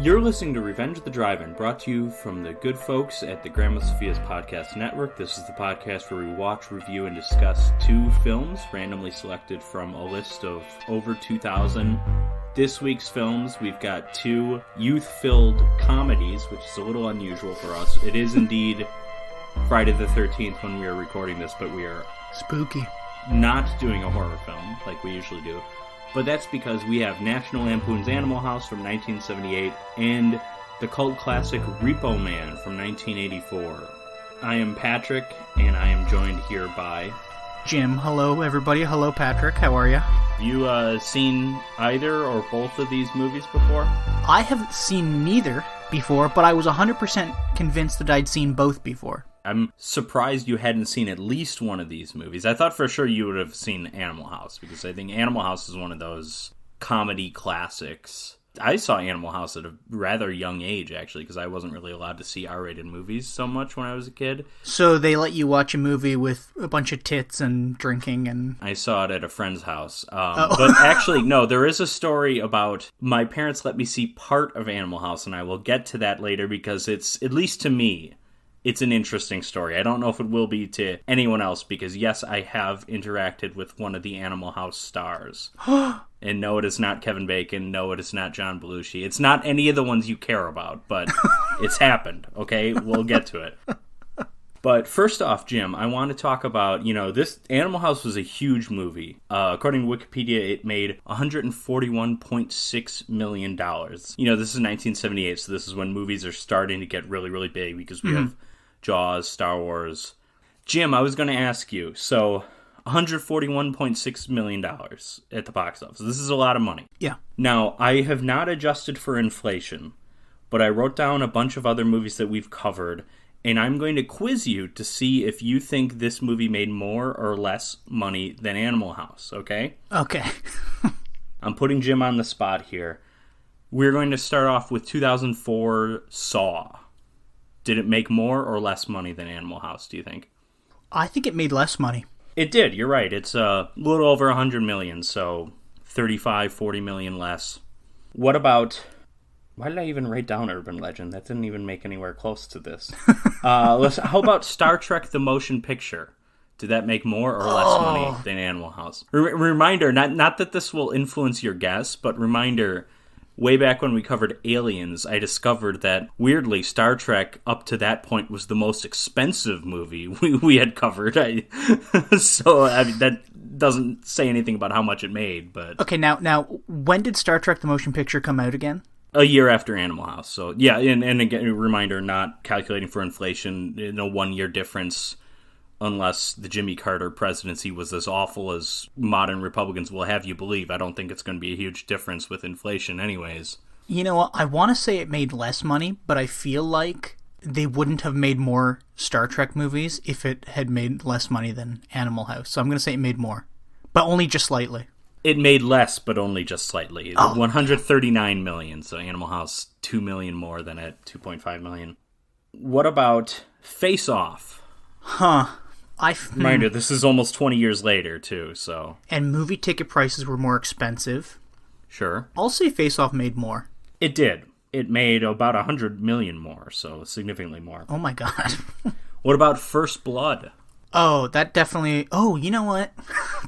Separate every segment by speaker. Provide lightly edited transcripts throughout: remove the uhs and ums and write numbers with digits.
Speaker 1: You're listening to Revenge of the Drive-In, brought to you from the good folks at the Grandma Sophia's Podcast Network. This is the podcast where we watch, review, and discuss 2 films randomly selected from a list of over 2,000. This week's films, we've got 2 youth-filled comedies, which is a little unusual for us. It is indeed Friday the 13th when we are recording this, but we are
Speaker 2: spooky.
Speaker 1: Not doing a horror film like we usually do. But that's because we have National Lampoon's Animal House from 1978 and the cult classic Repo Man from 1984. I am Patrick, and I am joined here by...
Speaker 2: Jim. Hello, everybody. Hello, Patrick. How are you?
Speaker 1: Have you seen either or both of these movies before?
Speaker 2: I have seen neither before, but I was 100% convinced that I'd seen both before.
Speaker 1: I'm surprised you hadn't seen at least one of these movies. I thought for sure you would have seen Animal House, because I think Animal House is one of those comedy classics. I saw Animal House at a rather young age, actually, because I wasn't really allowed to see R-rated movies so much when I was a kid.
Speaker 2: So they let you watch a movie with a bunch of tits and drinking and...
Speaker 1: I saw it at a friend's house. But actually, no, there is a story about my parents let me see part of Animal House, and I will get to that later because it's, at least to me... It's an interesting story. I don't know if it will be to anyone else, because yes, I have interacted with one of the Animal House stars. And no, it is not Kevin Bacon. No, it is not John Belushi. It's not any of the ones you care about, but it's happened, okay? We'll get to it. But first off, Jim, I want to talk about, this Animal House was a huge movie. According to Wikipedia, it made $141.6 million. This is 1978, so this is when movies are starting to get really, really big, because we have Jaws, Star Wars. Jim, I was going to ask you, so $141.6 million at the box office. This is a lot of money.
Speaker 2: Yeah.
Speaker 1: Now, I have not adjusted for inflation, but I wrote down a bunch of other movies that we've covered, and I'm going to quiz you to see if you think this movie made more or less money than Animal House, okay?
Speaker 2: Okay.
Speaker 1: I'm putting Jim on the spot here. We're going to start off with 2004 Saw. Did it make more or less money than Animal House, do you think?
Speaker 2: I think it made less money.
Speaker 1: It did, you're right. It's a little over 100 million, so 35, 40 million less. What about... Why did I even write down Urban Legend? That didn't even make anywhere close to this. How about Star Trek the Motion Picture? Did that make more or less money than Animal House? Reminder, not that this will influence your guess, but reminder, way back when we covered Aliens, I discovered that, weirdly, Star Trek up to that point was the most expensive movie we had covered. That doesn't say anything about how much it made. But
Speaker 2: okay, now, when did Star Trek the Motion Picture come out again?
Speaker 1: A year after Animal House. So, yeah, and again, a reminder, not calculating for inflation, 1 year difference, unless the Jimmy Carter presidency was as awful as modern Republicans will have you believe. I don't think it's going to be a huge difference with inflation anyways.
Speaker 2: You know what? I want to say it made less money, but I feel like they wouldn't have made more Star Trek movies if it had made less money than Animal House. So I'm going to say it made more, but only just slightly.
Speaker 1: It made less, but only just slightly. 139 million, so Animal House 2 million more than at 2.5 million. What about Face Off? Reminder, this is almost 20 years later, too, so...
Speaker 2: And movie ticket prices were more expensive.
Speaker 1: Sure.
Speaker 2: I'll say Face Off made more.
Speaker 1: It did. It made about 100 million more, so significantly more.
Speaker 2: Oh my god.
Speaker 1: What about First Blood?
Speaker 2: Oh, that definitely... Oh, you know what?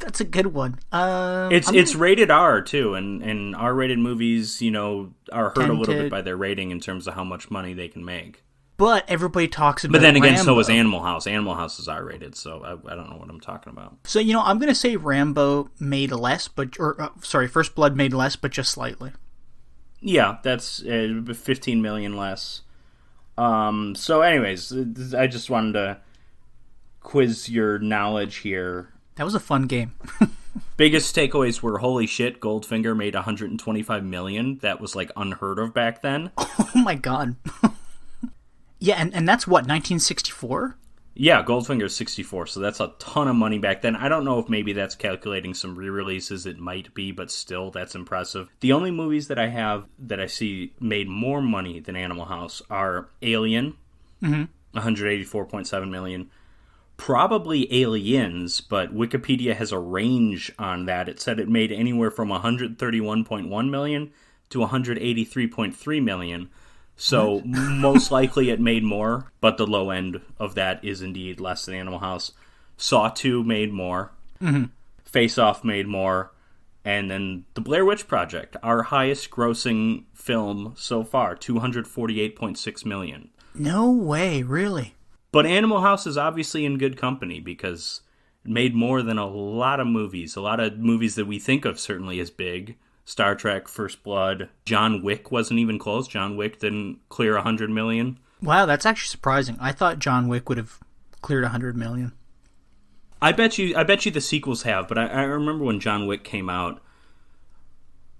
Speaker 2: That's a good one.
Speaker 1: It's rated R, too, and R-rated movies, are hurt a little bit by their rating in terms of how much money they can make.
Speaker 2: But everybody talks about
Speaker 1: But then again,
Speaker 2: Rambo.
Speaker 1: so is Animal House. Animal House is R-rated, so I don't know what I'm talking about.
Speaker 2: So, I'm going to say Rambo made less, First Blood made less, but just slightly.
Speaker 1: Yeah, that's 15 million less. So anyways, I just wanted to quiz your knowledge here.
Speaker 2: That was a fun game.
Speaker 1: Biggest takeaways were, holy shit, Goldfinger made 125 million. That was unheard of back then.
Speaker 2: Oh my god. Yeah, and that's what, 1964?
Speaker 1: Yeah, Goldfinger's 64, so that's a ton of money back then. I don't know if maybe that's calculating some re-releases. It might be, but still, that's impressive. The only movies that I have that I see made more money than Animal House are Alien, 184.7 million. Probably Aliens, but Wikipedia has a range on that. It said it made anywhere from 131.1 million to 183.3 million. So most likely it made more, but the low end of that is indeed less than Animal House. Saw 2 made more.
Speaker 2: Mm-hmm.
Speaker 1: Face Off made more. And then The Blair Witch Project, our highest grossing film so far, 248.6 million.
Speaker 2: No way, really?
Speaker 1: But Animal House is obviously in good company because it made more than a lot of movies. A lot of movies that we think of certainly as big. Star Trek, First Blood. John Wick wasn't even close. John Wick didn't clear 100 million.
Speaker 2: Wow, that's actually surprising. I thought John Wick would have cleared 100 million.
Speaker 1: I bet you the sequels have, but I remember when John Wick came out,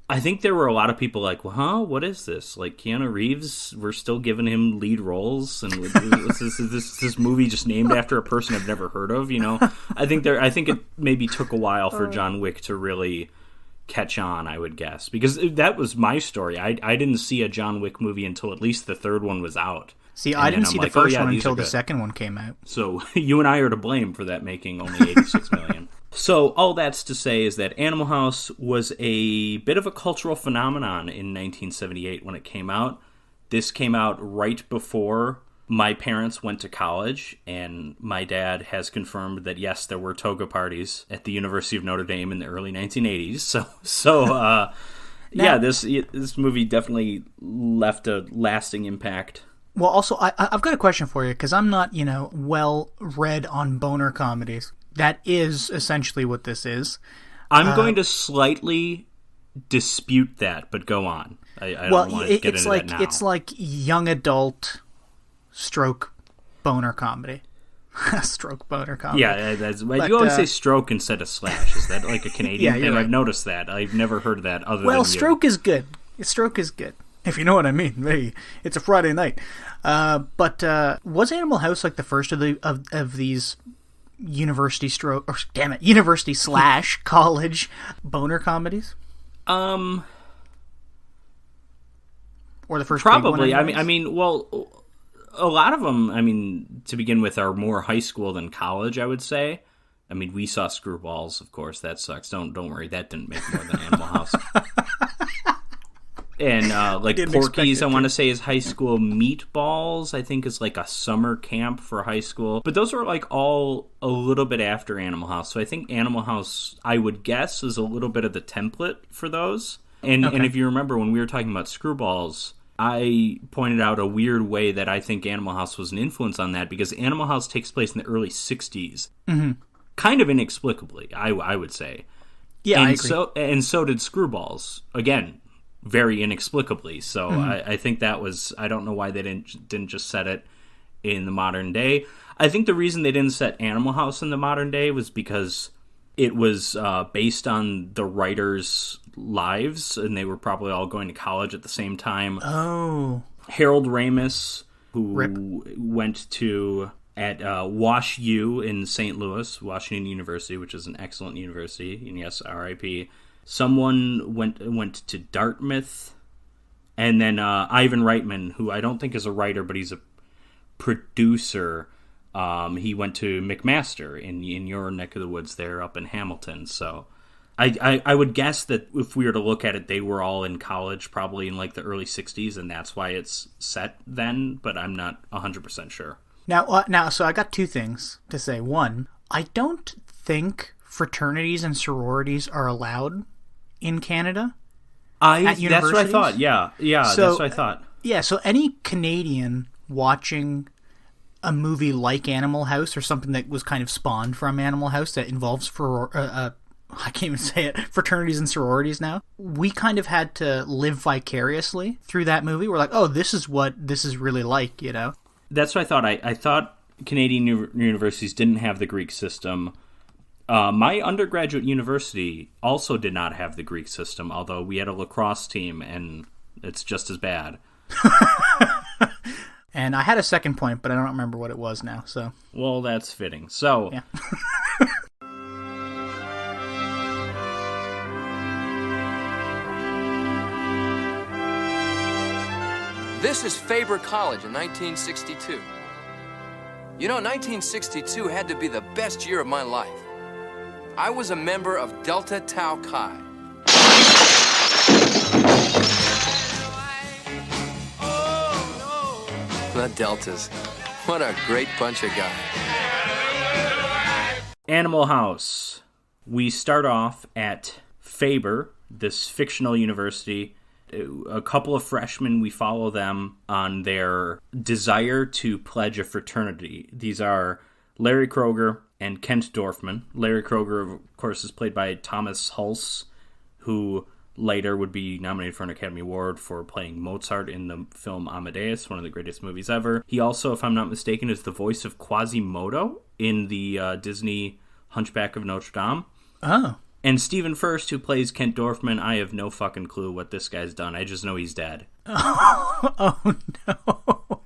Speaker 1: I think there were a lot of people like, well, huh, what is this? Like, Keanu Reeves, we're still giving him lead roles, and is this movie just named after a person I've never heard of, you know? I think it maybe took a while for John Wick to really catch on, I would guess. Because that was my story. I didn't see a John Wick movie until at least the third one was out.
Speaker 2: See, I didn't see the first one until the second one came out.
Speaker 1: So you and I are to blame for that making only 86 million. So all that's to say is that Animal House was a bit of a cultural phenomenon in 1978 when it came out. This came out right before my parents went to college, and my dad has confirmed that, yes, there were toga parties at the University of Notre Dame in the early 1980s. Yeah, this movie definitely left a lasting impact.
Speaker 2: Well, also, I've got a question for you, because I'm not, well read on boner comedies. That is essentially what this is.
Speaker 1: I'm going to slightly dispute that, but go on. I don't want to get into that now.
Speaker 2: It's like young adult stroke boner comedy. Stroke boner comedy.
Speaker 1: Yeah, you always say stroke instead of slash. Is that like a Canadian thing? Right. I've noticed that. I've never heard that other than you.
Speaker 2: Well, stroke is good. Stroke is good. If you know what I mean. Maybe it's a Friday night. But was Animal House like the first of these university / college boner comedies?
Speaker 1: Or
Speaker 2: the first
Speaker 1: probably.
Speaker 2: Big one,
Speaker 1: I mean, well, a lot of them, I mean, to begin with, are more high school than college, I would say. I mean, we saw Screwballs, of course. That sucks. Don't worry. That didn't make more than Animal House. And like Porky's, I want to say, is high school. Meatballs, I think, is like a summer camp for high school. But those are like all a little bit after Animal House. So I think Animal House, I would guess, is a little bit of the template for those. And if you remember when we were talking about Screwballs, I pointed out a weird way that I think Animal House was an influence on that, because Animal House takes place in the early 60s.
Speaker 2: Mm-hmm.
Speaker 1: Kind of inexplicably, I would say.
Speaker 2: Yeah,
Speaker 1: and
Speaker 2: I agree.
Speaker 1: So did Screwballs. Again, very inexplicably. So I think that was, I don't know why they didn't just set it in the modern day. I think the reason they didn't set Animal House in the modern day was because it was based on the writers' lives, and they were probably all going to college at the same time.
Speaker 2: Oh.
Speaker 1: Harold Ramis, who
Speaker 2: Rip.
Speaker 1: went to at Wash U in St. Louis, Washington University, which is an excellent university, and yes, RIP. Someone went to Dartmouth, and then Ivan Reitman, who I don't think is a writer, but he's a producer. He went to McMaster in your neck of the woods there up in Hamilton. So I would guess that if we were to look at it, they were all in college probably in like the early 60s, and that's why it's set then, but I'm not 100% sure.
Speaker 2: Now, so I got two things to say. One, I don't think fraternities and sororities are allowed in Canada. At universities.
Speaker 1: That's what I thought. Yeah, so, that's what I thought.
Speaker 2: Yeah, so any Canadian watching a movie like Animal House, or something that was kind of spawned from Animal House that involves I can't even say it, fraternities and sororities now, we kind of had to live vicariously through that movie. We're like, oh, this is what this is really like, you know?
Speaker 1: That's what I thought. I thought Canadian universities didn't have the Greek system. My undergraduate university also did not have the Greek system, although we had a lacrosse team, and it's just as bad.
Speaker 2: And I had a second point, but I don't remember what it was now. So,
Speaker 1: well, that's fitting. So,
Speaker 2: yeah.
Speaker 3: This is Faber College in 1962. You know, 1962 had to be the best year of my life. I was a member of Delta Tau Chi. the Deltas. What a great bunch of guys.
Speaker 1: Animal House. We start off at Faber, this fictional university. A couple of freshmen, we follow them on their desire to pledge a fraternity. These are Larry Kroger and Kent Dorfman. Larry Kroger, of course, is played by Thomas Hulse, who later would be nominated for an Academy Award for playing Mozart in the film Amadeus, one of the greatest movies ever. He also, if I'm not mistaken, is the voice of Quasimodo in the Disney Hunchback of Notre Dame.
Speaker 2: Oh.
Speaker 1: And Stephen Furst, who plays Kent Dorfman, I have no fucking clue what this guy's done. I just know he's dead.
Speaker 2: Oh, no.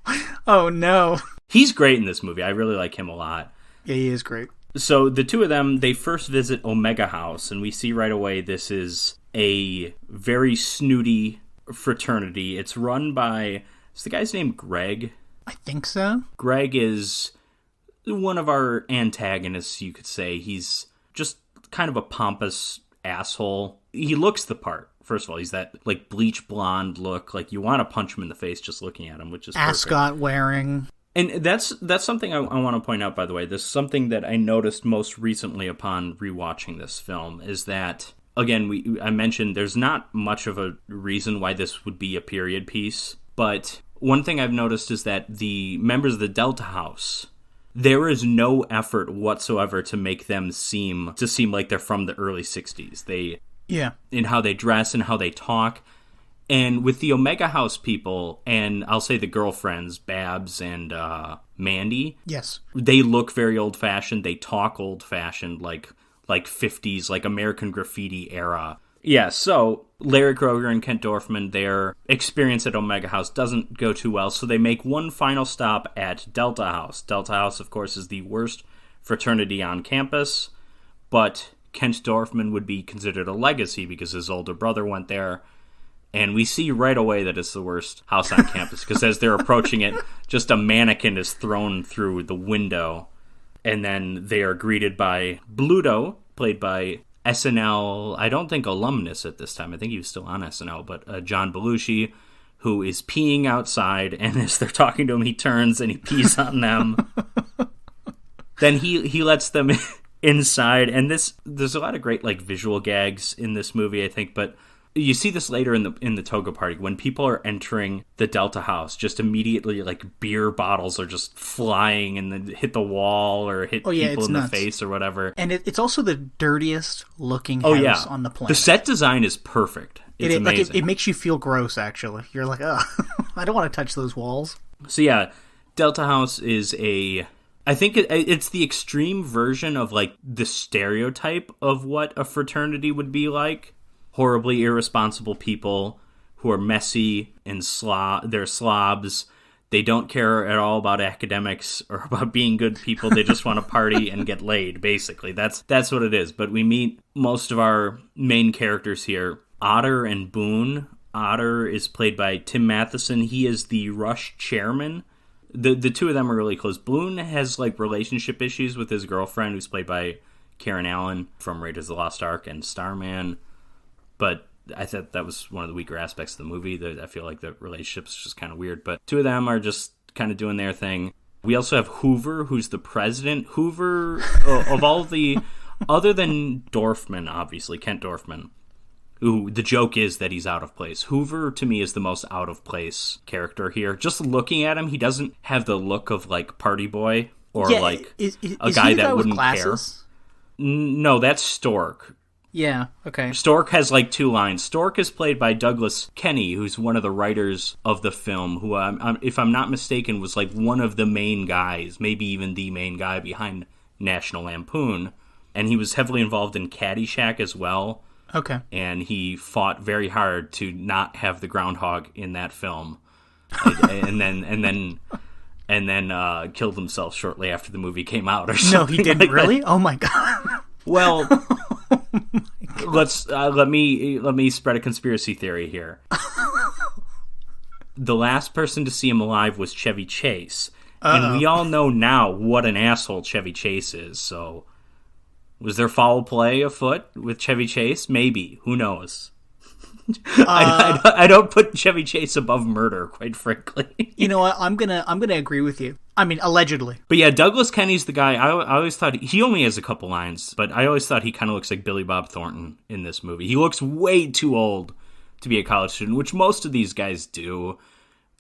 Speaker 2: Oh, no.
Speaker 1: He's great in this movie. I really like him a lot.
Speaker 2: Yeah, he is great.
Speaker 1: So the two of them, they first visit Omega House, and we see right away this is a very snooty fraternity. It's run by, is the guy's name Greg?
Speaker 2: I think so.
Speaker 1: Greg is one of our antagonists, you could say. He's just kind of a pompous asshole. He looks the part. First of all, he's that like bleach blonde look. Like you want to punch him in the face just looking at him, which is
Speaker 2: ascot wearing.
Speaker 1: And that's something I want to point out, by the way. This is something that I noticed most recently upon rewatching this film, is that, again, I mentioned there's not much of a reason why this would be a period piece, but one thing I've noticed is that the members of the Delta House, there is no effort whatsoever to make them seem like they're from the early 60s. In how they dress and how they talk. And with the Omega House people, and I'll say the girlfriends, Babs and Mandy,
Speaker 2: yes,
Speaker 1: they look very old-fashioned. They talk old-fashioned, like 50s, like American Graffiti era. Yeah, so Larry Kroger and Kent Dorfman, their experience at Omega House doesn't go too well, so they make one final stop at Delta House. Delta House, of course, is the worst fraternity on campus, but Kent Dorfman would be considered a legacy because his older brother went there. And we see right away that it's the worst house on campus, because as they're approaching it, just a mannequin is thrown through the window. And then they are greeted by Bluto, played by SNL, I don't think alumnus at this time. I think he was still on SNL, but John Belushi, who is peeing outside. And as they're talking to him, he turns and he pees on them. Then he lets them inside. And there's a lot of great like visual gags in this movie, I think, but you see this later in the toga party when people are entering the Delta House. Just immediately, like beer bottles are just flying and then hit the wall or hit people in the face or whatever.
Speaker 2: And it's also the dirtiest looking house on the planet.
Speaker 1: The set design is perfect. It's amazing.
Speaker 2: Like it makes you feel gross. Actually, you're like, oh, I don't want to touch those walls.
Speaker 1: So yeah, Delta House is I think it's the extreme version of like the stereotype of what a fraternity would be like. Horribly irresponsible people who are messy and they're slobs. They don't care at all about academics or about being good people. They just want to party and get laid, basically. That's what it is. But we meet most of our main characters here. Otter and Boone. Otter is played by Tim Matheson. He is the Rush chairman. The two of them are really close. Boone has like relationship issues with his girlfriend, who's played by Karen Allen from Raiders of the Lost Ark and Starman. But I thought that was one of the weaker aspects of the movie. I feel like the relationship's just kind of weird. But two of them are just kind of doing their thing. We also have Hoover, who's the president. Hoover, of all the... Other than Dorfman, obviously, Kent Dorfman, who the joke is that he's out of place. Hoover, to me, is the most out of place character here. Just looking at him, he doesn't have the look of, like, party boy or, like, a guy that wouldn't care. No, that's Stork.
Speaker 2: Yeah, okay.
Speaker 1: Stork has like two lines. Stork is played by Douglas Kenney, who's one of the writers of the film, who, if I'm not mistaken, was like one of the main guys, maybe even the main guy behind National Lampoon. And he was heavily involved in Caddyshack as well.
Speaker 2: Okay.
Speaker 1: And he fought very hard to not have the groundhog in that film. and then killed himself shortly after the movie came out or something.
Speaker 2: No, he didn't
Speaker 1: like
Speaker 2: really?
Speaker 1: That.
Speaker 2: Oh my god.
Speaker 1: Well, let me spread a conspiracy theory here. The last person to see him alive was Chevy Chase. And we all know now what an asshole Chevy Chase is, so was there foul play afoot with Chevy Chase? Maybe. Who knows? I don't put Chevy Chase above murder, quite frankly.
Speaker 2: You know what? I'm gonna agree with you. I mean, allegedly.
Speaker 1: But yeah, Douglas Kenny's the guy. I always thought he only has a couple lines, but I always thought he kind of looks like Billy Bob Thornton in this movie. He looks way too old to be a college student, which most of these guys do.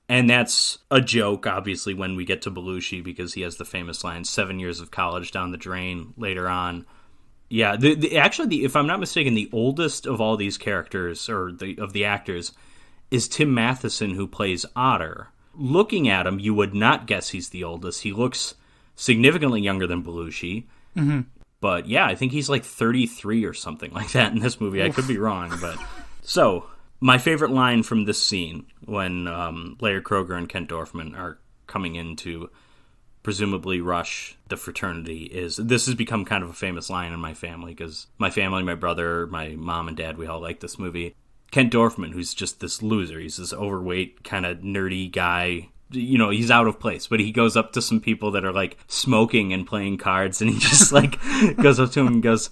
Speaker 1: And that's a joke, obviously, when we get to Belushi, because he has the famous line, 7 years of college down the drain later on. Yeah, actually, if I'm not mistaken, the oldest of all these characters, or of the actors, is Tim Matheson, who plays Otter. Looking at him, you would not guess he's the oldest. He looks significantly younger than Belushi. Mm-hmm. But yeah, I think he's like 33 or something like that in this movie. I could be wrong, but... So, my favorite line from this scene, when Larry Kroger and Kent Dorfman are coming in to presumably rush the fraternity, is... This has become kind of a famous line in my family, because my family, my brother, my mom and dad, we all like this movie. Kent Dorfman, who's just this loser. He's this overweight, kind of nerdy guy. You know, he's out of place, but he goes up to some people that are, like, smoking and playing cards, and he just, like, goes up to him and goes,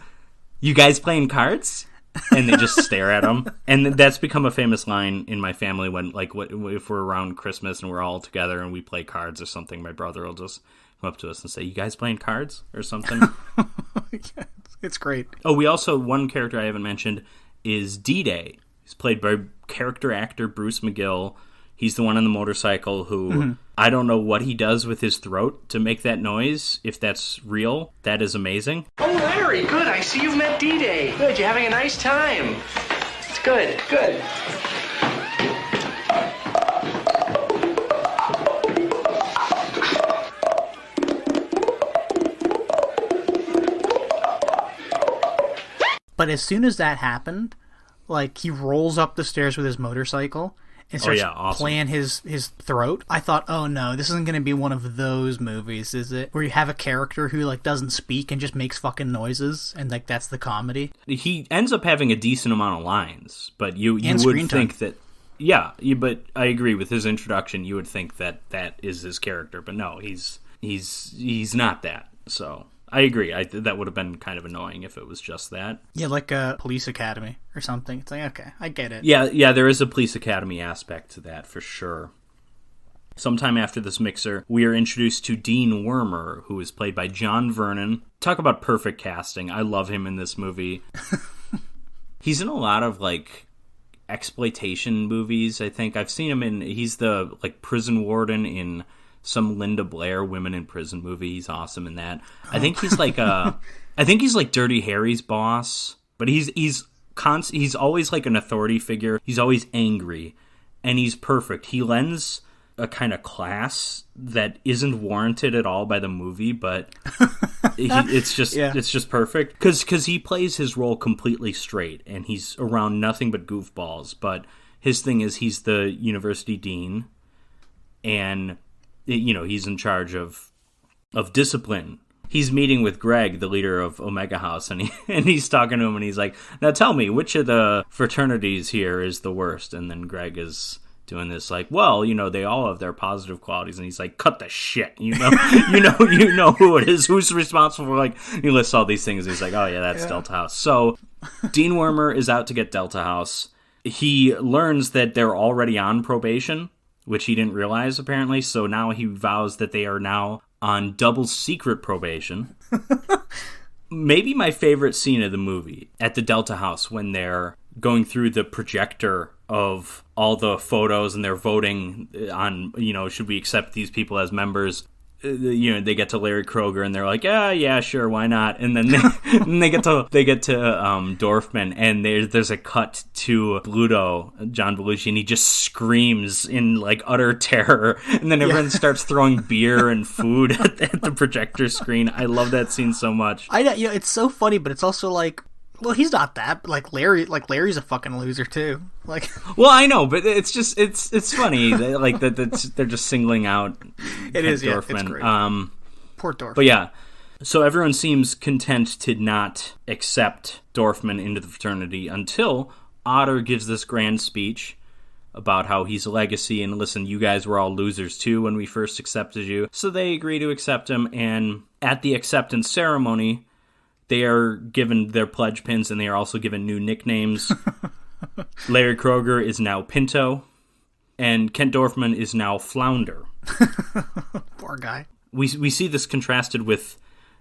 Speaker 1: "You guys playing cards?" And they just stare at him. And that's become a famous line in my family when, like, if we're around Christmas and we're all together and we play cards or something, my brother will just come up to us and say, "You guys playing cards?" or something.
Speaker 2: Yeah, it's great.
Speaker 1: Oh, we also, one character I haven't mentioned is D-Day. He's played by character actor Bruce McGill. He's the one on the motorcycle who, I don't know what he does with his throat to make that noise. If that's real, that is amazing.
Speaker 4: Oh, Larry, good. I see you've met D-Day. Good, you're having a nice time. It's good, good.
Speaker 2: But as soon as that happened, like, he rolls up the stairs with his motorcycle and starts playing his throat. I thought, oh no, this isn't going to be one of those movies, is it? Where you have a character who, like, doesn't speak and just makes fucking noises, and, like, that's the comedy.
Speaker 1: He ends up having a decent amount of lines, but you would think that... Yeah, but I agree with his introduction. You would think that is his character, but no, he's not that. So... I agree. That would have been kind of annoying if it was just that.
Speaker 2: Yeah, like a police academy or something. It's like, okay, I get it.
Speaker 1: Yeah, there is a police academy aspect to that for sure. Sometime after this mixer, we are introduced to Dean Wormer, who is played by John Vernon. Talk about perfect casting. I love him in this movie. He's in a lot of, like, exploitation movies, I think. I've seen him in... He's the, like, prison warden in... some Linda Blair Women in Prison movie. He's awesome in that. I think he's like I think he's like Dirty Harry's boss, but he's always like an authority figure. He's always angry, and he's perfect. He lends a kind of class that isn't warranted at all by the movie, but it's just perfect because he plays his role completely straight, and he's around nothing but goofballs. But his thing is he's the university dean, and you know, he's in charge of discipline. He's meeting with Greg, the leader of Omega House, and he's talking to him, and he's like, "Now tell me, which of the fraternities here is the worst?" And then Greg is doing this like, "Well, you know, they all have their positive qualities." And he's like, "Cut the shit, you know, you know who it is, who's responsible for," like, he lists all these things. And he's like, "Oh yeah, that's Delta House." So Dean Wormer is out to get Delta House. He learns that they're already on probation, which he didn't realize, apparently. So now he vows that they are now on double secret probation. Maybe my favorite scene of the movie, at the Delta House, when they're going through the projector of all the photos and they're voting on, you know, should we accept these people as members? You know, they get to Larry Kroger and they're like, yeah, sure, why not? And then they get to Dorfman, and there's a cut to Bluto, John Belushi, and he just screams in like utter terror, and then everyone starts throwing beer and food at the projector screen. I love that scene so much.
Speaker 2: I know, you know, it's so funny, but it's also like, well, he's not that, but Larry's a fucking loser too. Like,
Speaker 1: well, I know, but it's just it's funny that they're just singling out.
Speaker 2: It is,
Speaker 1: Dorfman.
Speaker 2: Yeah, it's great. Poor Dorfman.
Speaker 1: But yeah, so everyone seems content to not accept Dorfman into the fraternity until Otter gives this grand speech about how he's a legacy, and listen, you guys were all losers too when we first accepted you. So they agree to accept him, and at the acceptance ceremony, they are given their pledge pins, and they are also given new nicknames. Larry Kroger is now Pinto, and Kent Dorfman is now Flounder.
Speaker 2: Poor guy.
Speaker 1: We see this contrasted with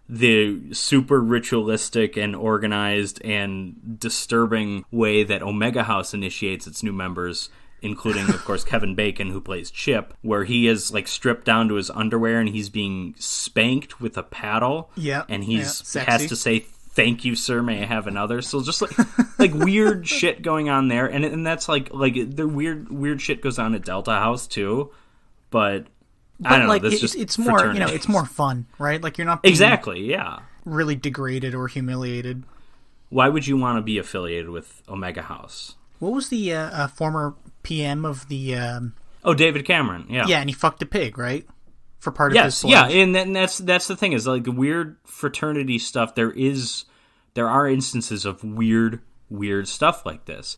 Speaker 1: the super ritualistic and organized and disturbing way that Omega House initiates its new members, including, of course, Kevin Bacon, who plays Chip, where he is like stripped down to his underwear and he's being spanked with a paddle.
Speaker 2: Yeah,
Speaker 1: and he has
Speaker 2: sexy.
Speaker 1: to say, "Thank you, sir. May I have another?" So just like weird shit going on there, and that's like the weird shit goes on at Delta House too, but I don't know. That's just
Speaker 2: it's more it's more fun, right? Like you're not being
Speaker 1: yeah,
Speaker 2: really degraded or humiliated.
Speaker 1: Why would you want to be affiliated with Omega House?
Speaker 2: What was the former PM of the?
Speaker 1: David Cameron. Yeah,
Speaker 2: yeah, and he fucked a pig, right? For part of his pledge.
Speaker 1: Yeah, and that's the thing is like the weird fraternity stuff. There are instances of weird stuff like this.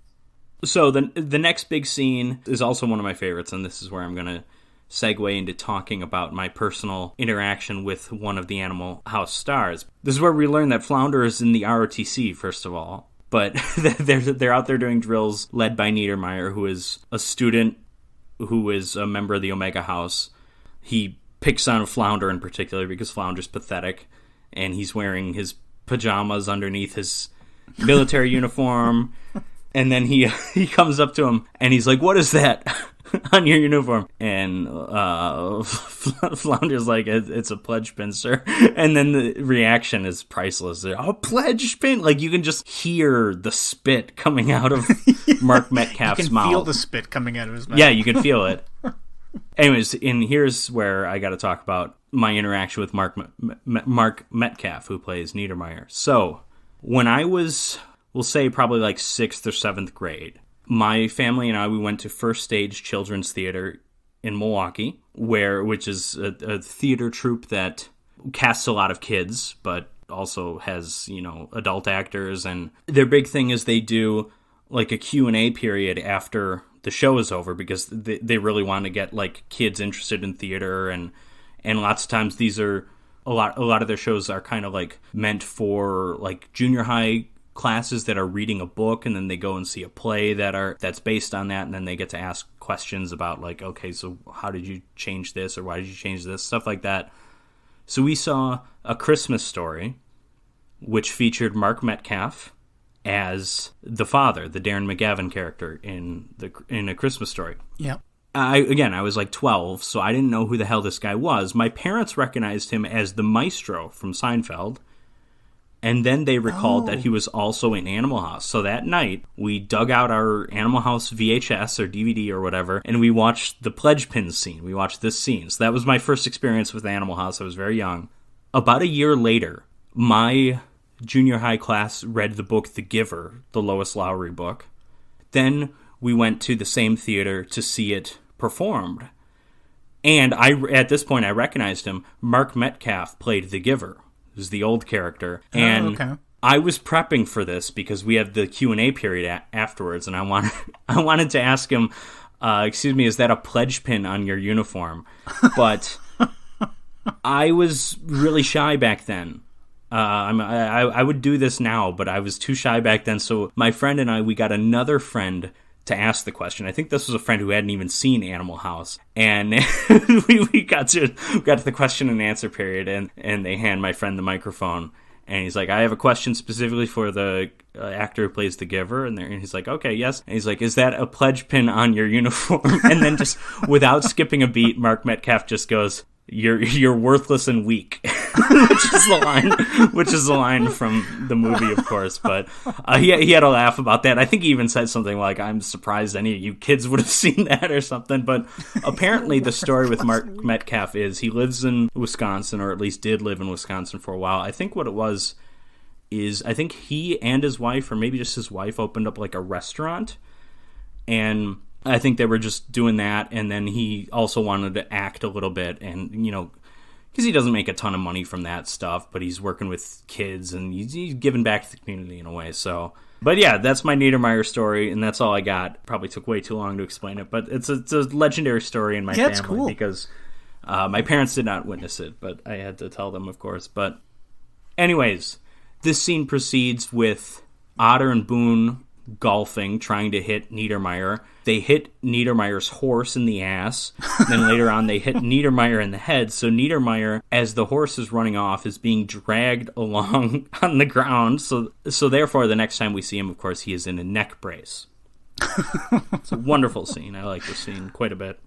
Speaker 1: So the next big scene is also one of my favorites, and this is where I'm gonna segue into talking about my personal interaction with one of the Animal House stars. This is where we learn that Flounder is in the ROTC, first of all. But they're out there doing drills led by Niedermeyer, who is a student who is a member of the Omega House. He picks on Flounder in particular because Flounder's pathetic, and he's wearing his pajamas underneath his military uniform. And then he comes up to him, and he's like, "What is that on your uniform?" And Flounder's like, "It's a pledge pin, sir." And then the reaction is priceless. "A pledge pin?" Like, you can just hear the spit coming out of Mark Metcalf's mouth.
Speaker 2: You can feel the spit coming out of his mouth.
Speaker 1: Yeah, you can feel it. Anyways, and here's where I got to talk about my interaction with Mark Metcalf, who plays Niedermeyer. So, when I was, we'll say probably like 6th or 7th grade, my family and I, we went to First Stage Children's Theater in Milwaukee, which is a theater troupe that casts a lot of kids, but also has, adult actors. And their big thing is they do like a Q&A period after the show is over, because they really want to get like kids interested in theater, and lots of times these are a lot of their shows are kind of like meant for like junior high classes that are reading a book, and then they go and see a play that's based on that, and then they get to ask questions about like, okay, so how did you change this, or why did you change this, stuff like that. So we saw A Christmas Story, which featured Mark Metcalf as the father, the Darren McGavin character in A Christmas Story.
Speaker 2: Yeah.
Speaker 1: I was like 12, so I didn't know who the hell this guy was. My parents recognized him as the maestro from Seinfeld, and then they recalled that he was also in Animal House. So that night, we dug out our Animal House VHS or DVD or whatever, and we watched the pledge pin scene. We watched this scene. So that was my first experience with Animal House. I was very young. About a year later, my junior high class read the book The Giver, the Lois Lowry book. Then we went to the same theater to see it performed. And at this point, I recognized him. Mark Metcalf played The Giver, who's the old character. And
Speaker 2: okay.
Speaker 1: I was prepping for this because we had the Q&A period afterwards, and I wanted to ask him, excuse me, is that a pledge pin on your uniform? But I was really shy back then. I would do this now, but I was too shy back then. So my friend and I, we got another friend to ask the question. I think this was a friend who hadn't even seen Animal House, and we got to the question and answer period, and they hand my friend the microphone, and he's like, "I have a question specifically for the actor who plays the Giver," and he's like, "Okay, yes," and he's like, "Is that a pledge pin on your uniform?" And then just without skipping a beat, Mark Metcalf just goes, You're worthless and weak," which is the line from the movie, of course. But he had a laugh about that. I think he even said something like, "I'm surprised any of you kids would have seen that," or something. But apparently the story with Mark Metcalf is he lives in Wisconsin, or at least did live in Wisconsin for a while. I think what it was is I think he and his wife, or maybe just his wife, opened up like a restaurant, and I think they were just doing that, and then he also wanted to act a little bit, and, because he doesn't make a ton of money from that stuff, but he's working with kids, and he's giving back to the community in a way, so. But yeah, that's my Niedermeyer story, and that's all I got. Probably took way too long to explain it, but it's a legendary story in my family,
Speaker 2: cool.
Speaker 1: Because my parents did not witness it, but I had to tell them, of course. But anyways, this scene proceeds with Otter and Boone. golfing, trying to hit Niedermeyer. They hit Niedermeyer's horse in the ass. Then later on, they hit Niedermeyer in the head. So Niedermeyer, as the horse is running off, is being dragged along on the ground. So therefore, the next time we see him, of course, he is in a neck brace. It's a wonderful scene. I like this scene quite a bit.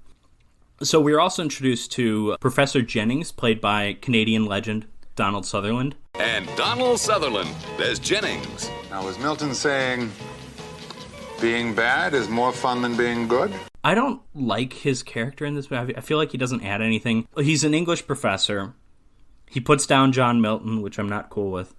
Speaker 1: So we're also introduced to Professor Jennings, played by Canadian legend Donald Sutherland.
Speaker 5: And Donald Sutherland as Jennings.
Speaker 6: Now, was Milton saying being bad is more fun than being good?
Speaker 1: I don't like his character in this movie. I feel like he doesn't add anything. He's an English professor. He puts down John Milton, which I'm not cool with.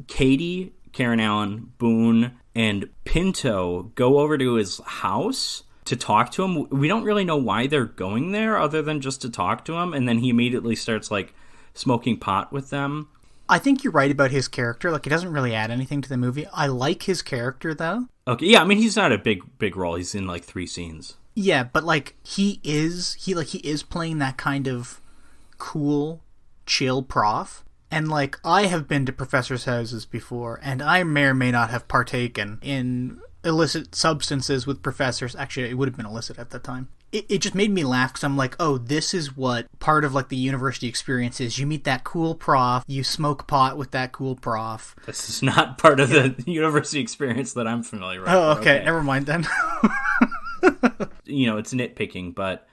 Speaker 1: Katie, Karen Allen, Boone, and Pinto go over to his house to talk to him. We don't really know why they're going there other than just to talk to him. And then he immediately starts, like, smoking pot with them.
Speaker 2: I think you're right about his character. Like, it doesn't really add anything to the movie. I like his character, though.
Speaker 1: Okay, yeah, I mean, he's not a big role. He's in, like, 3 scenes.
Speaker 2: Yeah, but, like, he is playing that kind of cool, chill prof. And, like, I have been to professors' houses before, and I may or may not have partaken in illicit substances with professors. Actually, it would have been illicit at that time. It just made me laugh because I'm like, oh, this is what part of, like, the university experience is. You meet that cool prof, you smoke pot with that cool prof.
Speaker 1: This is not part of the university experience that I'm familiar with.
Speaker 2: Oh, okay. Never mind then.
Speaker 1: You know, it's nitpicking, but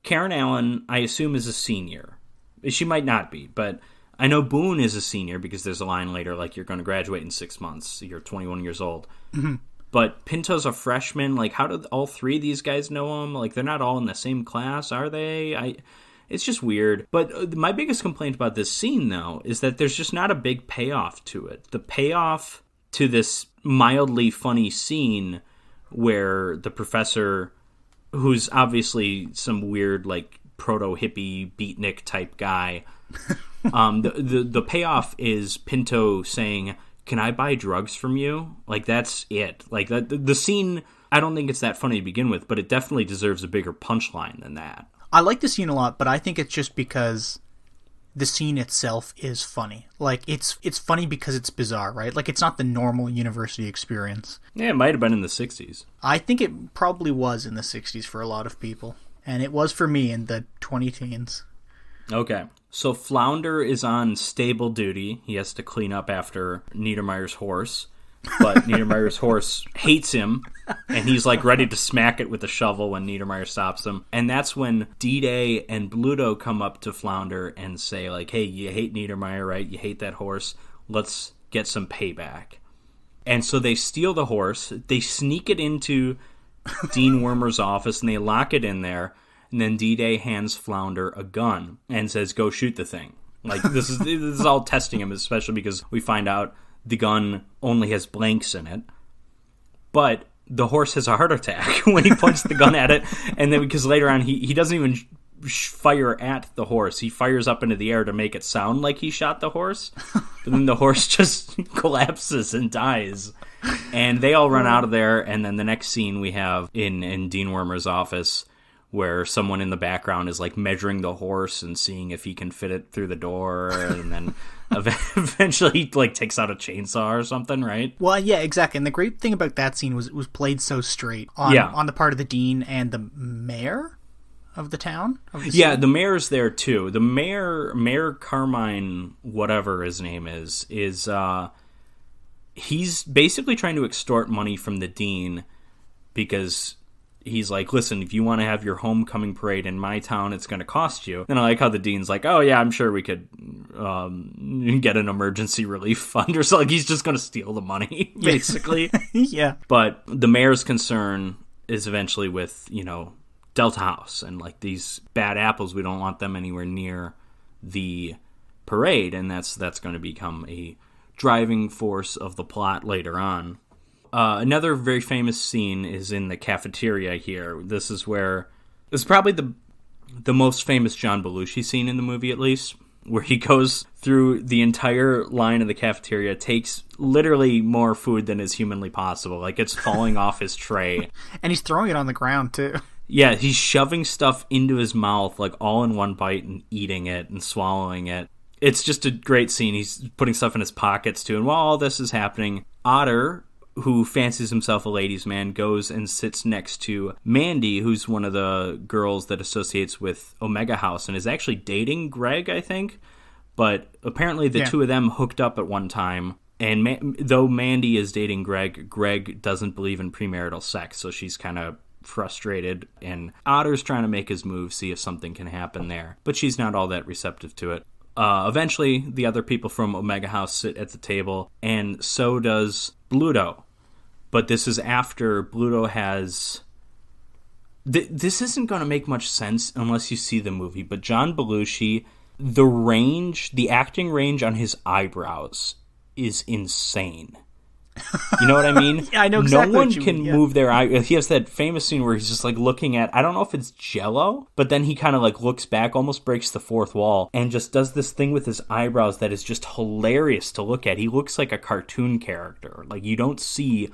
Speaker 1: Karen Allen, I assume, is a senior. She might not be, but I know Boone is a senior because there's a line later, like, you're going to graduate in 6 months. You're 21 years old. Mm-hmm. But Pinto's a freshman. Like, how did all 3 of these guys know him? Like, they're not all in the same class, are they? It's just weird. But my biggest complaint about this scene, though, is that there's just not a big payoff to it. The payoff to this mildly funny scene where the professor, who's obviously some weird, like, proto-hippie beatnik type guy, the payoff is Pinto saying, "Can I buy drugs from you?" Like, that's it. Like, the scene, I don't think it's that funny to begin with, but it definitely deserves a bigger punchline than that.
Speaker 2: I like the scene a lot, but I think it's just because the scene itself is funny. Like, it's funny because it's bizarre, right? Like, it's not the normal university experience.
Speaker 1: Yeah, it might have been in the 60s.
Speaker 2: I think it probably was in the 60s for a lot of people. And it was for me in the 20-teens.
Speaker 1: Okay. So Flounder is on stable duty. He has to clean up after Niedermeyer's horse. But Niedermeyer's horse hates him, and he's, like, ready to smack it with a shovel when Niedermeyer stops him. And that's when D-Day and Bluto come up to Flounder and say, like, hey, you hate Niedermeyer, right? You hate that horse. Let's get some payback. And so they steal the horse. They sneak it into Dean Wormer's office, and they lock it in there. And then D-Day hands Flounder a gun and says, go shoot the thing. Like, this is all testing him, especially because we find out the gun only has blanks in it. But the horse has a heart attack when he points the gun at it. And then because later on, he doesn't even fire at the horse. He fires up into the air to make it sound like he shot the horse. But then the horse just collapses and dies. And they all run out of there. And then the next scene we have in Dean Wormer's office, where someone in the background is, like, measuring the horse and seeing if he can fit it through the door, and then eventually he, like, takes out a chainsaw or something, right?
Speaker 2: Well, yeah, exactly. And the great thing about that scene was it was played so straight on the part of the dean and the mayor of the town.
Speaker 1: Yeah, the mayor's there too. The Mayor Carmine, whatever his name is he's basically trying to extort money from the dean because he's like, listen, if you want to have your homecoming parade in my town, it's going to cost you. And I like how the dean's like, oh, yeah, I'm sure we could get an emergency relief fund or something. Like, he's just going to steal the money, basically.
Speaker 2: Yeah.
Speaker 1: But the mayor's concern is eventually with, you know, Delta House. And, like, these bad apples, we don't want them anywhere near the parade. And that's going to become a driving force of the plot later on. Another very famous scene is in the cafeteria here. This is probably the most famous John Belushi scene in the movie, at least, where he goes through the entire line of the cafeteria, takes literally more food than is humanly possible. Like, it's falling off his tray.
Speaker 2: And he's throwing it on the ground, too.
Speaker 1: Yeah, he's shoving stuff into his mouth, like, all in one bite and eating it and swallowing it. It's just a great scene. He's putting stuff in his pockets, too. And while all this is happening, Otter, who fancies himself a ladies' man, goes and sits next to Mandy, who's one of the girls that associates with Omega House and is actually dating Greg, I think. But apparently the two of them hooked up at one time. And though Mandy is dating Greg, Greg doesn't believe in premarital sex, so she's kind of frustrated. And Otter's trying to make his move, see if something can happen there. But she's not all that receptive to it. Eventually, the other people from Omega House sit at the table, and so does Bluto. But this is after Bluto has... This isn't going to make much sense unless you see the movie, but John Belushi, the acting range on his eyebrows is insane. You know what I mean?
Speaker 2: I know exactly
Speaker 1: No one
Speaker 2: what you
Speaker 1: can
Speaker 2: mean, yeah.
Speaker 1: move their eye. He has that famous scene where he's just like looking at, I don't know if it's Jell-O, but then he kind of like looks back, almost breaks the fourth wall, and just does this thing with his eyebrows that is just hilarious to look at. He looks like a cartoon character. Like, you don't see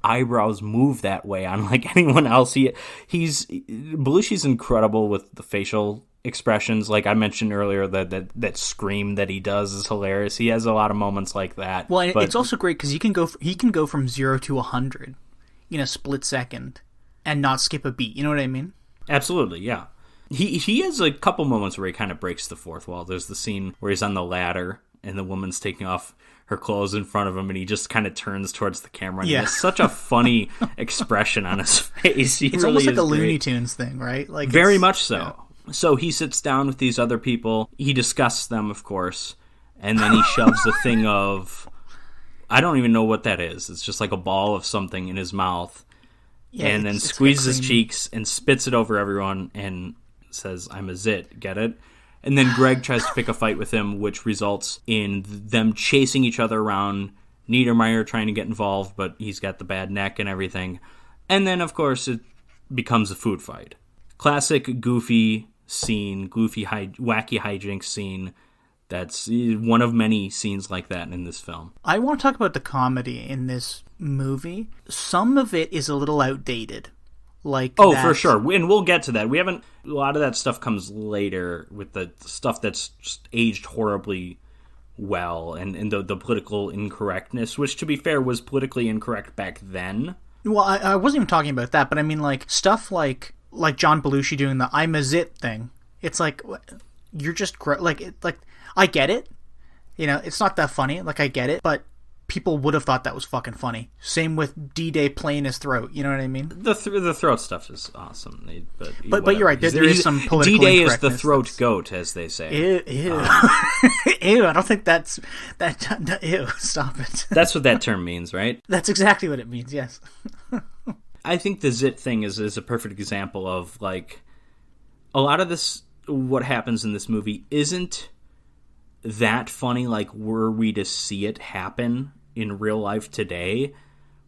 Speaker 1: eyebrows move that way on like anyone else. Belushi's incredible with the facial expressions. Like I mentioned earlier, that scream that he does is hilarious. He has a lot of moments like that.
Speaker 2: Well, it's also great because he can go from 0 to 100 in a split second and not skip a beat. You know what I mean?
Speaker 1: Absolutely, yeah. He has a couple moments where he kind of breaks the fourth wall. There's the scene where he's on the ladder and the woman's taking off her clothes in front of him, and he just kind of turns towards the camera. And he has such a funny expression on his face. It's really
Speaker 2: almost like a
Speaker 1: great.
Speaker 2: Looney Tunes thing, right? Like
Speaker 1: Very much so. Yeah. So he sits down with these other people. He discusses them, of course, and then he shoves a thing of... I don't even know what that is. It's just like a ball of something in his mouth. Yeah, and then squeezes his cheeks and spits it over everyone and says, "I'm a zit, get it?" And then Greg tries to pick a fight with him, which results in them chasing each other around, Niedermeyer trying to get involved, but he's got the bad neck and everything. And then, of course, it becomes a food fight. Classic goofy scene, wacky hijinks scene. That's one of many scenes like that in this film.
Speaker 2: I want to talk about the comedy in this movie. Some of it is a little outdated.
Speaker 1: For sure. And we'll get to that. A lot of that stuff comes later with the stuff that's just aged horribly well and the political incorrectness, which, to be fair, was politically incorrect back then.
Speaker 2: Well, I wasn't even talking about that, but I mean, like, stuff like John Belushi doing the "I'm a zit" thing. It's like, you're just, I get it. You know, it's not that funny. Like, I get it, but people would have thought that was fucking funny. Same with D-Day playing his throat. You know what I mean?
Speaker 1: The throat stuff is awesome.
Speaker 2: But you're right. There is some political
Speaker 1: D-Day is the throat goat, as they say.
Speaker 2: Ew. Ew, I don't think that's... Ew, stop it.
Speaker 1: That's what that term means, right?
Speaker 2: That's exactly what it means, yes.
Speaker 1: I think the zit thing is a perfect example of, like, a lot of this, what happens in this movie isn't that funny, like, were we to see it happen in real life today,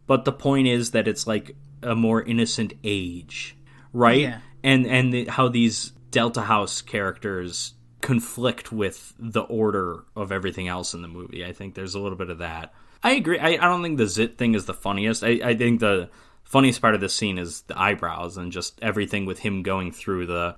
Speaker 1: but the point is that it's like a more innocent age, right?
Speaker 2: Yeah.
Speaker 1: And how these Delta House characters conflict with the order of everything else in the movie. I think there's a little bit of that. I agree. I don't think the zit thing is the funniest. I think the funniest part of this scene is the eyebrows and just everything with him going through the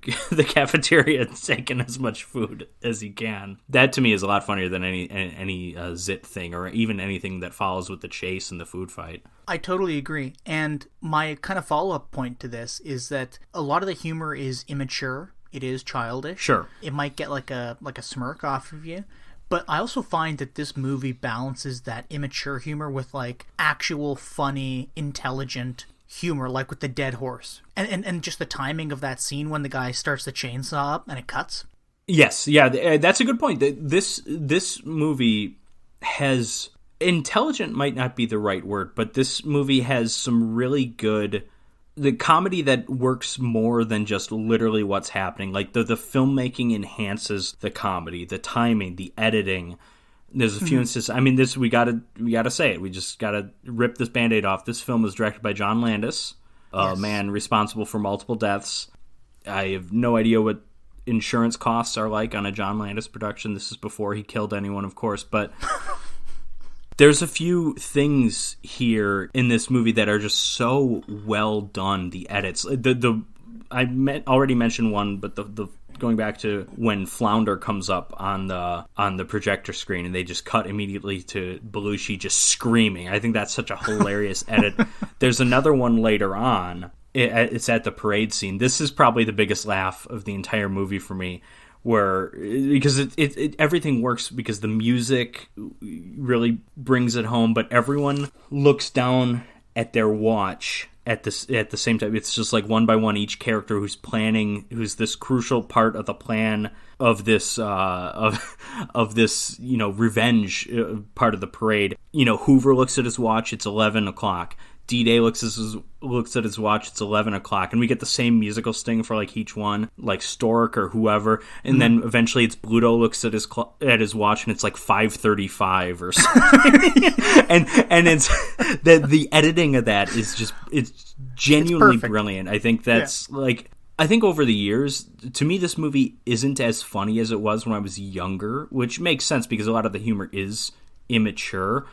Speaker 1: cafeteria and taking as much food as he can. That to me is a lot funnier than any zit thing or even anything that follows with the chase and the food fight.
Speaker 2: I totally agree. And my kind of follow-up point to this is that a lot of the humor is immature. It is childish.
Speaker 1: Sure.
Speaker 2: It might get like a smirk off of you. But I also find that this movie balances that immature humor with, like, actual funny, intelligent humor, like with the dead horse. And just the timing of that scene when the guy starts the chainsaw up and it cuts.
Speaker 1: Yes, yeah, that's a good point. This movie has... Intelligent might not be the right word, but this movie has some really good... The comedy that works more than just literally what's happening. Like, the filmmaking enhances the comedy, the timing, the editing. There's a few instances... I mean, this we gotta say it. We just gotta rip this Band-Aid off. This film was directed by John Landis, a man responsible for multiple deaths. I have no idea what insurance costs are like on a John Landis production. This is before he killed anyone, of course, but... There's a few things here in this movie that are just so well done. The edits, already mentioned one, but the going back to when Flounder comes up on the projector screen and they just cut immediately to Belushi just screaming. I think that's such a hilarious edit. There's another one later on. It's at the parade scene. This is probably the biggest laugh of the entire movie for me, because it everything works because the music really brings it home, but everyone looks down at their watch at the same time. It's just like one by one, each character who's this crucial part of the plan of this of this revenge part of the parade. Hoover looks at his watch, it's 11 o'clock. D-Day looks at his watch, it's 11 o'clock. And we get the same musical sting for like each one, like Stork or whoever. And then eventually it's Bluto looks at his watch and it's like 5:35 or something. and it's the editing of that is just, it's genuinely brilliant. I think that's I think over the years, to me, this movie isn't as funny as it was when I was younger, which makes sense because a lot of the humor is immature.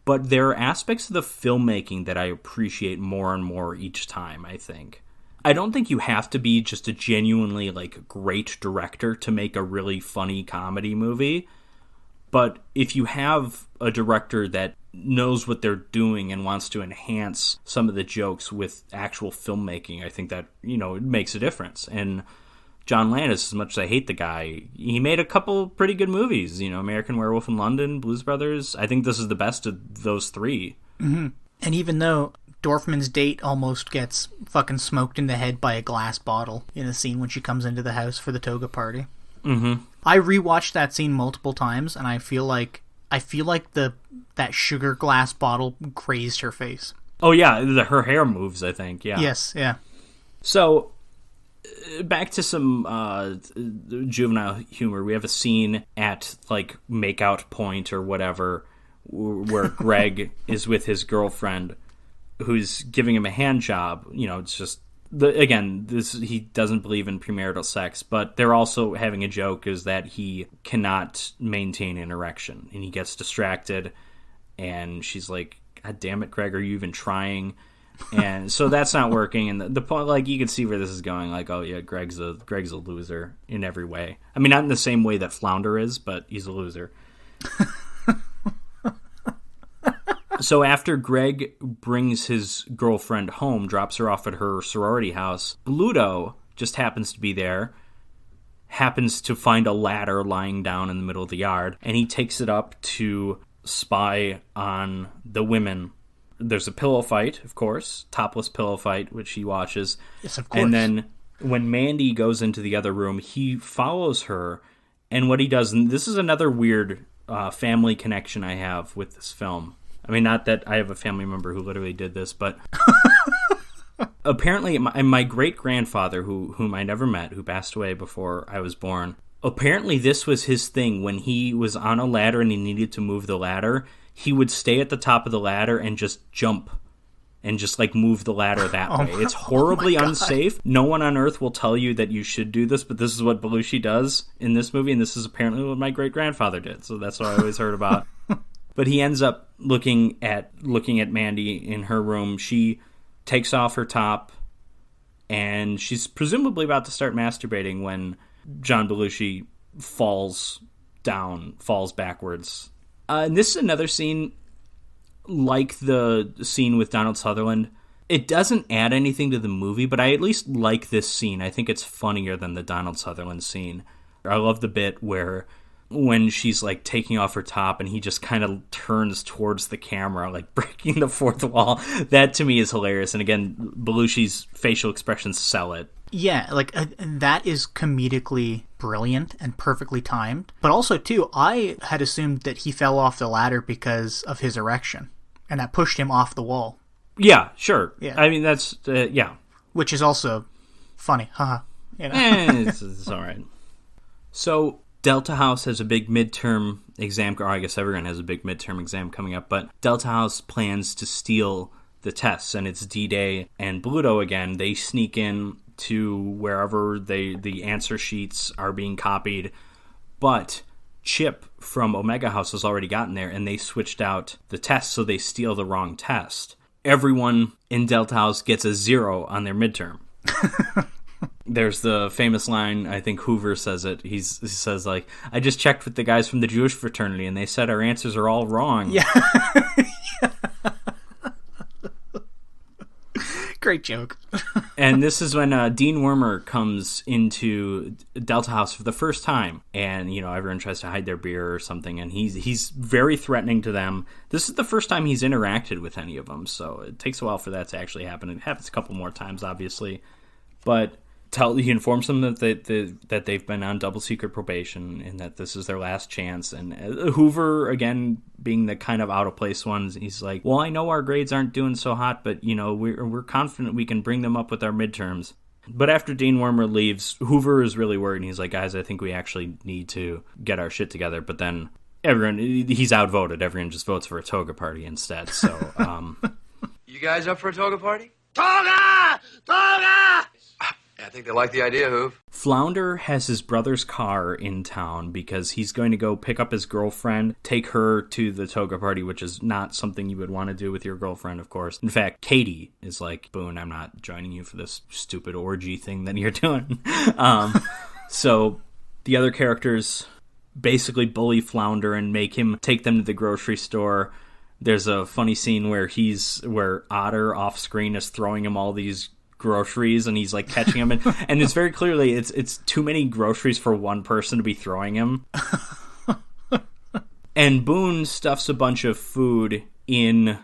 Speaker 1: But there are aspects of the filmmaking that I appreciate more and more each time, I think. I don't think you have to be just a genuinely, great director to make a really funny comedy movie. But if you have a director that knows what they're doing and wants to enhance some of the jokes with actual filmmaking, I think that, it makes a difference. And John Landis, as much as I hate the guy, he made a couple pretty good movies. American Werewolf in London, Blues Brothers. I think this is the best of those three.
Speaker 2: Mm-hmm. And even though Dorfman's date almost gets fucking smoked in the head by a glass bottle in a scene when she comes into the house for the toga party.
Speaker 1: Mm-hmm.
Speaker 2: I rewatched that scene multiple times, and I feel like that sugar glass bottle grazed her face.
Speaker 1: Oh yeah, her hair moves, I think. Yeah.
Speaker 2: Yes. Yeah.
Speaker 1: So, back to some juvenile humor. We have a scene at makeout point or whatever where Greg is with his girlfriend who's giving him a hand job. It's just he doesn't believe in premarital sex, but they're also having a joke is that he cannot maintain an erection and he gets distracted and she's like, God damn it, Greg, are you even trying? And so that's not working, and the point, you can see where this is going. Oh yeah, Greg's a loser in every way. I mean, not in the same way that Flounder is, but he's a loser. So after Greg brings his girlfriend home, drops her off at her sorority house, Bluto just happens to be there, happens to find a ladder lying down in the middle of the yard, and he takes it up to spy on the women. There's a pillow fight, of course, topless pillow fight, which he watches.
Speaker 2: Yes, of course.
Speaker 1: And then when Mandy goes into the other room, he follows her, and what he does, and this is another weird family connection I have with this film. I mean, not that I have a family member who literally did this, but apparently my great-grandfather, whom I never met, who passed away before I was born, apparently this was his thing. When he was on a ladder and he needed to move the ladder, he would stay at the top of the ladder and just jump and just move the ladder that way. It's horribly unsafe. No one on earth will tell you that you should do this, but this is what Belushi does in this movie, and this is apparently what my great-grandfather did, so that's what I always heard about. But he ends up looking at Mandy in her room. She takes off her top, and she's presumably about to start masturbating when John Belushi falls backwards. And this is another scene like the scene with Donald Sutherland. It doesn't add anything to the movie, but I at least like this scene. I think it's funnier than the Donald Sutherland scene. I love the bit where when she's taking off her top and he just kind of turns towards the camera, breaking the fourth wall. That to me is hilarious. And again, Belushi's facial expressions sell it.
Speaker 2: Yeah, that is comedically brilliant and perfectly timed. But also, too, I had assumed that he fell off the ladder because of his erection, and that pushed him off the wall.
Speaker 1: Yeah, sure.
Speaker 2: Yeah.
Speaker 1: I mean, that's, yeah.
Speaker 2: Which is also funny. Haha.
Speaker 1: It's all right. So, Delta House has a big midterm exam, or I guess everyone has a big midterm exam coming up, but Delta House plans to steal the tests, and it's D-Day and Bluto again. They sneak in to wherever the answer sheets are being copied, but Chip from Omega House has already gotten there, and they switched out the test, so they steal the wrong test. Everyone in Delta House gets a 0 on their midterm. There's the famous line, I think Hoover says it. He says, like, I just checked with the guys from the Jewish fraternity, and they said our answers are all wrong.
Speaker 2: Yeah. Great joke.
Speaker 1: And this is when Dean Wormer comes into Delta House for the first time. And, everyone tries to hide their beer or something. And he's very threatening to them. This is the first time he's interacted with any of them. So it takes a while for that to actually happen. It happens a couple more times, obviously. But he informs them that they've been on double secret probation and that this is their last chance. And Hoover, again, being the kind of out of place one, he's like, well, I know our grades aren't doing so hot, but we're confident we can bring them up with our midterms. But after Dean Wormer leaves, Hoover is really worried, and he's like, guys, I think we actually need to get our shit together. But then he's outvoted. Everyone just votes for a toga party instead. So,
Speaker 3: You guys up for a toga party?
Speaker 7: Toga! Toga!
Speaker 3: I think they like the idea, Hoov.
Speaker 1: Flounder has his brother's car in town because he's going to go pick up his girlfriend, take her to the toga party, which is not something you would want to do with your girlfriend, of course. In fact, Katie is like, Boone, I'm not joining you for this stupid orgy thing that you're doing. So the other characters basically bully Flounder and make him take them to the grocery store. There's a funny scene where Otter off screen is throwing him all these groceries, and he's like catching them, and it's very clearly it's too many groceries for one person to be throwing him. And Boone stuffs a bunch of food in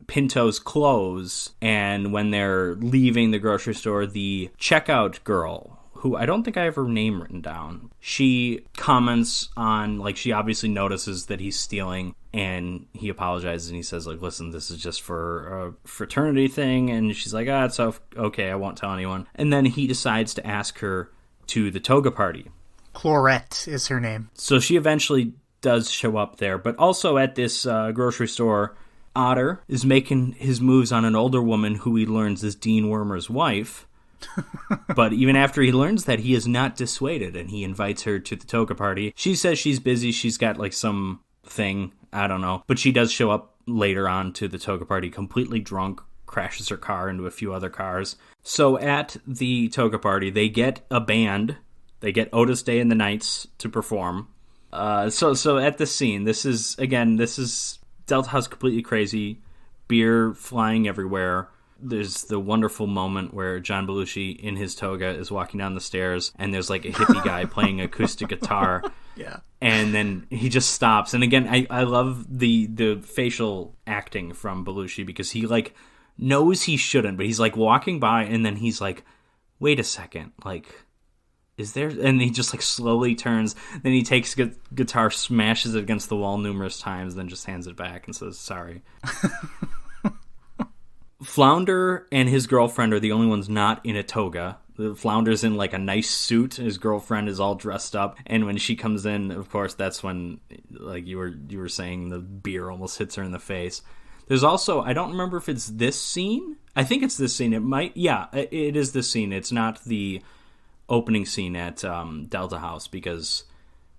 Speaker 1: Pinto's clothes, and when they're leaving the grocery store, the checkout girl, who I don't think I have her name written down, she comments on, like, she obviously notices that he's stealing, and he apologizes, and he says, like, listen, this is just for a fraternity thing, and she's like, it's okay, I won't tell anyone. And then he decides to ask her to the toga party.
Speaker 2: Clorette is her name.
Speaker 1: So she eventually does show up there, but also at this grocery store, Otter is making his moves on an older woman who he learns is Dean Wormer's wife. But even after he learns that, he is not dissuaded, and he invites her to the toga party. She says she's busy, she's got like some thing, I don't know, but she does show up later on to the toga party completely drunk, crashes her car into a few other cars. So at the toga party, they get a band, they get Otis Day and the Knights to perform. So at this scene, this is Delta House completely crazy, beer flying everywhere. There's the wonderful moment where John Belushi in his toga is walking down the stairs, and there's like a hippie guy playing acoustic guitar.
Speaker 2: Yeah.
Speaker 1: And then he just stops. And again, I love the facial acting from Belushi, because he like knows he shouldn't, but he's like walking by, and then he's like, wait a second, like, is there? And he just like slowly turns. Then he takes guitar, smashes it against the wall numerous times, then just hands it back and says, sorry. Flounder and his girlfriend are the only ones not in a toga. Flounder's in like a nice suit. His girlfriend is all dressed up, and when she comes in, of course, that's when, like you were saying, the beer almost hits her in the face. There's also, I don't remember if it's this scene. I think it's this scene. It is this scene. It's not the opening scene at Delta House, because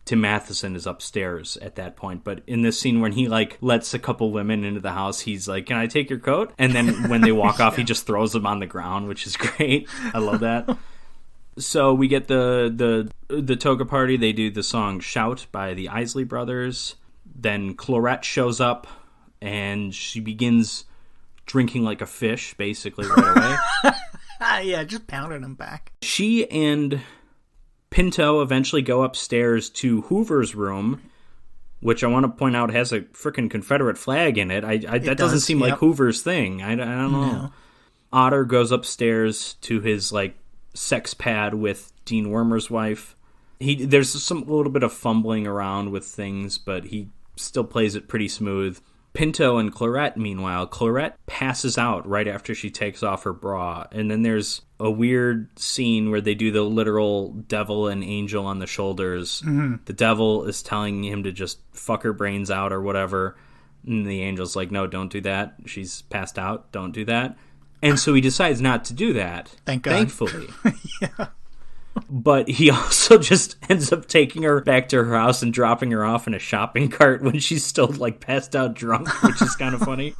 Speaker 1: Tim Matheson is upstairs at that point. But in this scene when he like lets a couple women into the house, he's like, can I take your coat? And then when they walk off, he just throws them on the ground, which is great. I love that. So we get the toga party. They do the song Shout by the Isley Brothers. Then Clorette shows up, and she begins drinking like a fish, basically, right away.
Speaker 2: Yeah, just pounding him back.
Speaker 1: She and Pinto eventually go upstairs to Hoover's room, which I want to point out has a freaking Confederate flag in it. That doesn't seem like Hoover's thing. I don't know. No. Otter goes upstairs to his like sex pad with Dean Wormer's wife. There's a little bit of fumbling around with things, but he still plays it pretty smooth. Pinto and Clorette, meanwhile, Clorette passes out right after she takes off her bra. And then there's a weird scene where they do the literal devil and angel on the shoulders. Mm-hmm. The devil is telling him to just fuck her brains out or whatever. And the angel's like, no, don't do that. She's passed out. Don't do that. And so he decides not to do that.
Speaker 2: Thank God.
Speaker 1: Thankfully.
Speaker 2: Yeah.
Speaker 1: But he also just ends up taking her back to her house and dropping her off in a shopping cart when she's still, like, passed out drunk, which is kind of funny.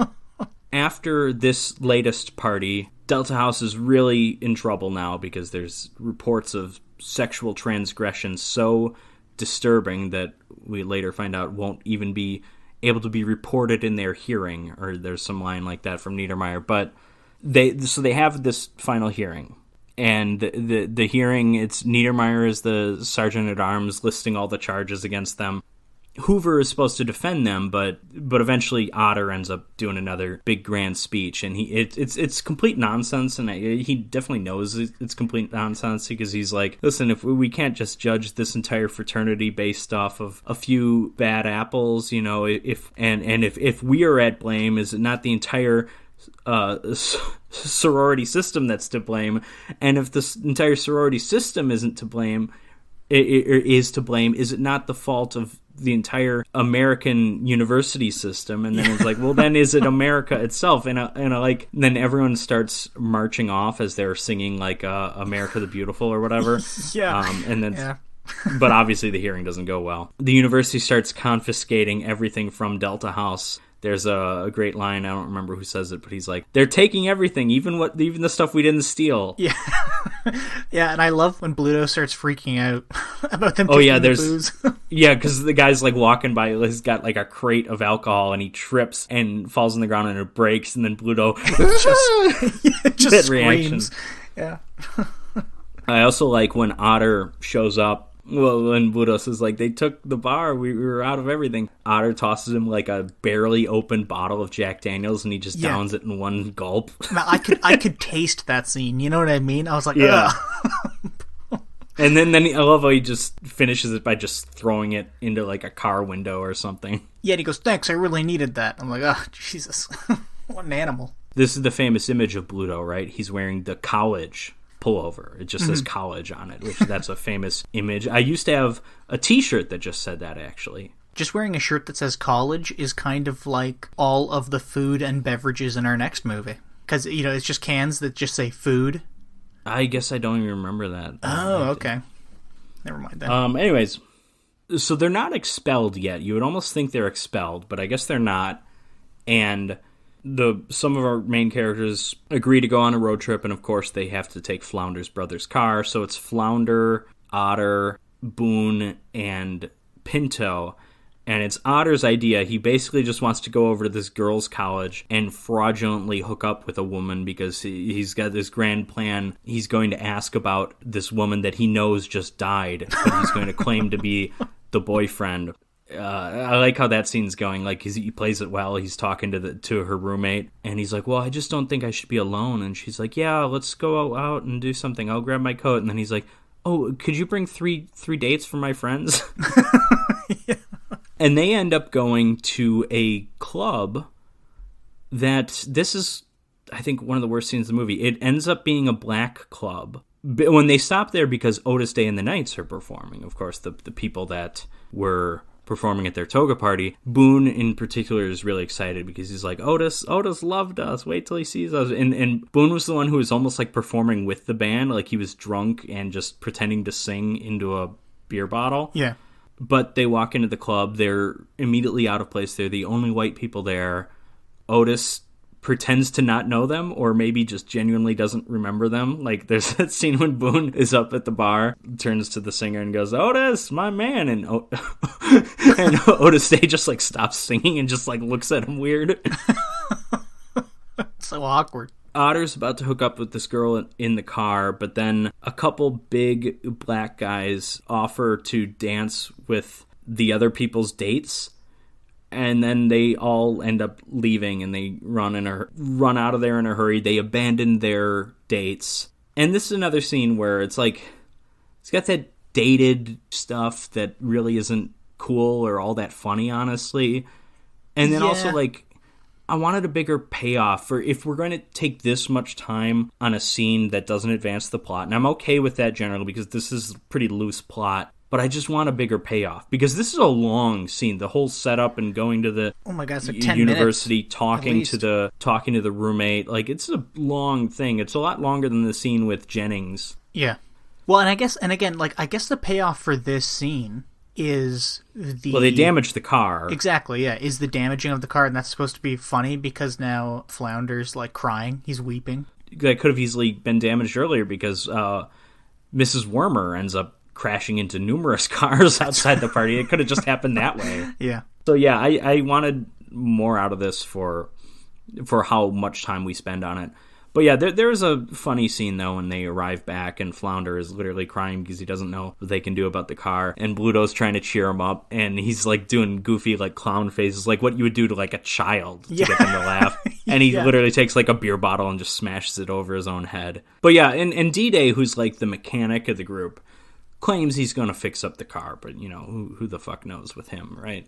Speaker 1: After this latest party, Delta House is really in trouble now because there's reports of sexual transgression so disturbing that we later find out won't even be able to be reported in their hearing, or there's some line like that from Niedermeyer. But they have this final hearing, and the hearing, it's Niedermeyer is the sergeant at arms listing all the charges against them. Hoover is supposed to defend them, but eventually Otter ends up doing another big grand speech, and it's complete nonsense, and he definitely knows it's complete nonsense, because he's like, listen, if we can't just judge this entire fraternity based off of a few bad apples, if we are at blame, is it not the entire sorority system that's to blame? And if this entire sorority system isn't to blame, is it not the fault of the entire American university system? And then it's like, well, then is it America itself? And then everyone starts marching off as they're singing like America the Beautiful or whatever.
Speaker 2: Yeah.
Speaker 1: And then, but obviously the hearing doesn't go well. The university starts confiscating everything from Delta House. There's a great line, I don't remember who says it, but he's like, they're taking everything, even the stuff we didn't steal.
Speaker 2: Yeah. Yeah, and I love when Bluto starts freaking out about them taking the booze.
Speaker 1: Yeah, because the guy's like walking by, he's got like a crate of alcohol, and he trips and falls on the ground and it breaks, and then Bluto
Speaker 2: just screams. Yeah.
Speaker 1: I also like when Otter shows up. Well, when Budos is like, they took the bar, we were out of everything. Otter tosses him like a barely opened bottle of Jack Daniels, and he just downs it in one gulp.
Speaker 2: Now, I could taste that scene. You know what I mean? I was like,
Speaker 1: yeah.
Speaker 2: Ugh.
Speaker 1: And then I love how he just finishes it by just throwing it into like a car window or something.
Speaker 2: Yeah, and he goes, thanks, I really needed that. I'm like, oh, Jesus. What an animal.
Speaker 1: This is the famous image of Bluto, right? He's wearing the college pullover. It just says college on it, which that's a famous image. I used to have a t-shirt that just said that, actually.
Speaker 2: Just wearing a shirt that says college is kind of like all of the food and beverages in our next movie. Because, it's just cans that just say food.
Speaker 1: I guess I don't even remember that.
Speaker 2: Oh, okay. Never mind that.
Speaker 1: Anyways, so they're not expelled yet. You would almost think they're expelled, but I guess they're not. And some of our main characters agree to go on a road trip, and of course they have to take Flounder's brother's car. So it's Flounder, Otter, Boone, and Pinto. And it's Otter's idea. He basically just wants to go over to this girls' college and fraudulently hook up with a woman, because he's got this grand plan. He's going to ask about this woman that he knows just died, but he's going to claim to be the boyfriend. I like how that scene's going. Like, he plays it well. He's talking to her roommate, and he's like, well, I just don't think I should be alone. And she's like, yeah, let's go out and do something. I'll grab my coat. And then he's like, oh, could you bring three dates for my friends?
Speaker 2: Yeah.
Speaker 1: And they end up going to a club that, this is, I think, one of the worst scenes of the movie. It ends up being a black club. But when they stop there, because Otis Day and the Knights are performing, of course, the people that were performing at their toga party. Boone in particular is really excited because he's like, Otis loved us, wait till he sees us. And Boone was the one who was almost like performing with the band, like he was drunk and just pretending to sing into a beer bottle.
Speaker 2: Yeah.
Speaker 1: But they walk into the club, they're immediately out of place. They're the only white people there. Otis pretends to not know them, or maybe just genuinely doesn't remember them. Like, there's that scene when Boone is up at the bar, turns to the singer and goes, Otis, my man, and Otis Day just like stops singing and just like looks at him weird.
Speaker 2: So awkward.
Speaker 1: Otter's about to hook up with this girl in the car, but then a couple big black guys offer to dance with the other people's dates. And then they all end up leaving, and they run out of there in a hurry. They abandon their dates. And this is another scene where it's like, it's got that dated stuff that really isn't cool or all that funny, honestly. And then also, like, I wanted a bigger payoff for if we're going to take this much time on a scene that doesn't advance the plot. And I'm okay with that generally, because this is a pretty loose plot. But I just want a bigger payoff, because this is a long scene. The whole setup and going to the
Speaker 2: like 10
Speaker 1: university,
Speaker 2: minutes,
Speaker 1: talking to the roommate, like, it's a long thing. It's a lot longer than the scene with Jennings.
Speaker 2: Yeah. Well, and I guess the payoff for this scene is
Speaker 1: they damage the car.
Speaker 2: Exactly. Yeah, is the damaging of the car, and that's supposed to be funny because now Flounder's like crying. He's weeping.
Speaker 1: that could have easily been damaged earlier because Mrs. Wormer ends up crashing into numerous cars outside the party. It could have just happened that way.
Speaker 2: Yeah.
Speaker 1: So yeah, I wanted more out of this for how much time we spend on it. But yeah, there is a funny scene, though, when they arrive back and Flounder is literally crying because he doesn't know what they can do about the car. And Bluto's trying to cheer him up, and he's, like, doing goofy, like, clown faces, like what you would do to, like, a child to get them to laugh. And he literally takes, like, a beer bottle and just smashes it over his own head. But yeah, and D-Day, who's, like, the mechanic of the group, claims he's going to fix up the car. But, you know, who the fuck knows with him, right?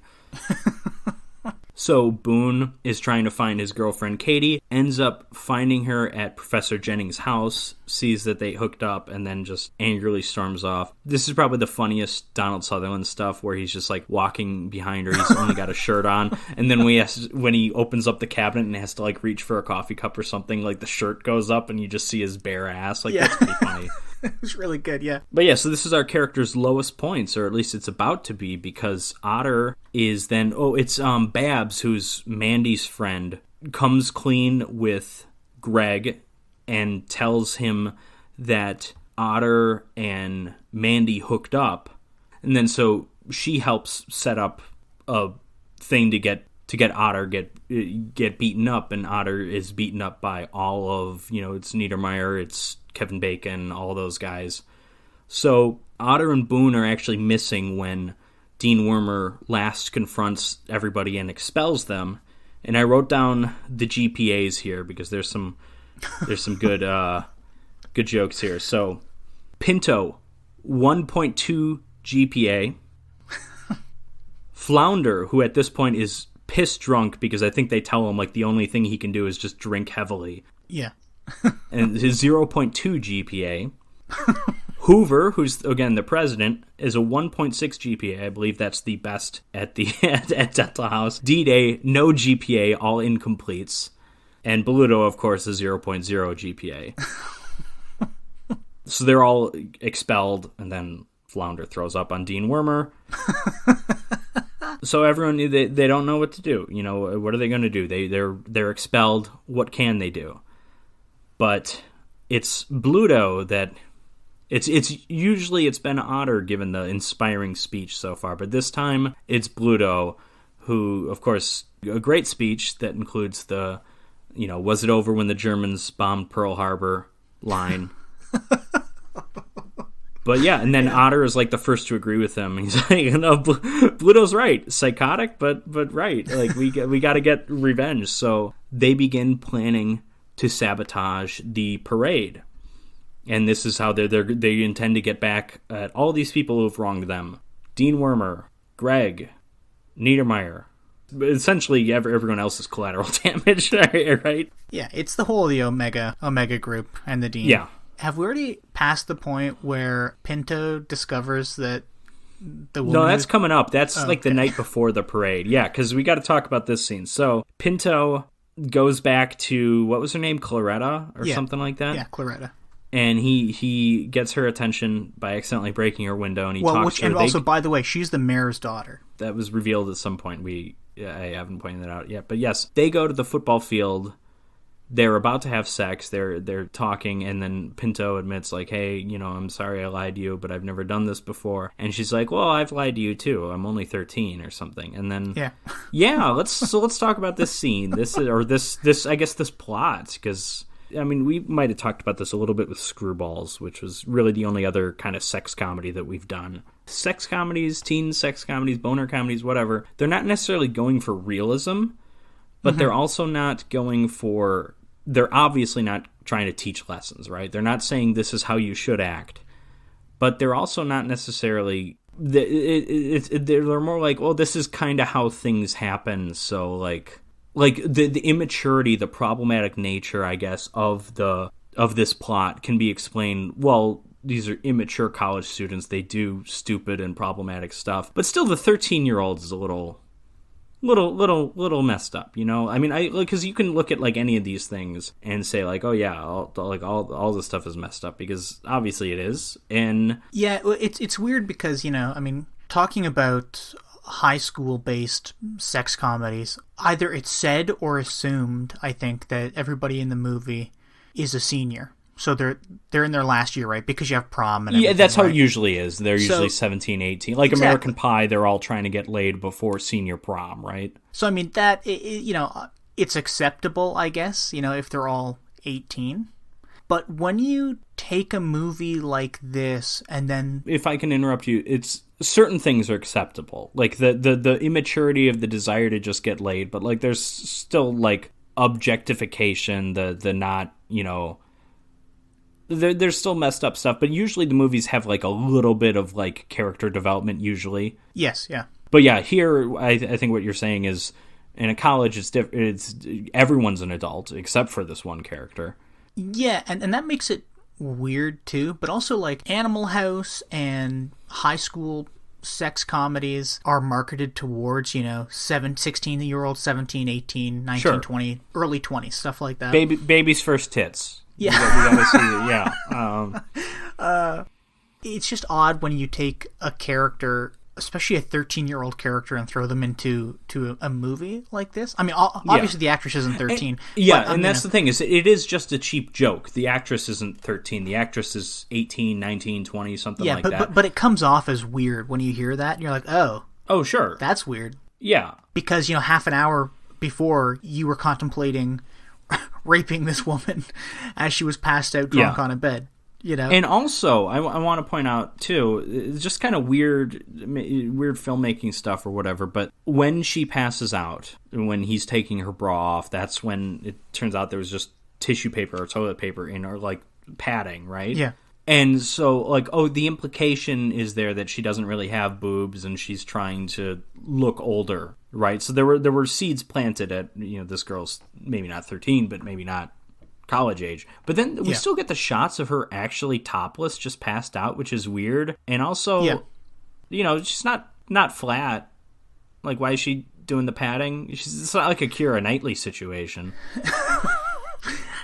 Speaker 1: So Boone is trying to find his girlfriend Katie, ends up finding her at Professor Jennings' house, sees that they hooked up, and then just angrily storms off. This is probably the funniest Donald Sutherland stuff, where he's just like walking behind her, he's only got a shirt on, and then when he opens up the cabinet and has to like reach for a coffee cup or something, like the shirt goes up and you just see his bare ass. Like, that's pretty funny.
Speaker 2: It was really good, yeah.
Speaker 1: But yeah, so this is our character's lowest points, or at least it's about to be, because Otter is then... it's Babs, who's Mandy's friend, comes clean with Greg and tells him that Otter and Mandy hooked up. And then so she helps set up a thing to get Otter get beaten up, and Otter is beaten up by all of, it's Niedermeyer, it's Kevin Bacon, all those guys. So Otter and Boone are actually missing when Dean Wormer last confronts everybody and expels them. And I wrote down the GPAs here because there's some good good jokes here. So Pinto, 1.2 GPA. Flounder, who at this point is piss drunk because I think they tell him like the only thing he can do is just drink heavily.
Speaker 2: Yeah.
Speaker 1: And his 0.2 GPA. Hoover, who's again the president, is a 1.6 GPA. I believe that's the best at the at Dental House. D-Day, no GPA, all incompletes. And Bluto, of course, is 0.0 GPA. So they're all expelled, and then Flounder throws up on Dean Wormer. So everyone, they don't know what to do. What are they going to do? They're expelled. What can they do? But it's Bluto that it's usually it's been Otter given the inspiring speech so far, but this time it's Bluto who, of course, a great speech that includes the, was it over when the Germans bombed Pearl Harbor line. But yeah, and then Otter is like the first to agree with him. He's like, no, Bluto's right, psychotic, but right. Like we got to get revenge. So they begin planning to sabotage the parade, and this is how they intend to get back at all these people who've wronged them: Dean Wormer, Greg, Niedermeyer. Essentially, everyone else is collateral damage, right?
Speaker 2: Yeah, it's the whole of the Omega group and the Dean.
Speaker 1: Yeah.
Speaker 2: Have we already passed the point where Pinto discovers that the woman...
Speaker 1: No, that's coming up. That's like the night before the parade. Yeah, because we got to talk about this scene. So Pinto goes back to, what was her name, Claretta or something like that?
Speaker 2: Yeah, Claretta.
Speaker 1: And he gets her attention by accidentally breaking her window, and he talks to her.
Speaker 2: And also, by the way, she's the mayor's daughter.
Speaker 1: That was revealed at some point. I haven't pointed that out yet. But yes, they go to the football field. They're about to have sex. They're talking, and then Pinto admits, like, hey, I'm sorry I lied to you, but I've never done this before. And she's like, well, I've lied to you too. I'm only 13 or something. And then let's talk about this scene. This I guess this plot, because I mean, we might have talked about this a little bit with Screwballs, which was really the only other kind of sex comedy that we've done. Sex comedies, teen sex comedies, boner comedies, whatever, they're not necessarily going for realism, but they're also not going for... They're obviously not trying to teach lessons, right? They're not saying this is how you should act, but they're also not necessarily... They're more like, well, this is kind of how things happen, so like the immaturity, the problematic nature, I guess, of this plot can be explained, well, these are immature college students, they do stupid and problematic stuff, but still the 13-year-old is a little messed up, I mean, because you can look at like any of these things and say like, oh yeah, all this stuff is messed up, because obviously it is. And
Speaker 2: yeah, it's weird because, I mean, talking about high school based sex comedies, either it's said or assumed, I think, that everybody in the movie is a senior. So they're in their last year, right? Because you have prom and everything.
Speaker 1: Yeah, that's how
Speaker 2: right?
Speaker 1: it usually is. They're usually 17, 18. Like
Speaker 2: Exactly.
Speaker 1: American Pie, they're all trying to get laid before senior prom, right?
Speaker 2: So, I mean, it's acceptable, I guess, if they're all 18. But when you take a movie like this and then...
Speaker 1: If I can interrupt you, it's certain things are acceptable. Like the immaturity of the desire to just get laid, but like there's still like objectification, the not, there's still messed up stuff, but usually the movies have like a little bit of like character development usually.
Speaker 2: Yes, yeah.
Speaker 1: But yeah, here I think what you're saying is in a college it's everyone's an adult except for this one character.
Speaker 2: Yeah, and that makes it weird too, but also like Animal House and high school sex comedies are marketed towards, 16-year-olds, 17, 18, 19,
Speaker 1: Sure.
Speaker 2: 20, early 20s, stuff like that.
Speaker 1: Baby's first tits.
Speaker 2: Yeah.
Speaker 1: We gotta see it, yeah.
Speaker 2: It's just odd when you take a character, especially a 13-year-old character, and throw them into a movie like this. I mean, obviously the actress isn't 13.
Speaker 1: And that's the thing, is it is just a cheap joke. The actress isn't 13. The actress is 18, 19, 20, something like that.
Speaker 2: But it comes off as weird when you hear that, and you're like,
Speaker 1: oh, sure.
Speaker 2: That's weird.
Speaker 1: Yeah.
Speaker 2: Because, half an hour before, you were contemplating raping this woman as she was passed out drunk on a bed.
Speaker 1: And also, I want to point out, too, it's just kind of weird filmmaking stuff or whatever, but when she passes out, when he's taking her bra off, that's when it turns out there was just tissue paper or toilet paper in her, like, padding, right?
Speaker 2: Yeah.
Speaker 1: And so, like, the implication is there that she doesn't really have boobs and she's trying to look older, right? So there were seeds planted at, this girl's maybe not 13, but maybe not college age. But then we still get the shots of her actually topless, just passed out, which is weird. And also, she's not flat. Like, why is she doing the padding? It's not like a Keira Knightley situation.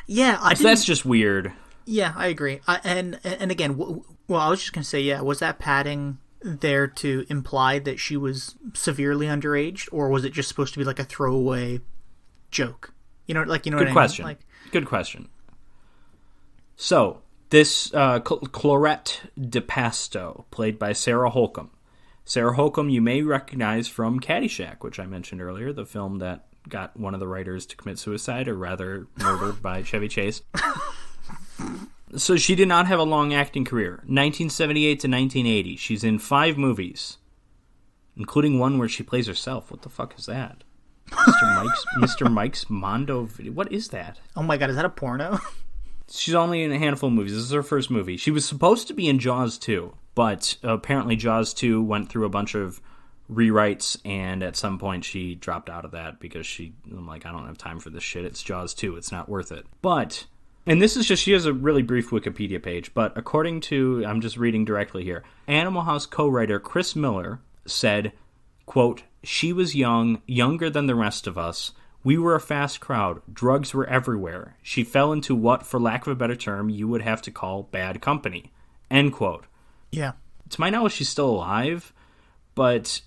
Speaker 2: Yeah,
Speaker 1: so that's just weird.
Speaker 2: Yeah, I agree. And again, I was just going to say, was that padding there to imply that she was severely underage, or was it just supposed to be like a throwaway joke? Good
Speaker 1: what I mean?
Speaker 2: Question. Like,
Speaker 1: good question. So, this Clorette DePasto, played by Sarah Holcomb. Sarah Holcomb you may recognize from Caddyshack, which I mentioned earlier, the film that got one of the writers to commit suicide, or rather murdered by Chevy Chase. So she did not have a long acting career. 1978 to 1980, she's in 5 movies, including one where she plays herself. What the fuck is that? Mr. Mike's Mondo video. What is that?
Speaker 2: Oh my god, is that a porno?
Speaker 1: She's only in a handful of movies. This is her first movie. She was supposed to be in Jaws 2, but apparently Jaws 2 went through a bunch of rewrites, and at some point she dropped out of that because I'm like, I don't have time for this shit. It's Jaws 2. It's not worth it. But, and this is just, she has a really brief Wikipedia page, but according to, I'm just reading directly here, Animal House co-writer Chris Miller said, quote, "She was young, younger than the rest of us. We were a fast crowd. Drugs were everywhere. She fell into what, for lack of a better term, you would have to call bad company." End quote.
Speaker 2: Yeah.
Speaker 1: To my knowledge, she's still alive, but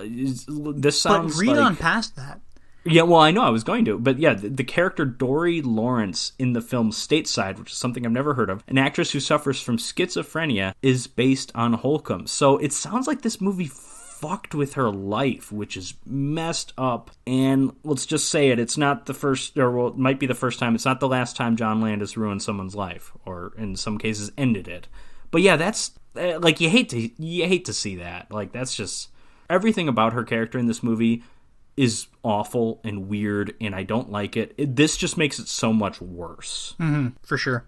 Speaker 1: this sounds
Speaker 2: But read
Speaker 1: like...
Speaker 2: on past that.
Speaker 1: Yeah, well, I know I was going to, but yeah, the character Dory Lawrence in the film Stateside, which is something I've never heard of, an actress who suffers from schizophrenia, is based on Holcomb. So it sounds like this movie fucked with her life, which is messed up. And let's just say it's not the first, or well, it might be the first time, it's not the last time John Landis ruined someone's life, or in some cases ended it. But yeah, that's like, you hate to see that. Like, that's just, everything about her character in this movie is awful and weird, and I don't like it. This just makes it so much worse.
Speaker 2: Mm-hmm, for sure.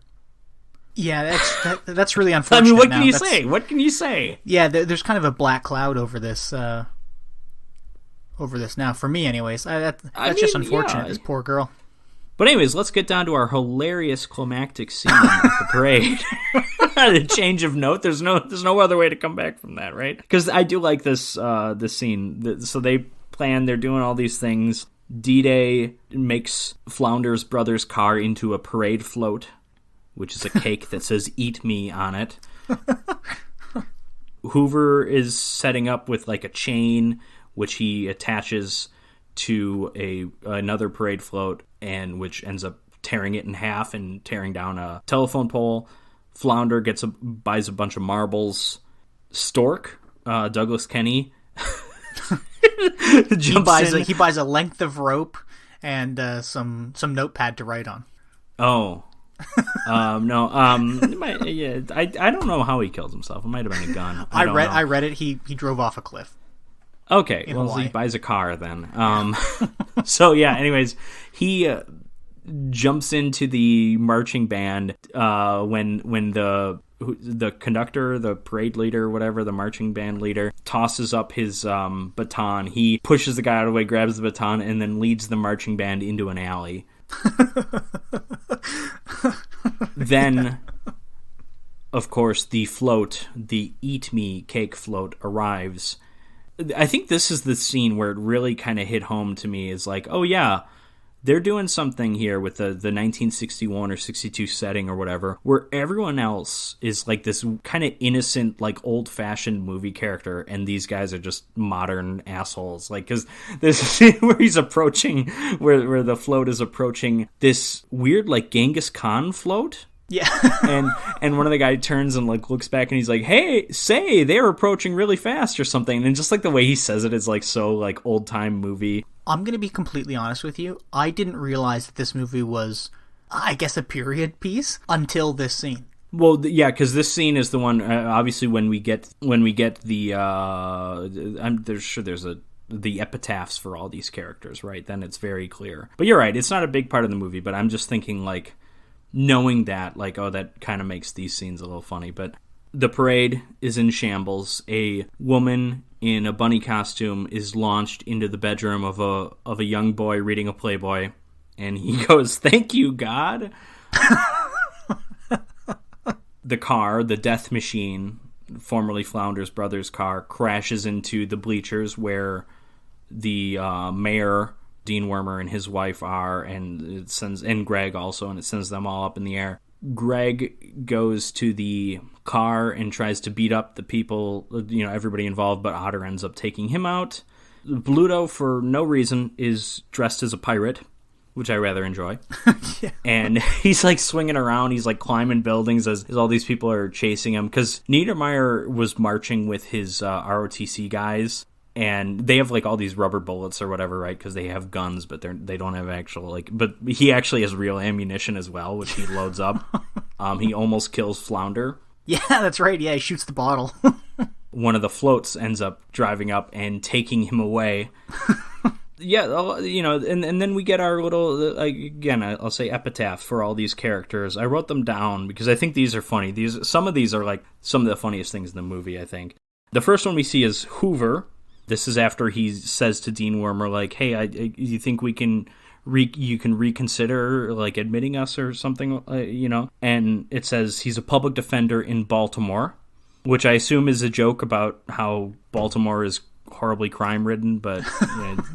Speaker 2: Yeah, that's really unfortunate.
Speaker 1: I mean, what can you say? What can you say?
Speaker 2: Yeah, there's kind of a black cloud over this now. For me, anyways. That's just unfortunate.
Speaker 1: Yeah.
Speaker 2: This poor girl.
Speaker 1: But anyways, let's get down to our hilarious climactic scene at the parade. A change of note. There's no other way to come back from that, right? Because I do like this scene. So they're doing all these things. D-Day makes Flounder's brother's car into a parade float, which is a cake that says "Eat Me" on it. Hoover is setting up with like a chain, which he attaches to another parade float, and which ends up tearing it in half and tearing down a telephone pole. Flounder buys a bunch of marbles. Stork, Douglas Kenny,
Speaker 2: he buys a length of rope and some notepad to write on.
Speaker 1: Oh. No. I don't know how he killed himself. It might have been a gun. I
Speaker 2: read it. He drove off a cliff.
Speaker 1: Okay, well, he buys a car then. So yeah. Anyways, he jumps into the marching band when the conductor, the parade leader, whatever, the marching band leader, tosses up his baton. He pushes the guy out of the way, grabs the baton, and then leads the marching band into an alley. Then, of course, the float, the Eat Me cake float, arrives. I think this is the scene where it really kind of hit home to me, is like, oh yeah, they're doing something here with the 1961 or 62 setting or whatever, where everyone else is like this kind of innocent, like old-fashioned movie character, and these guys are just modern assholes. Like, because there's a scene where he's approaching, where the float is approaching this weird, like, Genghis Khan float.
Speaker 2: Yeah.
Speaker 1: and one of the guys turns and like looks back and he's like, hey, say they're approaching really fast or something. And just like the way he says it is like so like old time movie.
Speaker 2: I'm going to be completely honest with you. I didn't realize that this movie was, I guess, a period piece until this scene.
Speaker 1: Well, yeah, because this scene is the one. Obviously, when we get the, there's the epitaphs for all these characters, right? Then it's very clear. But you're right, it's not a big part of the movie. But I'm just thinking like, knowing that, like, oh, that kind of makes these scenes a little funny. But the parade is in shambles. A woman in a bunny costume is launched into the bedroom of a young boy reading a Playboy, and he goes, "Thank you, God." The car, the death machine, formerly Flounder's brother's car, crashes into the bleachers where the mayor, Dean Wormer, and his wife are, and Greg also, and it sends them all up in the air. Greg goes to the car and tries to beat up the people, everybody involved, but Otter ends up taking him out. Bluto, for no reason, is dressed as a pirate, which I rather enjoy. Yeah. And he's like swinging around, he's like climbing buildings as all these people are chasing him, because Niedermeyer was marching with his ROTC guys. And they have, like, all these rubber bullets or whatever, right? Because they have guns, but they don't have actual, like... But he actually has real ammunition as well, which he loads up. He almost kills Flounder.
Speaker 2: Yeah, that's right. Yeah, he shoots the bottle.
Speaker 1: One of the floats ends up driving up and taking him away. Yeah, and then we get our little... again, I'll say epitaph for all these characters. I wrote them down because I think these are funny. Some of these are, like, some of the funniest things in the movie, I think. The first one we see is Hoover. This is after he says to Dean Wormer, like, hey, you think you can reconsider, like, admitting us or something, And it says he's a public defender in Baltimore, which I assume is a joke about how Baltimore is horribly crime-ridden, but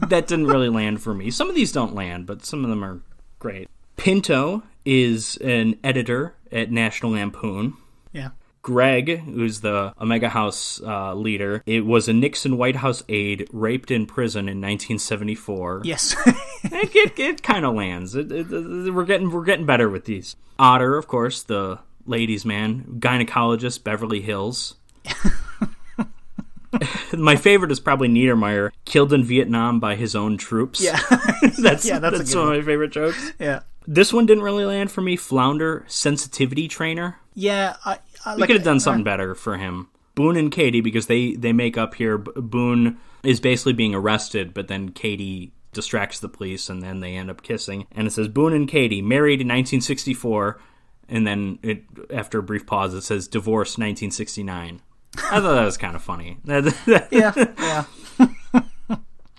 Speaker 1: that didn't really land for me. Some of these don't land, but some of them are great. Pinto is an editor at National Lampoon.
Speaker 2: Yeah.
Speaker 1: Greg, who's the Omega House leader, it was a Nixon White House aide raped in prison in 1974.
Speaker 2: Yes.
Speaker 1: it kind of lands. We're getting better with these. Otter, of course, the ladies' man, gynecologist, Beverly Hills. My favorite is probably Niedermeyer, killed in Vietnam by his own troops.
Speaker 2: Yeah.
Speaker 1: that's one of my favorite jokes.
Speaker 2: Yeah.
Speaker 1: This one didn't really land for me. Flounder, sensitivity trainer.
Speaker 2: Yeah,
Speaker 1: we could have done something better for him. Boone and Katie, because they make up here. Boone is basically being arrested, but then Katie distracts the police, and then they end up kissing. And it says, Boone and Katie, married in 1964, and then after a brief pause, it says, divorced 1969. I thought that was kind of funny.
Speaker 2: Yeah.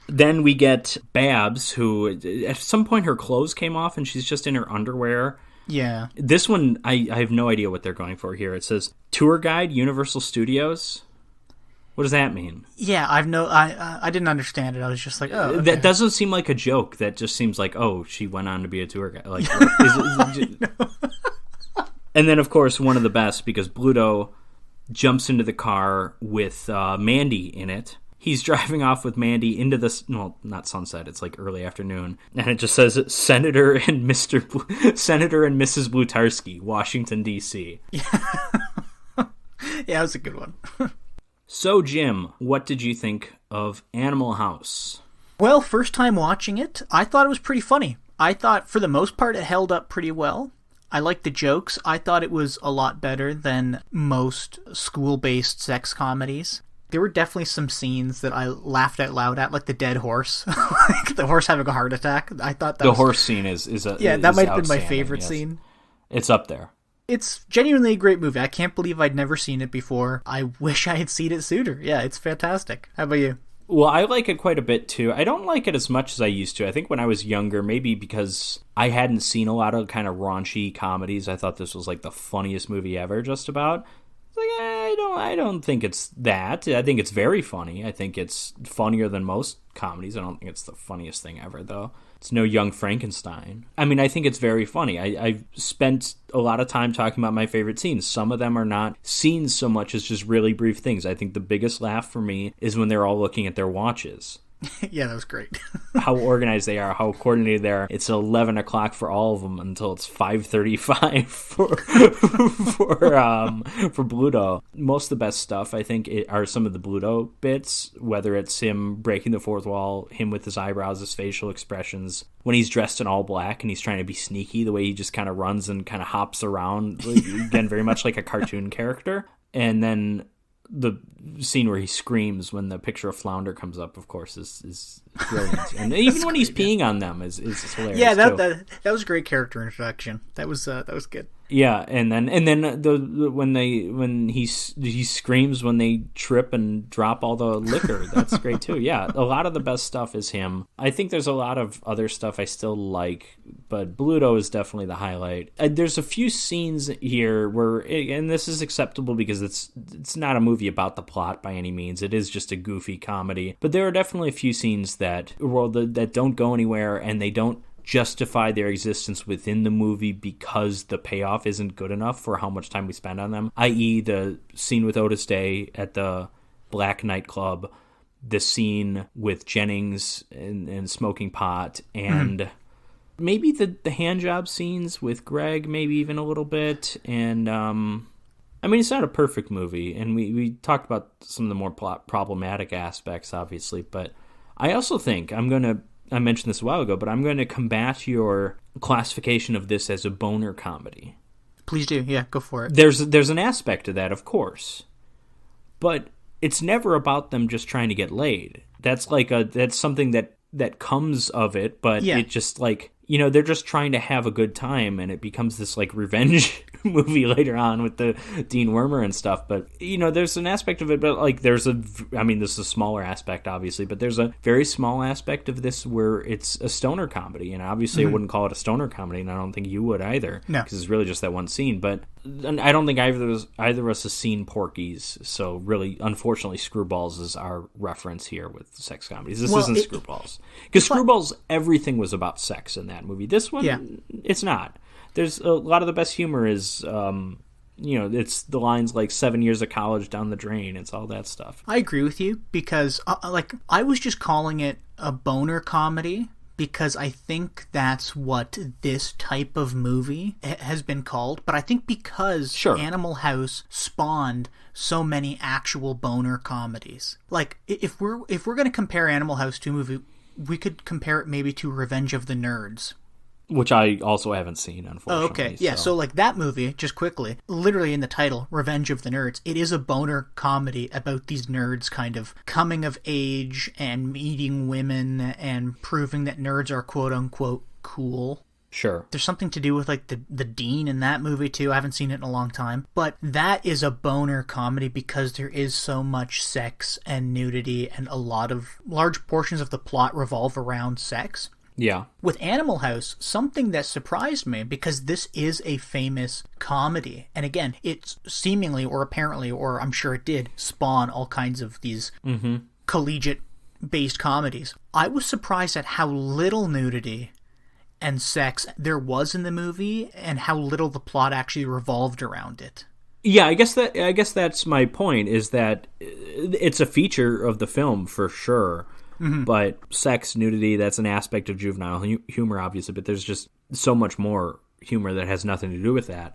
Speaker 1: Then we get Babs, who at some point her clothes came off, and she's just in her underwear.
Speaker 2: Yeah.
Speaker 1: This one, I have no idea what they're going for here. It says, tour guide, Universal Studios. What does that mean?
Speaker 2: Yeah, I didn't understand it. I was just like, oh, okay.
Speaker 1: That doesn't seem like a joke. That just seems like, oh, she went on to be a tour guide. Like, and then, of course, one of the best, because Bluto jumps into the car with Mandy in it. he's driving off with Mandy into this, well, not sunset, it's like early afternoon, and it just says Senator and Mrs. Blutarsky, Washington, D.C.
Speaker 2: Yeah, that was a good one.
Speaker 1: So, Jim, what did you think of Animal House?
Speaker 2: Well, first time watching it, I thought it was pretty funny. I thought, for the most part, it held up pretty well. I liked the jokes. I thought it was a lot better than most school-based sex comedies. There were definitely some scenes that I laughed out loud at, like the dead horse. Like the horse having a heart attack. I thought that
Speaker 1: horse scene is
Speaker 2: that might have been my favorite scene.
Speaker 1: It's up there.
Speaker 2: It's genuinely a great movie. I can't believe I'd never seen it before. I wish I had seen it sooner. Yeah, it's fantastic. How about you?
Speaker 1: Well, I like it quite a bit, too. I don't like it as much as I used to. I think when I was younger, maybe because I hadn't seen a lot of kind of raunchy comedies, I thought this was like the funniest movie ever, just about. It's like, I don't think it's that. I think it's very funny. I think it's funnier than most comedies. I don't think it's the funniest thing ever, though. It's no Young Frankenstein. I mean, I think it's very funny. I've spent a lot of time talking about my favorite scenes. Some of them are not scenes so much as just really brief things. I think the biggest laugh for me is when they're all looking at their watches.
Speaker 2: Yeah, that was great.
Speaker 1: How organized they are, how coordinated they are. It's 11 o'clock for all of them until it's 5:35 for Bluto. Most of the best stuff, I think, are some of the Bluto bits, whether it's him breaking the fourth wall, him with his eyebrows, his facial expressions, when he's dressed in all black and he's trying to be sneaky, the way he just kind of runs and kind of hops around, again, very much like a cartoon character. And then the scene where he screams when the picture of Flounder comes up, of course, is brilliant. And even when he's peeing on them is hilarious.
Speaker 2: Yeah, that was a great character introduction. That was good.
Speaker 1: Yeah, and then when he screams when they trip and drop all the liquor, that's great too. Yeah, a lot of the best stuff is him. I think there's a lot of other stuff I still like, but Bluto is definitely the highlight. There's a few scenes here where, and this is acceptable because it's not a movie about the plot by any means. It is just a goofy comedy, but there are definitely a few scenes that don't go anywhere, and they don't justify their existence within the movie because the payoff isn't good enough for how much time we spend on them, i.e. the scene with Otis Day at the black nightclub, the scene with Jennings and smoking pot, and maybe the handjob scenes with Greg, maybe even a little bit. And I mean, it's not a perfect movie, and we talked about some of the more problematic aspects, obviously, but I also think I mentioned this a while ago, but I'm going to combat your classification of this as a boner comedy.
Speaker 2: Please do. Yeah, go for it.
Speaker 1: There's an aspect to that, of course. But it's never about them just trying to get laid. That's something that comes of it, but it just like, they're just trying to have a good time, and it becomes this like revenge movie later on with the Dean Wormer and stuff. But there's an aspect of it, but like this is a smaller aspect, obviously, but there's a very small aspect of this where it's a stoner comedy, and obviously I wouldn't call it a stoner comedy, and I don't think you would either, because it's really just that one scene. But I don't think either of us has seen Porky's, so really, unfortunately, Screwballs is our reference here with sex comedies. This isn't Screwballs, because Screwballs, everything was about sex in that movie. This one, it's not. There's a lot of the best humor is, it's the lines like 7 years of college down the drain. It's all that stuff.
Speaker 2: I agree with you because, I was just calling it a boner comedy because I think that's what this type of movie has been called. But I think because Animal House spawned so many actual boner comedies. Like, if we're going to compare Animal House to a movie, we could compare it maybe to Revenge of the Nerds.
Speaker 1: Which I also haven't seen, unfortunately.
Speaker 2: Oh, okay. Yeah, so like that movie, just quickly, literally in the title, Revenge of the Nerds, it is a boner comedy about these nerds kind of coming of age and meeting women and proving that nerds are quote-unquote cool.
Speaker 1: Sure.
Speaker 2: There's something to do with like the dean in that movie too. I haven't seen it in a long time. But that is a boner comedy because there is so much sex and nudity, and a lot of large portions of the plot revolve around sex.
Speaker 1: Yeah.
Speaker 2: With Animal House, something that surprised me, because this is a famous comedy, and again, it's seemingly or apparently, or I'm sure it did, spawn all kinds of these collegiate-based comedies. I was surprised at how little nudity and sex there was in the movie, and how little the plot actually revolved around it.
Speaker 1: Yeah, I guess that's my point, is that it's a feature of the film for sure. But sex, nudity, that's an aspect of juvenile humor, obviously, but there's just so much more humor that has nothing to do with that.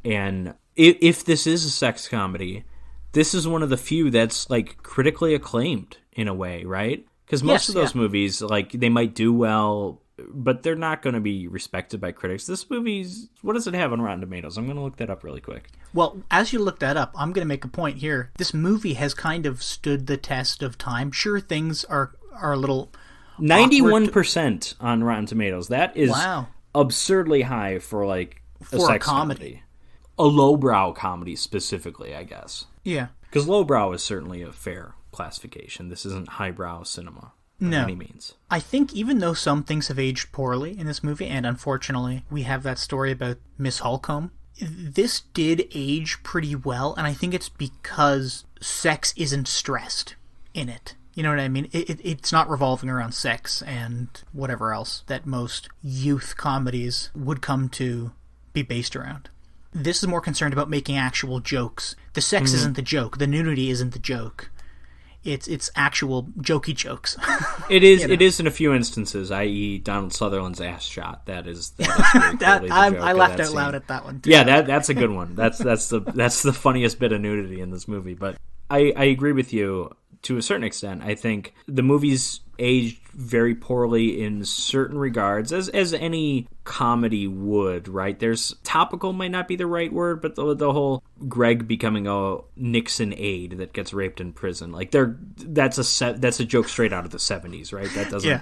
Speaker 1: And if this is a sex comedy, this is one of the few that's, like, critically acclaimed in a way, right? Because most of those movies, like, they might do well, but they're not going to be respected by critics. This movie's, what does it have on Rotten Tomatoes? I'm going to look that up really quick.
Speaker 2: Well, as you look that up, I'm going to make a point here. This movie has kind of stood the test of time. Sure, things are a little
Speaker 1: 91% on Rotten Tomatoes. That is
Speaker 2: wow.
Speaker 1: Absurdly high for, like, a sex comedy. A lowbrow comedy specifically, I guess.
Speaker 2: Yeah.
Speaker 1: Because lowbrow is certainly a fair classification. This isn't highbrow cinema by any means.
Speaker 2: I think even though some things have aged poorly in this movie, and unfortunately we have that story about Miss Holcomb, this did age pretty well, and I think it's because sex isn't stressed in it. You know what I mean? It's not revolving around sex and whatever else that most youth comedies would come to be based around. This is more concerned about making actual jokes. The sex isn't the joke. The nudity isn't the joke. It's actual jokey jokes.
Speaker 1: It is. You know? It is in a few instances, i.e., Donald Sutherland's ass shot. That is
Speaker 2: I laughed out loud at that one too.
Speaker 1: Yeah, that's a good one. That's the funniest bit of nudity in this movie. But I agree with you to a certain extent. I think the movie's aged very poorly in certain regards, as any comedy would, right? There's topical might not be the right word, but the whole Greg becoming a Nixon aide that gets raped in prison, like that's a joke straight out of the 70s, right? That doesn't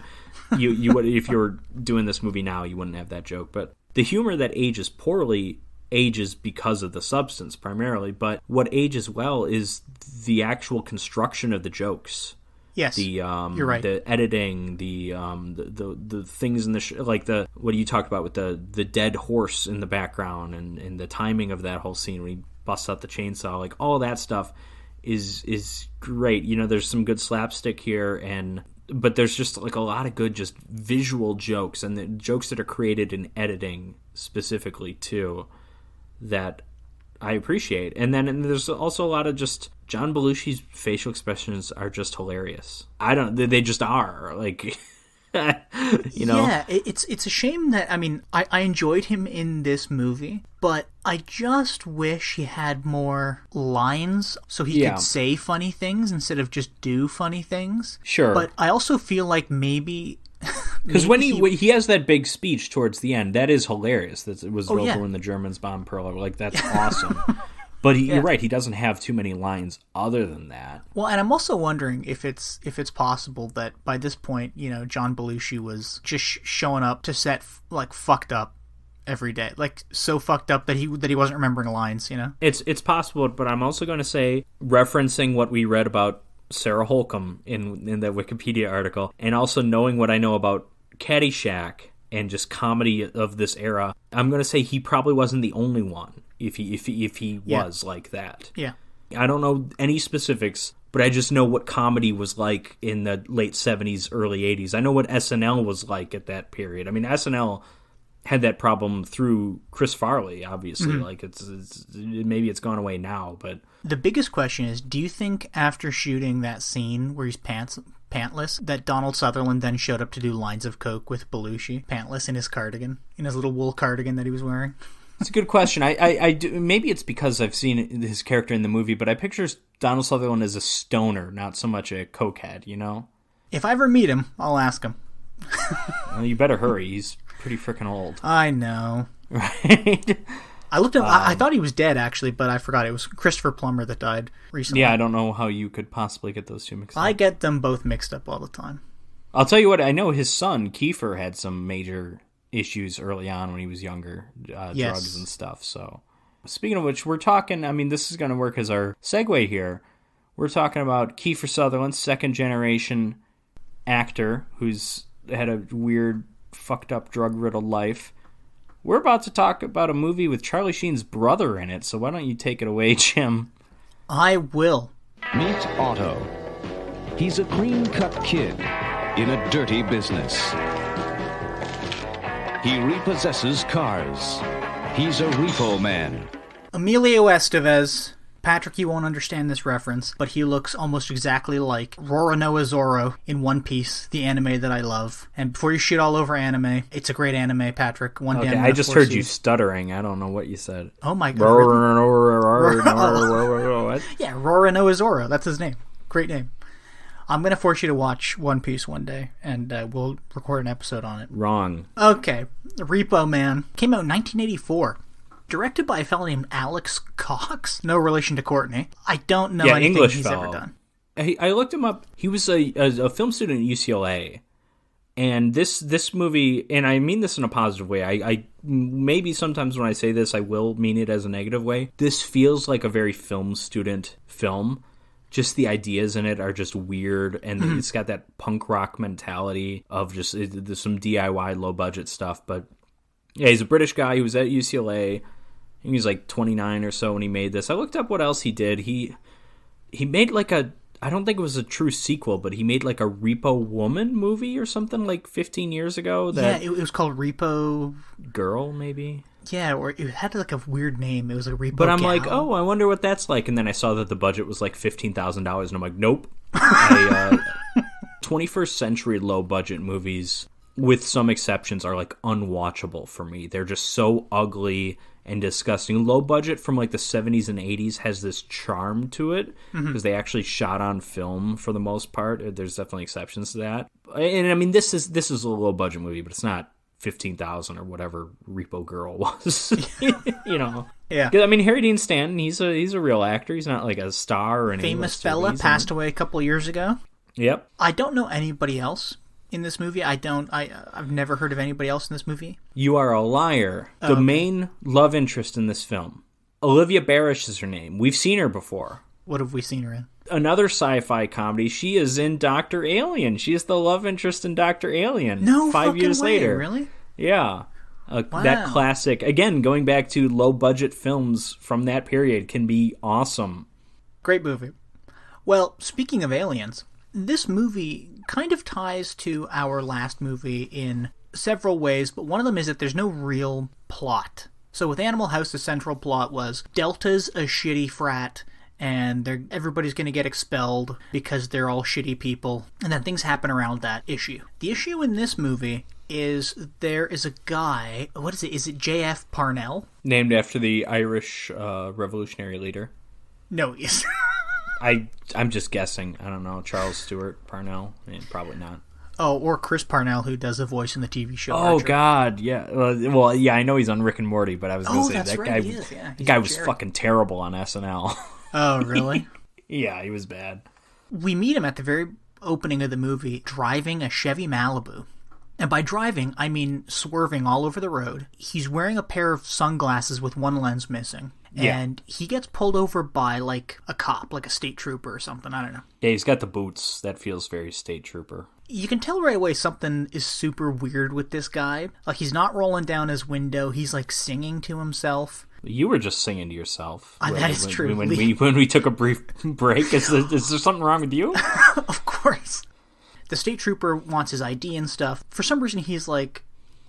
Speaker 1: you would, if you were doing this movie now, you wouldn't have that joke. But the humor that ages poorly ages because of the substance primarily, but what ages well is the actual construction of the jokes.
Speaker 2: Yes, you're right.
Speaker 1: The editing, the things in the like the what you talked about with the dead horse in the background and the timing of that whole scene when he busts out the chainsaw, like all that stuff is great. You know, there's some good slapstick here, but there's just like a lot of good just visual jokes and the jokes that are created in editing specifically too that I appreciate. And there's also a lot of just John Belushi's facial expressions are just hilarious. They just are, like, you know.
Speaker 2: Yeah, it's a shame that, I mean, I enjoyed him in this movie, but I just wish he had more lines so he could say funny things instead of just do funny things.
Speaker 1: Sure.
Speaker 2: But I also feel like maybe...
Speaker 1: Because when he has that big speech towards the end, that is hilarious. It was over when the Germans bombed Pearl Harbor. Like, that's awesome. But you're right, he doesn't have too many lines other than that.
Speaker 2: Well, and I'm also wondering if it's possible that by this point, you know, John Belushi was just showing up to set like fucked up every day, like so fucked up that he wasn't remembering lines. You know,
Speaker 1: it's possible. But I'm also going to say, referencing what we read about Sarah Holcomb in the Wikipedia article, and also knowing what I know about Caddyshack and just comedy of this era, I'm going to say he probably wasn't the only one. If he was like that.
Speaker 2: Yeah.
Speaker 1: I don't know any specifics, but I just know what comedy was like in the late 70s, early 80s. I know what SNL was like at that period. I mean, SNL had that problem through Chris Farley, obviously. Mm-hmm. Like, maybe it's gone away now, but...
Speaker 2: The biggest question is, do you think after shooting that scene where he's pantless, that Donald Sutherland then showed up to do lines of coke with Belushi, pantless in his cardigan, in his little wool cardigan that he was wearing?
Speaker 1: It's a good question. I do, maybe it's because I've seen his character in the movie, but I picture Donald Sutherland as a stoner, not so much a cokehead, you know?
Speaker 2: If I ever meet him, I'll ask him.
Speaker 1: Well, you better hurry. He's pretty freaking old.
Speaker 2: I know.
Speaker 1: Right?
Speaker 2: I looked at I thought he was dead, actually, but I forgot. It was Christopher Plummer that died recently.
Speaker 1: Yeah, I don't know how you could possibly get those two mixed up.
Speaker 2: I get them both mixed up all the time.
Speaker 1: I'll tell you what, I know his son, Kiefer, had some major issues early on when he was younger, drugs and stuff. So, speaking of which, we're talking, I mean, this is going to work as our segue here. We're talking about Kiefer Sutherland, second generation actor who's had a weird, fucked up, drug riddled life. We're about to talk about a movie with Charlie Sheen's brother in it, so why don't you take it away, Jim?
Speaker 2: I will.
Speaker 8: Meet Otto. He's a clean-cut kid in a dirty business. He repossesses cars. He's a repo man.
Speaker 2: Emilio Estevez, Patrick, you won't understand this reference, but he looks almost exactly like Roronoa Zoro in One Piece, the anime that I love. And before you shit all over anime, it's a great anime, Patrick. One day
Speaker 9: I just heard you stuttering. I don't know what you said.
Speaker 2: Oh my god.
Speaker 9: What?
Speaker 2: Yeah, Roronoa Zoro. That's his name. Great name. I'm going to force you to watch One Piece one day, and we'll record an episode on it.
Speaker 9: Wrong.
Speaker 2: Okay. Repo Man came out in 1984. Directed by a fellow named Alex Cox. No relation to Courtney. I don't know anything
Speaker 9: English
Speaker 2: he's
Speaker 9: fellow.
Speaker 2: ever done.
Speaker 9: I looked him up. He was a film student at UCLA. And this movie, and I mean this in a positive way, I maybe sometimes when I say this, I will mean it as a negative way. This feels like a very film student film. Just the ideas in it are just weird, and it's got that punk rock mentality of just some DIY low-budget stuff. But yeah, he's a British guy. He was at UCLA. He was like 29 or so when he made this. I looked up what else he did. He made like I don't think it was a true sequel, but he made like a Repo Woman movie or something like 15 years ago.
Speaker 2: It was called Repo
Speaker 9: Girl, maybe?
Speaker 2: Yeah, or it had like a weird name. It was like Repo
Speaker 9: But I'm
Speaker 2: Gal.
Speaker 9: like, oh, I wonder what that's like. And then I saw that the budget was like $15,000, and I'm like, nope. 21st century low-budget movies, with some exceptions, are like unwatchable for me. They're just so ugly and disgusting. Low budget from like the 70s and 80s has this charm to it because they actually shot on film for the most part. There's definitely exceptions to that. And I mean, this is a low budget movie, but it's not 15,000 or whatever Repo Girl was. You know.
Speaker 2: Yeah.
Speaker 9: I mean, Harry Dean Stanton, he's a real actor. He's not like a star or an
Speaker 2: famous
Speaker 9: A-list
Speaker 2: fella,
Speaker 9: movie.
Speaker 2: passed away a couple of years ago.
Speaker 9: Yep.
Speaker 2: I don't know anybody else in this movie. I've never heard of anybody else in this movie.
Speaker 9: You are a liar. The main love interest in this film, Olivia Barish is her name. We've seen her before.
Speaker 2: What have we seen her in?
Speaker 9: Another sci-fi comedy. She is in Dr. Alien. She is the love interest in Dr. Alien.
Speaker 2: No
Speaker 9: 5
Speaker 2: fucking
Speaker 9: years
Speaker 2: way,
Speaker 9: later.
Speaker 2: Really?
Speaker 9: Yeah.
Speaker 2: Wow.
Speaker 9: That classic, again, going back to low-budget films from that period, can be awesome.
Speaker 2: Great movie. Well, speaking of aliens, this movie kind of ties to our last movie in several ways, but one of them is that there's no real plot. So with Animal House, the central plot was Delta's a shitty frat, and everybody's going to get expelled because they're all shitty people, and then things happen around that issue. The issue in this movie is there is a guy, what is it? Is it J.F. Parnell?
Speaker 9: Named after the Irish revolutionary leader.
Speaker 2: No, he is.
Speaker 9: I'm just guessing. I don't know. Charles Stewart Parnell? Probably not.
Speaker 2: Oh, or Chris Parnell, who does a voice in the TV show.
Speaker 9: Oh,
Speaker 2: Archer.
Speaker 9: God, yeah. Well, yeah, I know he's on Rick and Morty, but I was going to say
Speaker 2: that's
Speaker 9: that
Speaker 2: right,
Speaker 9: guy.
Speaker 2: he is, yeah.
Speaker 9: The guy was fucking terrible on SNL.
Speaker 2: Oh, really?
Speaker 9: Yeah, he was bad.
Speaker 2: We meet him at the very opening of the movie driving a Chevy Malibu. And by driving, I mean swerving all over the road. He's wearing a pair of sunglasses with one lens missing.
Speaker 9: Yeah.
Speaker 2: And he gets pulled over by, like, a cop, like a state trooper or something. I don't know.
Speaker 9: Yeah, he's got the boots. That feels very state trooper.
Speaker 2: You can tell right away something is super weird with this guy. Like, he's not rolling down his window. He's, like, singing to himself.
Speaker 9: You were just singing to yourself.
Speaker 2: That is true.
Speaker 9: When we took a brief break, is there something wrong with you?
Speaker 2: Of course. The state trooper wants his ID and stuff. For some reason, he's like,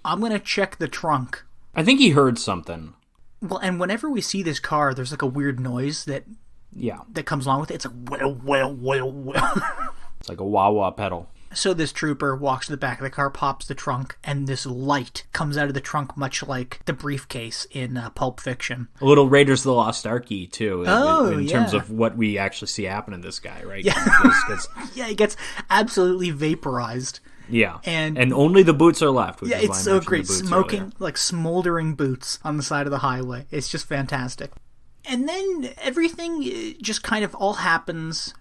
Speaker 2: I'm going to check the trunk.
Speaker 9: I think he heard something.
Speaker 2: Well, and whenever we see this car, there's like a weird noise that comes along with it. It's like, well.
Speaker 9: It's like a wah-wah pedal.
Speaker 2: So this trooper walks to the back of the car, pops the trunk, and this light comes out of the trunk, much like the briefcase in Pulp Fiction.
Speaker 9: A little Raiders of the Lost Arky, too, in terms
Speaker 2: yeah.
Speaker 9: of what we actually see happen to this guy, right?
Speaker 2: Yeah, yeah, he gets absolutely vaporized.
Speaker 9: Yeah,
Speaker 2: and
Speaker 9: only the boots are left. Which
Speaker 2: yeah,
Speaker 9: is why
Speaker 2: it's
Speaker 9: I
Speaker 2: so
Speaker 9: mentioned
Speaker 2: great.
Speaker 9: the boots
Speaker 2: Smoking,
Speaker 9: earlier.
Speaker 2: like smoldering boots on the side of the highway. It's just fantastic. And then everything just kind of all happens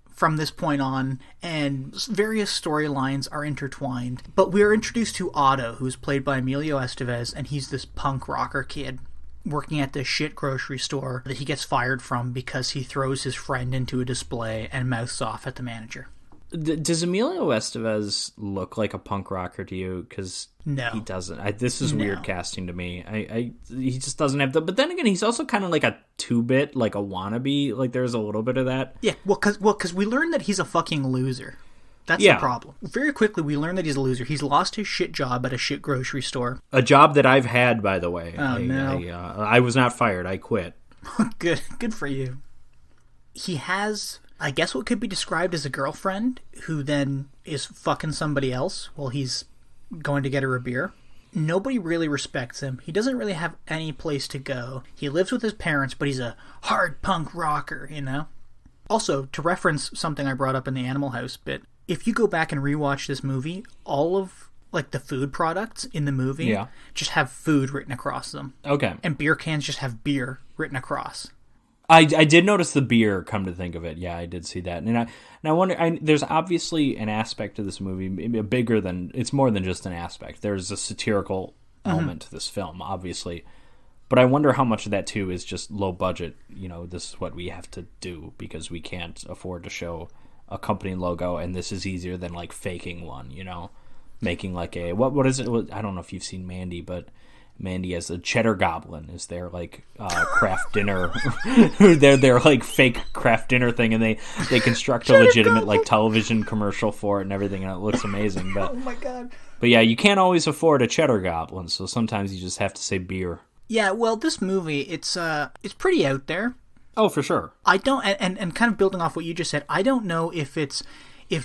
Speaker 2: from this point on, and various storylines are intertwined. But we are introduced to Otto, who's played by Emilio Estevez, and he's this punk rocker kid working at this shit grocery store that he gets fired from because he throws his friend into a display and mouths off at the manager.
Speaker 9: Does Emilio Estevez look like a punk rocker to you? Because
Speaker 2: no,
Speaker 9: he doesn't. This is weird casting to me. He just doesn't have the. But then again, he's also kind of like a 2-bit, like a wannabe. Like there's a little bit of that.
Speaker 2: Yeah, because we learned that he's a fucking loser. That's the problem. Very quickly, we learn that he's a loser. He's lost his shit job at a shit grocery store.
Speaker 9: A job that I've had, by the way.
Speaker 2: Oh, no.
Speaker 9: I was not fired. I quit.
Speaker 2: Good for you. he has, I guess, what could be described as a girlfriend who then is fucking somebody else while he's going to get her a beer. Nobody really respects him. He doesn't really have any place to go. He lives with his parents, but he's a hard punk rocker, you know? Also, to reference something I brought up in the Animal House bit, if you go back and rewatch this movie, all of like the food products in the movie just have food written across them.
Speaker 9: Okay.
Speaker 2: And beer cans just have beer written across.
Speaker 9: I did notice the beer, come to think of it. Yeah, I did see that. And I wonder, there's obviously an aspect to this movie, maybe bigger than, it's more than just an aspect. There's a satirical element to this film, obviously. But I wonder how much of that, too, is just low budget. You know, this is what we have to do because we can't afford to show a company logo, and this is easier than, like, faking one, you know? Making, like, a... What is it? I don't know if you've seen Mandy, but... Mandy as a cheddar goblin is their like craft dinner their like fake craft dinner thing, and they construct a legitimate like television commercial for it and everything, and it looks amazing. But
Speaker 2: oh my god.
Speaker 9: But yeah, you can't always afford a cheddar goblin, so sometimes you just have to say beer.
Speaker 2: Yeah, well, this movie it's pretty out there.
Speaker 9: Oh, for sure.
Speaker 2: I don't and kind of building off what you just said, I don't know if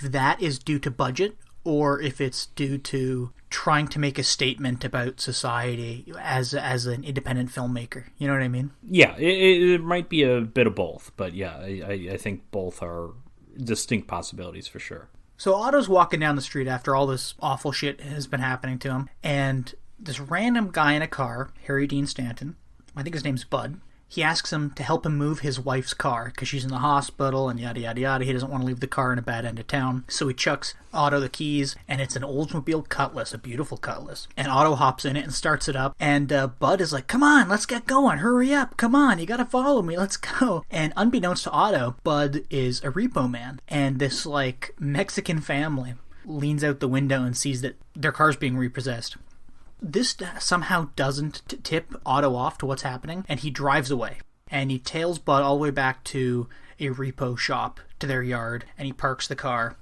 Speaker 2: that is due to budget or if it's due to trying to make a statement about society as an independent filmmaker. You know what I mean?
Speaker 9: Yeah, it might be a bit of both, but yeah, I think both are distinct possibilities for sure.
Speaker 2: So Otto's walking down the street after all this awful shit has been happening to him, and this random guy in a car, Harry Dean Stanton, I think his name's Bud, he asks him to help him move his wife's car because she's in the hospital and yada yada yada. He doesn't want to leave the car in a bad end of town. So he chucks Otto the keys, and it's an Oldsmobile Cutlass, a beautiful Cutlass. And Otto hops in it and starts it up. And Bud is like, come on, let's get going. Hurry up. Come on, you gotta follow me. Let's go. And unbeknownst to Otto, Bud is a Repo Man. And this like Mexican family leans out the window and sees that their car's being repossessed. This somehow doesn't tip Otto off to what's happening, and he drives away. And he tails Bud all the way back to a repo shop, to their yard, and he parks the car.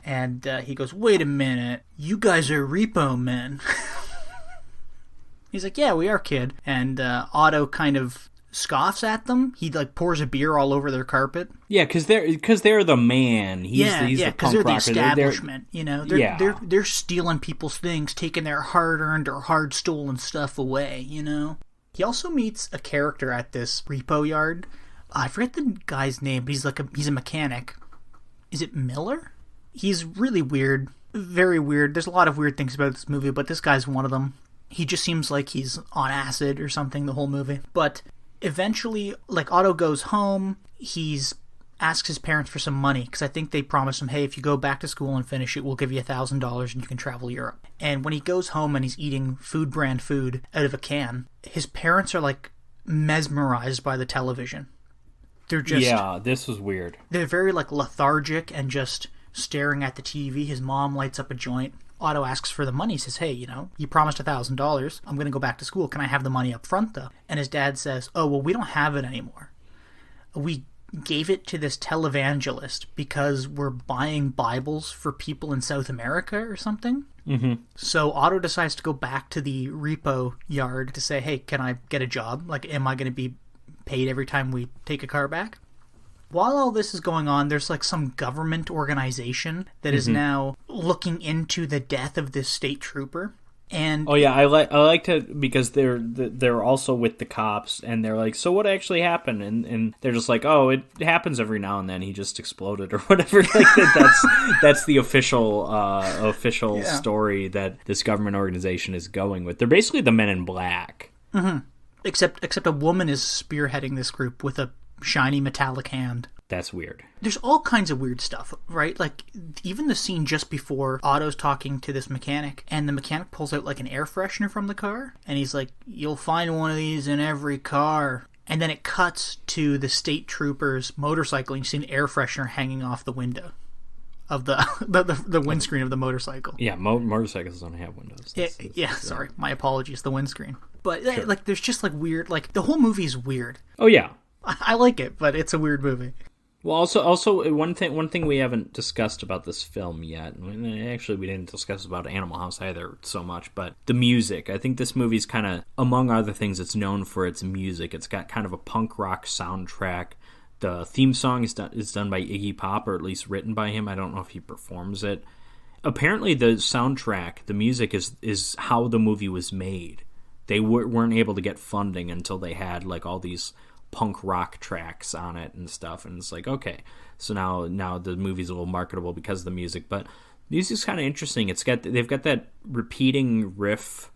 Speaker 2: And he goes, wait a minute, you guys are Repo Men. He's like, yeah, we are, kid. And Otto kind of scoffs at them. He like pours a beer all over their carpet.
Speaker 9: Yeah, because they're the man. He's the
Speaker 2: because
Speaker 9: they're
Speaker 2: the establishment. You know, they're stealing people's things, taking their hard-earned or hard-stolen stuff away. You know. He also meets a character at this repo yard. I forget the guy's name, but he's a mechanic. Is it Miller? He's really weird, very weird. There's a lot of weird things about this movie, but this guy's one of them. He just seems like he's on acid or something the whole movie, but. Eventually, like, Otto goes home, asks his parents for some money, because I think they promised him, hey, if you go back to school and finish it, we'll give you $1,000 and you can travel Europe. And when he goes home and he's eating brand food out of a can, his parents are, like, mesmerized by the television. They're just...
Speaker 9: Yeah, this was weird.
Speaker 2: They're very, like, lethargic and just staring at the TV. His mom lights up a joint. Otto asks for the money. He says, hey, you know, you promised $1,000. I'm going to go back to school. Can I have the money up front, though? And his dad says, oh, well, we don't have it anymore. We gave it to this televangelist because we're buying Bibles for people in South America or something.
Speaker 9: Mm-hmm.
Speaker 2: So Otto decides to go back to the repo yard to say, hey, can I get a job? Like, am I going to be paid every time we take a car back? While all this is going on, there's like some government organization that is now looking into the death of this state trooper. And
Speaker 9: oh yeah, I like to because they're also with the cops, and they're like, so what actually happened? And they're just like, oh, it happens every now and then. He just exploded or whatever. Like that's the official story that this government organization is going with. They're basically the Men in Black.
Speaker 2: Mm-hmm. Except a woman is spearheading this group with a shiny metallic hand.
Speaker 9: That's weird.
Speaker 2: There's all kinds of weird stuff, right? Like, even the scene just before Otto's talking to this mechanic, and the mechanic pulls out, like, an air freshener from the car, and he's like, you'll find one of these in every car. And then it cuts to the state trooper's motorcycle, and you see an air freshener hanging off the window of the windscreen of the motorcycle.
Speaker 9: Yeah, motorcycles don't have windows.
Speaker 2: Sorry. My apologies, the windscreen. But, sure. Like, there's just, like, weird, like, the whole movie is weird.
Speaker 9: Oh, yeah.
Speaker 2: I like it, but it's a weird movie.
Speaker 9: Well, also one thing we haven't discussed about this film yet. Actually, we didn't discuss about Animal House either so much, but the music. I think this movie's kind of, among other things, it's known for its music. It's got kind of a punk rock soundtrack. The theme song is done by Iggy Pop, or at least written by him. I don't know if he performs it. Apparently, the soundtrack, the music, is how the movie was made. They weren't able to get funding until they had like all these punk rock tracks on it and stuff. And it's like, okay, so now the movie's a little marketable because of the music. But the music's kind of interesting. They've got that repeating riff.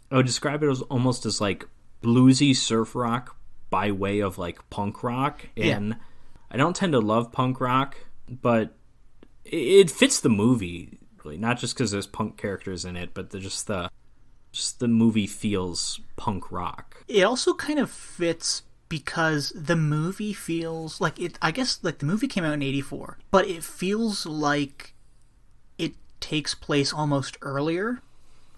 Speaker 9: I would describe it as almost as like bluesy surf rock by way of like punk rock. And I don't tend to love punk rock, but it fits the movie. Not just because there's punk characters in it, but just the movie feels punk rock.
Speaker 2: It also kind of fits because the movie feels like it. I guess like the movie came out in '84, but it feels like it takes place almost earlier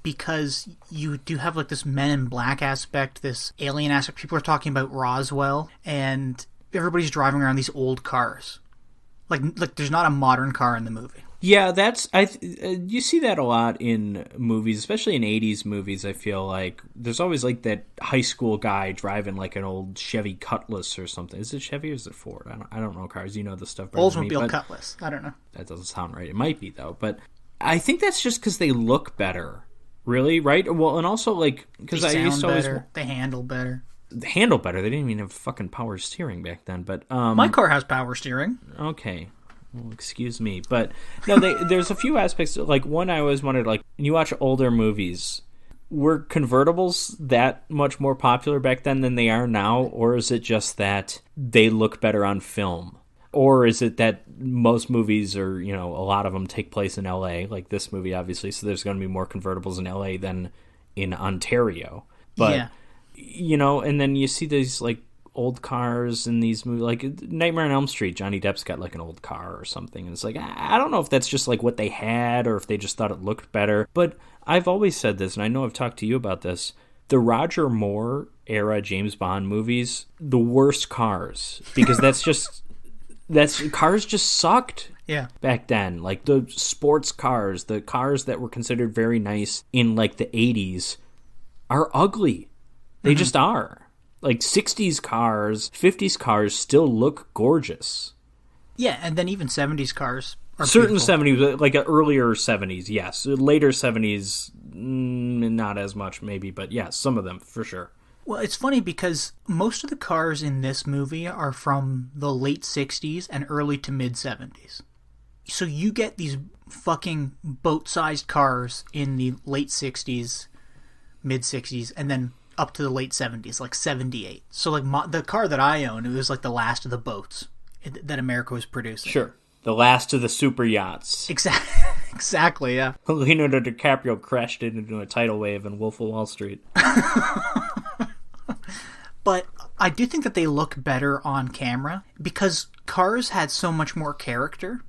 Speaker 2: because you do have like this Men in Black aspect, this alien aspect. People are talking about Roswell, and everybody's driving around these old cars. Like there's not a modern car in the movie.
Speaker 9: Yeah, you see that a lot in movies, especially in 80s movies. I feel like there's always like that high school guy driving like an old Chevy Cutlass or something. Is it Chevy or is it Ford? I don't know cars. You know the stuff better than me.
Speaker 2: Oldsmobile Cutlass. I don't know.
Speaker 9: That doesn't sound right. It might be though, but I think that's just because they look better. Really, right? Well, and also like because I used to always
Speaker 2: they handle better.
Speaker 9: They handle better. They didn't even have fucking power steering back then. But
Speaker 2: my car has power steering.
Speaker 9: Okay. Well, excuse me, but no, there's a few aspects. Like one, I always wondered, like when you watch older movies, were convertibles that much more popular back then than they are now, or is it just that they look better on film, or is it that most movies are, a lot of them take place in L.A., like this movie, obviously, so there's going to be more convertibles in L.A. than in Ontario, but and then you see these like old cars in these movies, like Nightmare on Elm Street. Johnny Depp's got like an old car or something, and it's like I don't know if that's just like what they had or if they just thought it looked better. But I've always said this, and I know I've talked to you about this. The Roger Moore era James Bond movies, the worst cars, because cars just sucked.
Speaker 2: Yeah.
Speaker 9: Back then, like the sports cars, the cars that were considered very nice in like the 80s, are ugly. They just are. Like 60s cars, 50s cars still look gorgeous.
Speaker 2: Yeah, and then even 70s cars are
Speaker 9: certain
Speaker 2: beautiful.
Speaker 9: 70s, like earlier 70s, yes. Later 70s, not as much maybe, but yes, some of them for sure.
Speaker 2: Well, it's funny because most of the cars in this movie are from the late 60s and early to mid 70s. So you get these fucking boat-sized cars in the late 60s, mid 60s, and then up to the late 70s, like 78. So like the car that I own, it was like the last of the boats that America was producing.
Speaker 9: Sure. The last of the super yachts.
Speaker 2: Exactly, yeah.
Speaker 9: Leonardo DiCaprio crashed into a tidal wave in Wolf of Wall Street.
Speaker 2: But I do think that they look better on camera because cars had so much more character.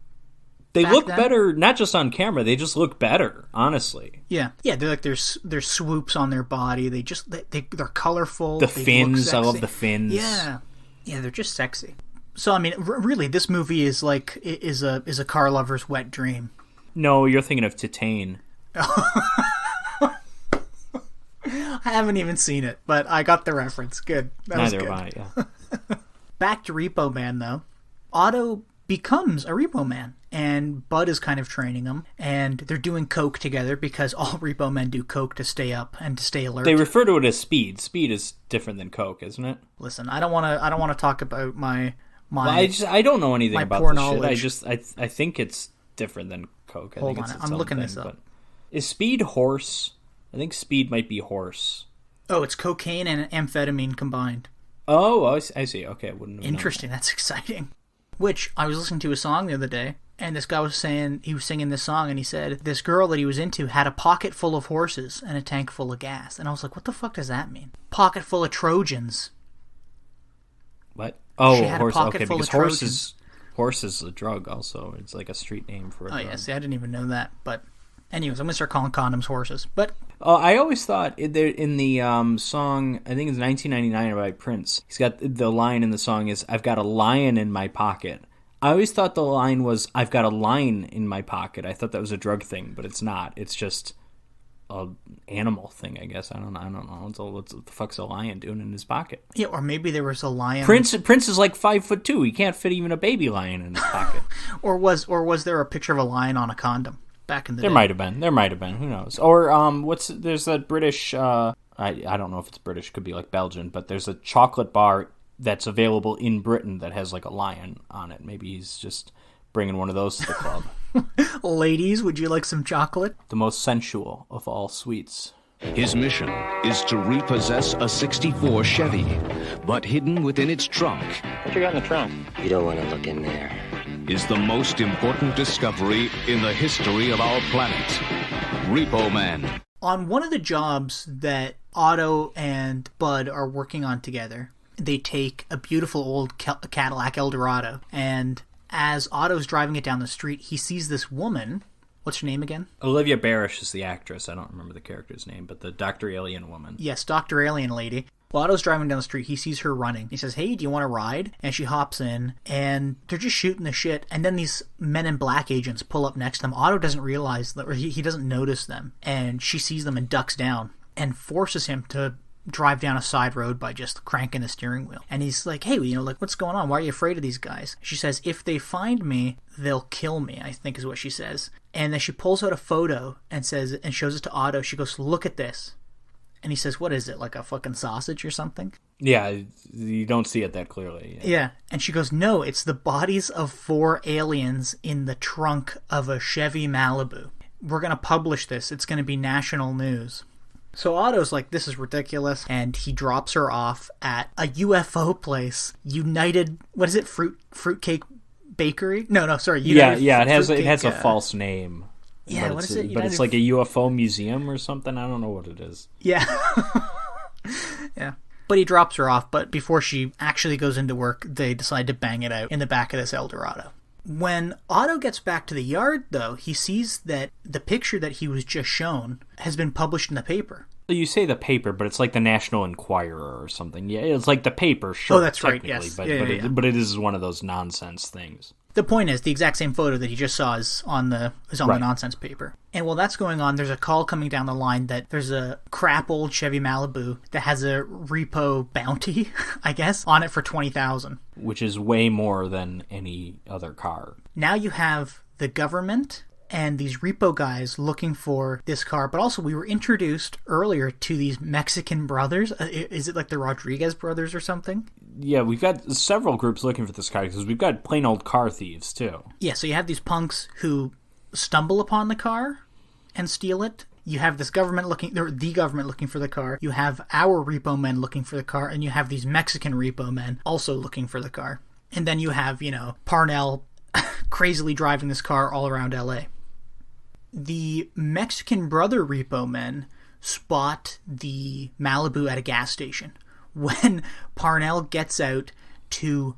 Speaker 9: They look better, not just on camera. They just look better, honestly.
Speaker 2: Yeah. They're like there's swoops on their body. They're colorful.
Speaker 9: The fins, I love the fins.
Speaker 2: Yeah, they're just sexy. So I mean, really, this movie is like is a car lover's wet dream.
Speaker 9: No, you're thinking of Titane.
Speaker 2: I haven't even seen it, but I got the reference. Good.
Speaker 9: Neither have I. Yeah.
Speaker 2: Back to Repo Man though. Otto becomes a Repo Man. And Bud is kind of training him, and they're doing coke together because all Repo Men do coke to stay up and to stay alert.
Speaker 9: They refer to it as speed. Speed is different than coke, isn't it?
Speaker 2: Listen, I don't want to talk about my.
Speaker 9: Well, I don't know anything about this shit. I think it's different than coke.
Speaker 2: Hold on, I'm looking this up.
Speaker 9: But is speed horse? I think speed might be horse.
Speaker 2: Oh, it's cocaine and amphetamine combined.
Speaker 9: Oh, I see. Okay, I wouldn't have
Speaker 2: Interesting. That's exciting. Which I was listening to a song the other day. And this guy was saying, he was singing this song, and he said this girl that he was into had a pocket full of horses and a tank full of gas. And I was like, what the fuck does that mean? Pocket full of Trojans.
Speaker 9: What? Oh,
Speaker 2: horse. Okay, because
Speaker 9: horse is a drug also. It's like a street name for a drug.
Speaker 2: Yeah, see, I didn't even know that. But anyways, I'm going to start calling condoms horses. But
Speaker 9: I always thought in the song, I think it's 1999 by Prince, he's got the line in the song is, I've got a lion in my pocket. I always thought the line was, I've got a line in my pocket. I thought that was a drug thing, but it's not. It's just, a animal thing, I guess. I don't know. What the fuck's a lion doing in his pocket?
Speaker 2: Yeah, or maybe there was a lion.
Speaker 9: Prince is like 5'2". He can't fit even a baby lion in his pocket.
Speaker 2: or was there a picture of a lion on a condom back in the day?
Speaker 9: There might have been. Who knows? Or there's that British. I don't know if it's British. Could be like Belgian. But there's a chocolate bar that's available in Britain that has like a lion on it. Maybe he's just bringing one of those to the club.
Speaker 2: Ladies, would you like some chocolate?
Speaker 9: The most sensual of all sweets.
Speaker 8: His mission is to repossess a 64 Chevy, but hidden within its trunk
Speaker 4: What you got in the trunk? You don't want to look in there.
Speaker 8: is the most important discovery in the history of our planet. Repo Man.
Speaker 2: On one of the jobs that Otto and Bud are working on together, they take a beautiful old Cadillac Eldorado, and as Otto's driving it down the street, he sees this woman. What's her name again?
Speaker 9: Olivia Barish is the actress. I don't remember the character's name, but the Dr. Alien woman.
Speaker 2: Yes, Dr. Alien lady. While Otto's driving down the street, he sees her running. He says, hey, do you want to ride? And she hops in, and they're just shooting the shit. And then these Men in Black agents pull up next to them. Otto doesn't realize, or he doesn't notice them. And she sees them and ducks down and forces him to drive down a side road by just cranking the steering wheel. And he's like, hey, what's going on? Why are you afraid of these guys? She says, if they find me, they'll kill me, I think is what she says. And then she pulls out a photo and shows it to Otto. She goes, look at this. And he says, what is it, like a fucking sausage or something?
Speaker 9: Yeah, you don't see it that clearly.
Speaker 2: Yeah. And she goes, no, it's the bodies of 4 aliens in the trunk of a Chevy Malibu. We're going to publish this. It's going to be national news. So Otto's like, this is ridiculous, and he drops her off at a UFO place, United, what is it, Fruitcake Bakery? No, sorry. United
Speaker 9: it has a false name.
Speaker 2: Yeah, what is it?
Speaker 9: But it's like a UFO museum or something. I don't know what it is.
Speaker 2: Yeah. Yeah. But he drops her off, but before she actually goes into work, they decide to bang it out in the back of this Eldorado. When Otto gets back to the yard, though, he sees that the picture that he was just shown has been published in the paper.
Speaker 9: You say the paper, but it's like the National Enquirer or something. Yeah, it's like the paper, sure.
Speaker 2: Oh, that's right, yes.
Speaker 9: But
Speaker 2: Yeah.
Speaker 9: It is one of those nonsense things.
Speaker 2: The point is, the exact same photo that he just saw is on the nonsense paper. And while that's going on, there's a call coming down the line that there's a crap old Chevy Malibu that has a repo bounty, I guess, on it for $20,000.
Speaker 9: Which is way more than any other car.
Speaker 2: Now you have the government and these repo guys looking for this car, but also we were introduced earlier to these Mexican brothers. Is it like the Rodriguez brothers or something?
Speaker 9: Yeah, we've got several groups looking for this car because we've got plain old car thieves too.
Speaker 2: Yeah, so you have these punks who stumble upon the car and steal it. You have this government the government looking for the car. You have our repo men looking for the car, and you have these Mexican repo men also looking for the car. And then you have, Parnell crazily driving this car all around LA. The Mexican brother repo men spot the Malibu at a gas station when Parnell gets out to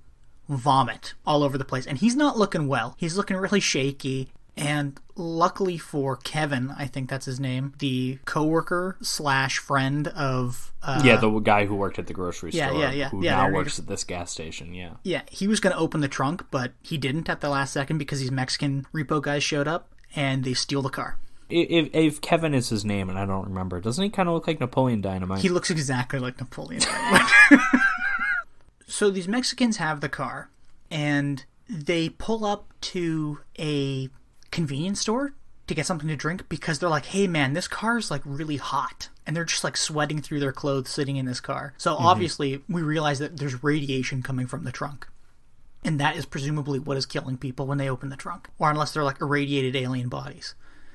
Speaker 2: vomit all over the place. And he's not looking well. He's looking really shaky. And luckily for Kevin, I think that's his name, the coworker / friend of...
Speaker 9: the guy who worked at the grocery store.
Speaker 2: Yeah.
Speaker 9: Who now works at this gas station, yeah.
Speaker 2: Yeah, he was going to open the trunk, but he didn't at the last second because these Mexican repo guys showed up. And they steal the car.
Speaker 9: If Kevin is his name, and I don't remember, doesn't he kind of look like Napoleon Dynamite?
Speaker 2: He looks exactly like Napoleon Dynamite. So these Mexicans have the car, and they pull up to a convenience store to get something to drink because they're like, hey man, this car is like really hot. And they're just like sweating through their clothes sitting in this car. So obviously we realize that there's radiation coming from the trunk. And that is presumably what is killing people when they open the trunk. Or unless they're like irradiated alien bodies.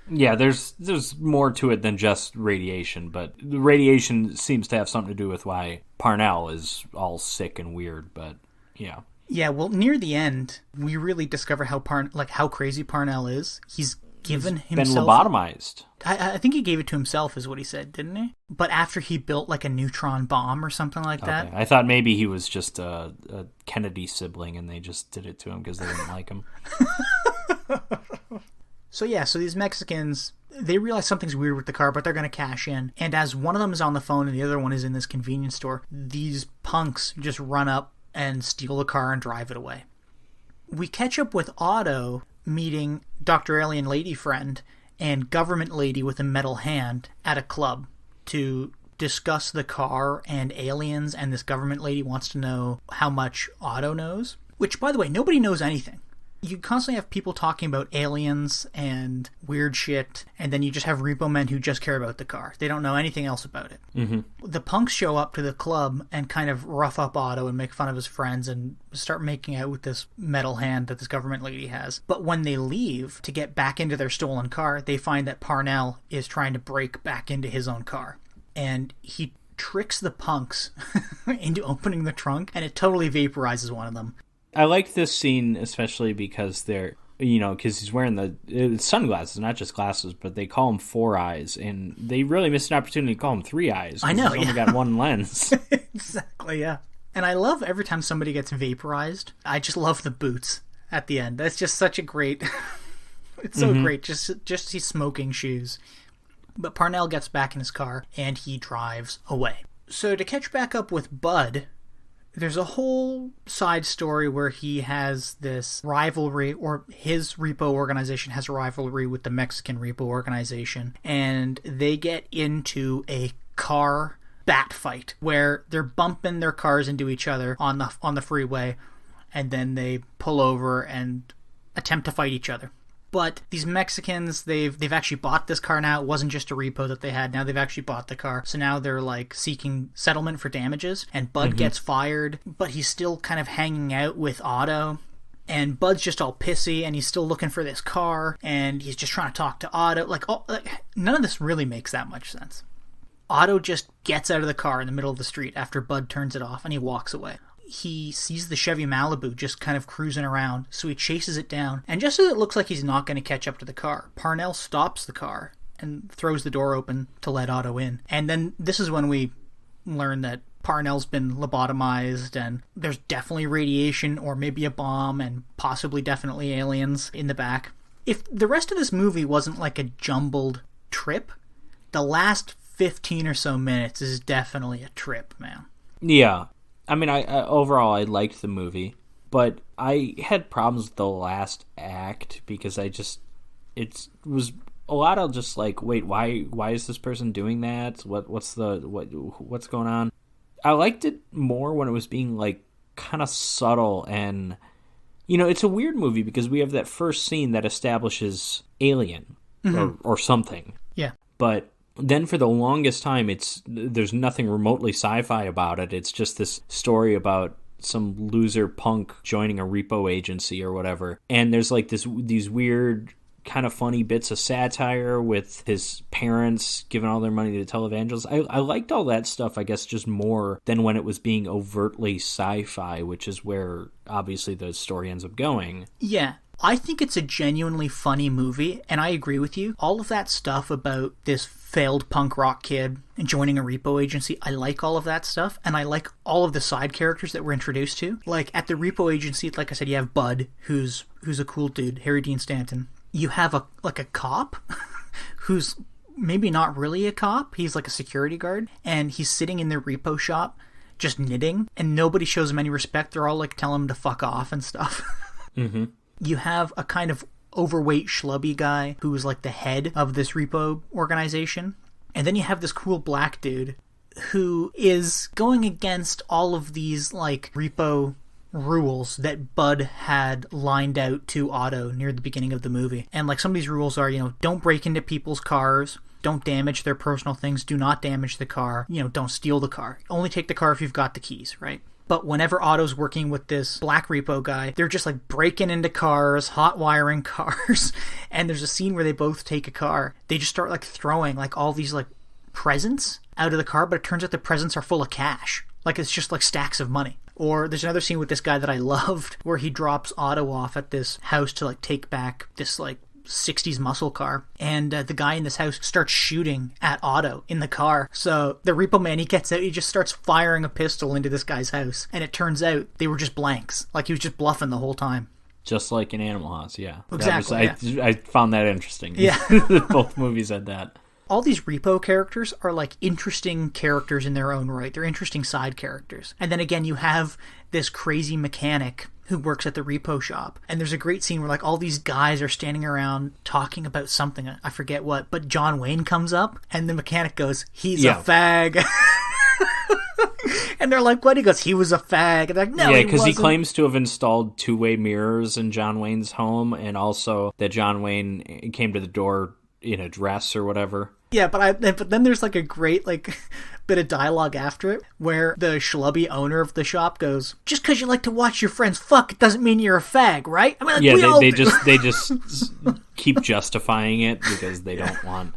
Speaker 9: Yeah, there's more to it than just radiation, but the radiation seems to have something to do with why Parnell is all sick and weird, but yeah.
Speaker 2: Yeah, well, near the end, we really discover how crazy Parnell is. He's given himself...
Speaker 9: been lobotomized.
Speaker 2: I think he gave it to himself, is what he said, didn't he? But after he built like a neutron bomb or something like that.
Speaker 9: I thought maybe he was just a Kennedy sibling and they just did it to him because they didn't like him.
Speaker 2: So these Mexicans, they realize something's weird with the car, but they're going to cash in. And as one of them is on the phone and the other one is in this convenience store, these punks just run up and steal the car and drive it away. We catch up with Otto meeting Dr. Alien Lady Friend, and government lady with a metal hand at a club to discuss the car and aliens, and this government lady wants to know how much Otto knows. Which, by the way, nobody knows anything. You constantly have people talking about aliens and weird shit, and then you just have repo men who just care about the car. They don't know anything else about it.
Speaker 9: Mm-hmm.
Speaker 2: The punks show up to the club and kind of rough up Otto and make fun of his friends and start making out with this metal hand that this government lady has. But when they leave to get back into their stolen car, they find that Parnell is trying to break back into his own car. And he tricks the punks into opening the trunk, and it totally vaporizes one of them.
Speaker 9: I like this scene especially because because he's wearing the sunglasses, not just glasses, but they call him Four Eyes, and they really missed an opportunity to call him Three Eyes.
Speaker 2: I know,
Speaker 9: he's only got one lens.
Speaker 2: Exactly, yeah. And I love every time somebody gets vaporized. I just love the boots at the end. That's just such a great... It's so great, just these smoking shoes. But Parnell gets back in his car, and he drives away. So to catch back up with Bud... There's a whole side story where he has this rivalry, or his repo organization has a rivalry with the Mexican repo organization, and they get into a car bat fight where they're bumping their cars into each other on the freeway, and then they pull over and attempt to fight each other. But these Mexicans, they've actually bought this car now. It wasn't just a repo that they had. Now they've actually bought the car. So now they're like seeking settlement for damages. And Bud gets fired, but he's still kind of hanging out with Otto. And Bud's just all pissy, and he's still looking for this car. And he's just trying to talk to Otto. None of this really makes that much sense. Otto just gets out of the car in the middle of the street after Bud turns it off, and he walks away. He sees the Chevy Malibu just kind of cruising around, so he chases it down. And just as it looks like he's not going to catch up to the car, Parnell stops the car and throws the door open to let Otto in. And then this is when we learn that Parnell's been lobotomized, and there's definitely radiation or maybe a bomb and possibly definitely aliens in the back. If the rest of this movie wasn't like a jumbled trip, the last 15 or so minutes is definitely a trip, man.
Speaker 9: Yeah. I mean, overall, I liked the movie, but I had problems with the last act because it was a lot of just like, wait, why is this person doing that? What's going on? I liked it more when it was being like kind of subtle, and it's a weird movie because we have that first scene that establishes Alien or something.
Speaker 2: Yeah.
Speaker 9: But then for the longest time, there's nothing remotely sci-fi about it. It's just this story about some loser punk joining a repo agency or whatever. And there's like these weird kind of funny bits of satire with his parents giving all their money to televangelists. I liked all that stuff, I guess, just more than when it was being overtly sci-fi, which is where obviously the story ends up going.
Speaker 2: Yeah. I think it's a genuinely funny movie, and I agree with you. All of that stuff about this failed punk rock kid and joining a repo agency, I like all of that stuff, and I like all of the side characters that we're introduced to. Like, at the repo agency, like I said, you have Bud, who's a cool dude, Harry Dean Stanton. You have a cop who's maybe not really a cop. He's like a security guard, and he's sitting in their repo shop just knitting, and nobody shows him any respect. They're all like telling him to fuck off and stuff.
Speaker 9: Mm-hmm.
Speaker 2: You have a kind of overweight schlubby guy who is like the head of this repo organization. And then you have this cool black dude who is going against all of these like repo rules that Bud had lined out to Otto near the beginning of the movie. And like some of these rules are, don't break into people's cars, don't damage their personal things, do not damage the car, don't steal the car. Only take the car if you've got the keys, right? But whenever Otto's working with this black repo guy, they're just like breaking into cars, hot wiring cars, and there's a scene where they both take a car. They just start like throwing like all these like presents out of the car, but it turns out the presents are full of cash. Like it's just like stacks of money. Or there's another scene with this guy that I loved where he drops Otto off at this house to like take back this like 60s muscle car, and the guy in this house starts shooting at Otto in the car. So the repo man, he gets out, he just starts firing a pistol into this guy's house, and it turns out they were just blanks. Like he was just bluffing the whole time.
Speaker 9: Just like in Animal House, yeah.
Speaker 2: Exactly.
Speaker 9: I found that interesting.
Speaker 2: Yeah.
Speaker 9: Both movies had that.
Speaker 2: All these repo characters are like interesting characters in their own right. They're interesting side characters. And then again, you have this crazy mechanic who works at the repo shop. And there's a great scene where like all these guys are standing around talking about something, I forget what, but John Wayne comes up and the mechanic goes, he's a fag. And they're like, what? He goes, he was a fag. And they're like, no,
Speaker 9: because he claims to have installed two-way mirrors in John Wayne's home, and also that John Wayne came to the door in a dress or whatever.
Speaker 2: Yeah, but then there's like a great like bit of dialogue after it where the schlubby owner of the shop goes, just because you like to watch your friends fuck, it doesn't mean you're a fag, right? I mean, like,
Speaker 9: they just keep justifying it because they don't want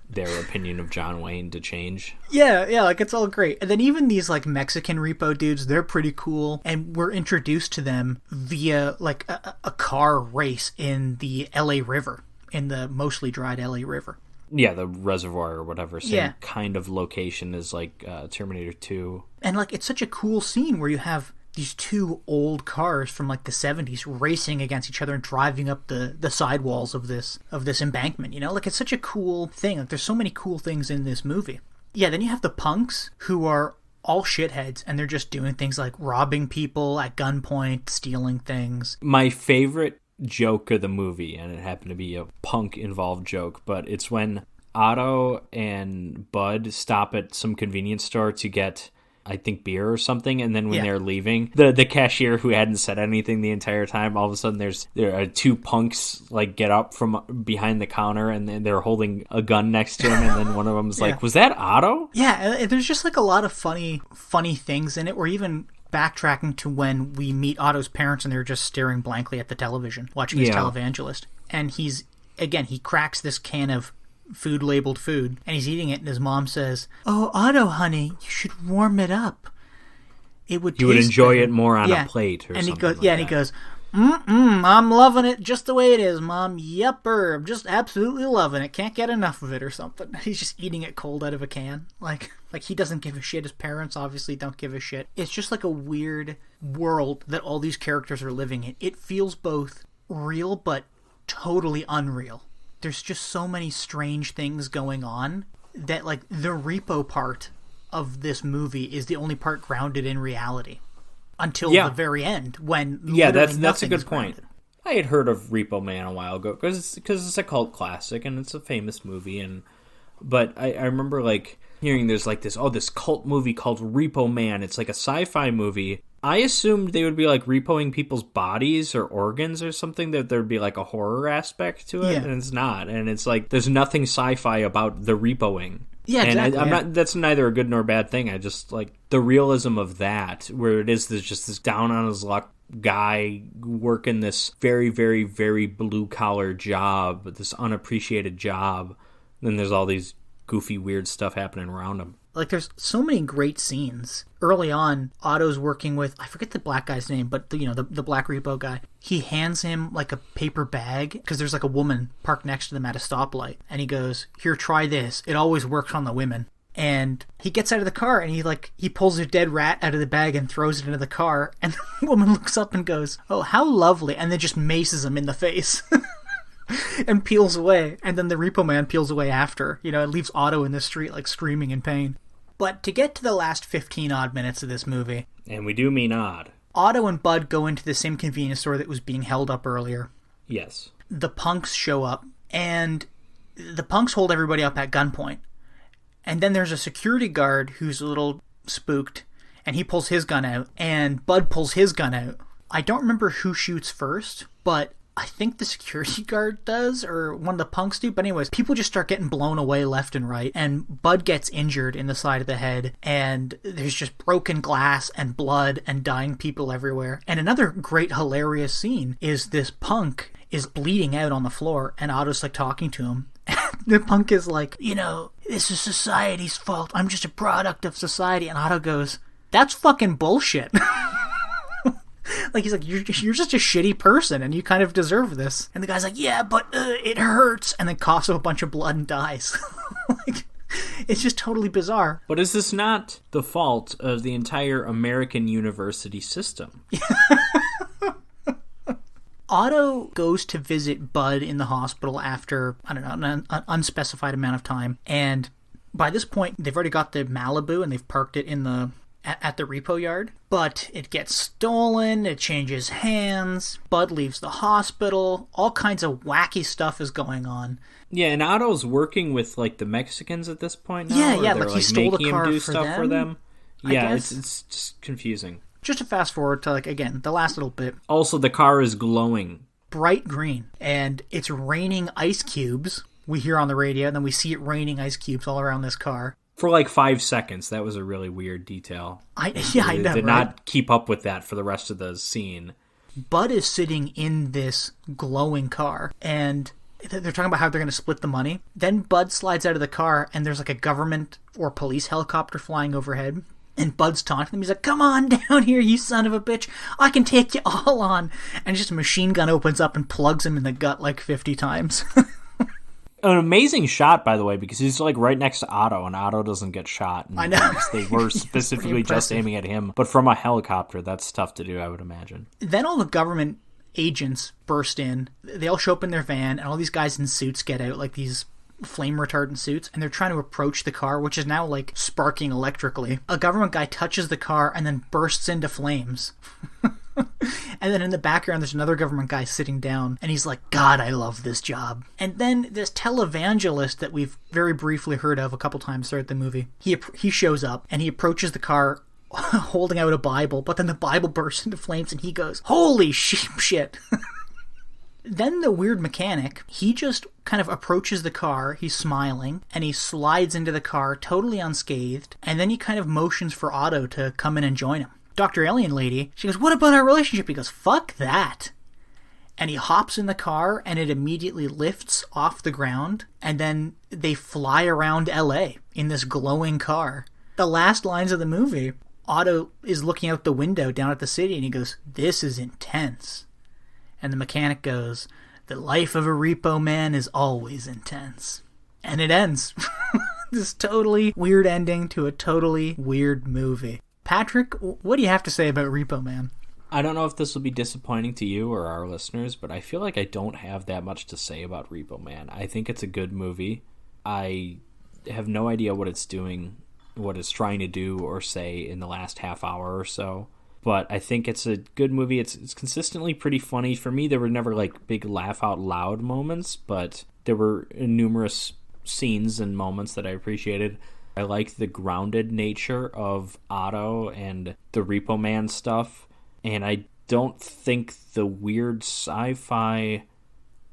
Speaker 9: their opinion of John Wayne to change.
Speaker 2: Yeah, like it's all great. And then even these like Mexican repo dudes, they're pretty cool, and we're introduced to them via like a car race in the LA River, in the mostly dried LA River.
Speaker 9: Yeah, the reservoir or whatever. Same kind of location as like Terminator 2. And
Speaker 2: like it's such a cool scene where you have these two old cars from like the 70s racing against each other and driving up the sidewalls of this embankment, you know? Like it's such a cool thing. Like there's so many cool things in this movie. Yeah, then you have the punks who are all shitheads and they're just doing things like robbing people at gunpoint, stealing things.
Speaker 9: My favorite joke of the movie, and it happened to be a punk involved joke, but it's when Otto and Bud stop at some convenience store to get, I think, beer or something, and then when they're leaving, the cashier who hadn't said anything the entire time, all of a sudden there are two punks like get up from behind the counter and they're holding a gun next to him, and then one of them's like, was that Otto?
Speaker 2: Yeah, there's just like a lot of funny things in it, or even backtracking to when we meet Otto's parents and they're just staring blankly at the television, watching his televangelist. And he cracks this can of food labeled food and he's eating it, and his mom says, "Oh, Otto, honey, you should warm it up. It would. You would
Speaker 9: enjoy it more on a plate." And
Speaker 2: he goes, and he goes, I'm loving it just the way it is, Mom. Yupper, I'm just absolutely loving it. Can't get enough of it or something. He's just eating it cold out of a can. Like he doesn't give a shit. His parents obviously don't give a shit. It's just like a weird world that all these characters are living in. It feels both real but totally unreal. There's just so many strange things going on that like the repo part of this movie is the only part grounded in reality. Until the very end, when
Speaker 9: that's a good point. I had heard of Repo Man a while ago because it's a cult classic and it's a famous movie, but I remember like hearing there's like this cult movie called Repo Man. It's like a sci-fi movie. I assumed they would be like repoing people's bodies or organs or something, that there'd be like a horror aspect to it, and it's not. And it's like there's nothing sci-fi about the repoing.
Speaker 2: Yeah, exactly.
Speaker 9: And not. That's neither a good nor bad thing. I just like the realism of that, where it is just this down on his luck guy working this very, very, very blue collar job, this unappreciated job. Then there's all these goofy, weird stuff happening around him.
Speaker 2: Like there's so many great scenes. Early on, Otto's working with, I forget the black guy's name, but the black repo guy. He hands him like a paper bag because there's like a woman parked next to them at a stoplight, and he goes, "Here, try this. It always works on the women." And he gets out of the car and he pulls a dead rat out of the bag and throws it into the car, and the woman looks up and goes, "Oh, how lovely," and then just maces him in the face. And peels away, and then the Repo Man peels away after. It leaves Otto in the street like screaming in pain. But to get to the last 15 odd minutes of this movie,
Speaker 9: and we do mean odd,
Speaker 2: Otto and Bud go into the same convenience store that was being held up earlier.
Speaker 9: Yes.
Speaker 2: The punks show up, and the punks hold everybody up at gunpoint. And then there's a security guard who's a little spooked, and he pulls his gun out, and Bud pulls his gun out. I don't remember who shoots first, but I think the security guard does, or one of the punks do. But anyways, people just start getting blown away left and right, and Bud gets injured in the side of the head, and there's just broken glass and blood and dying people everywhere. And another great hilarious scene is this punk is bleeding out on the floor, and Otto's like talking to him. The punk is like, this is society's fault. I'm just a product of society. And Otto goes, "That's fucking bullshit." Like, he's like, you're just a shitty person and you kind of deserve this. And the guy's like, "Yeah, but it hurts," and then coughs up a bunch of blood and dies. Like, it's just totally bizarre.
Speaker 9: But is this not the fault of the entire American university system?
Speaker 2: Otto goes to visit Bud in the hospital after, I don't know, an unspecified amount of time. And by this point, they've already got the Malibu and they've parked it in the at the repo yard, but it gets stolen, it changes hands, Bud leaves the hospital, all kinds of wacky stuff is going on.
Speaker 9: Yeah, and Otto's working with like the Mexicans at this point now.
Speaker 2: Yeah,
Speaker 9: they're,
Speaker 2: like he stole the car
Speaker 9: him do
Speaker 2: for
Speaker 9: stuff for them. Yeah,
Speaker 2: guess.
Speaker 9: it's just confusing.
Speaker 2: Just to fast forward to, like, again, the last little bit.
Speaker 9: Also, the car is glowing.
Speaker 2: Bright green, and it's raining ice cubes. We hear on the radio, and then we see it raining ice cubes all around this car.
Speaker 9: For like 5 seconds. That was a really weird detail.
Speaker 2: I know,
Speaker 9: They did not keep up with that for the rest of the scene.
Speaker 2: Bud is sitting in this glowing car, and they're talking about how they're going to split the money. Then Bud slides out of the car, and there's like a government or police helicopter flying overhead. And Bud's taunting them. He's like, come on down here, you son of a bitch. I can take you all on. And just a machine gun opens up and plugs him in the gut like 50 times.
Speaker 9: An amazing shot, by the way, because he's like right next to Otto, and Otto doesn't get shot. And
Speaker 2: I know.
Speaker 9: They were specifically just aiming at him. But from a helicopter, that's tough to do, I would imagine.
Speaker 2: Then all the government agents burst in. They all show up in their van, and all these guys in suits get out, like these flame retardant suits, and they're trying to approach the car, which is now like sparking electrically. A government guy touches the car and then bursts into flames. And then in the background there's another government guy sitting down, and he's like, God, I love this job. And then this televangelist that we've very briefly heard of a couple times throughout the movie, he shows up and he approaches the car holding out a Bible, but then the Bible bursts into flames and he goes, holy shit. Then the weird mechanic, he just kind of approaches the car, he's smiling, and he slides into the car totally unscathed, and then he kind of motions for Otto to come in and join him. Dr. Alien Lady, she goes, what about our relationship? He goes, fuck that. And he hops in the car, and it immediately lifts off the ground, and then they fly around LA in this glowing car. The last lines of the movie, Otto is looking out the window down at the city, and he goes, this is intense. And the mechanic goes, the life of a repo man is always intense. And it ends. This totally weird ending to a totally weird movie. Patrick, what do you have to say about Repo Man?
Speaker 9: I don't know if this will be disappointing to you or our listeners, but I feel like I don't have that much to say about Repo Man. I think it's a good movie. I have no idea what it's doing, what it's trying to do or say in the last half hour or so. But I think it's a good movie. It's consistently pretty funny. For me, there were never like big laugh out loud moments, but there were numerous scenes and moments that I appreciated. I liked the grounded nature of Otto and the Repo Man stuff, and I don't think the weird sci-fi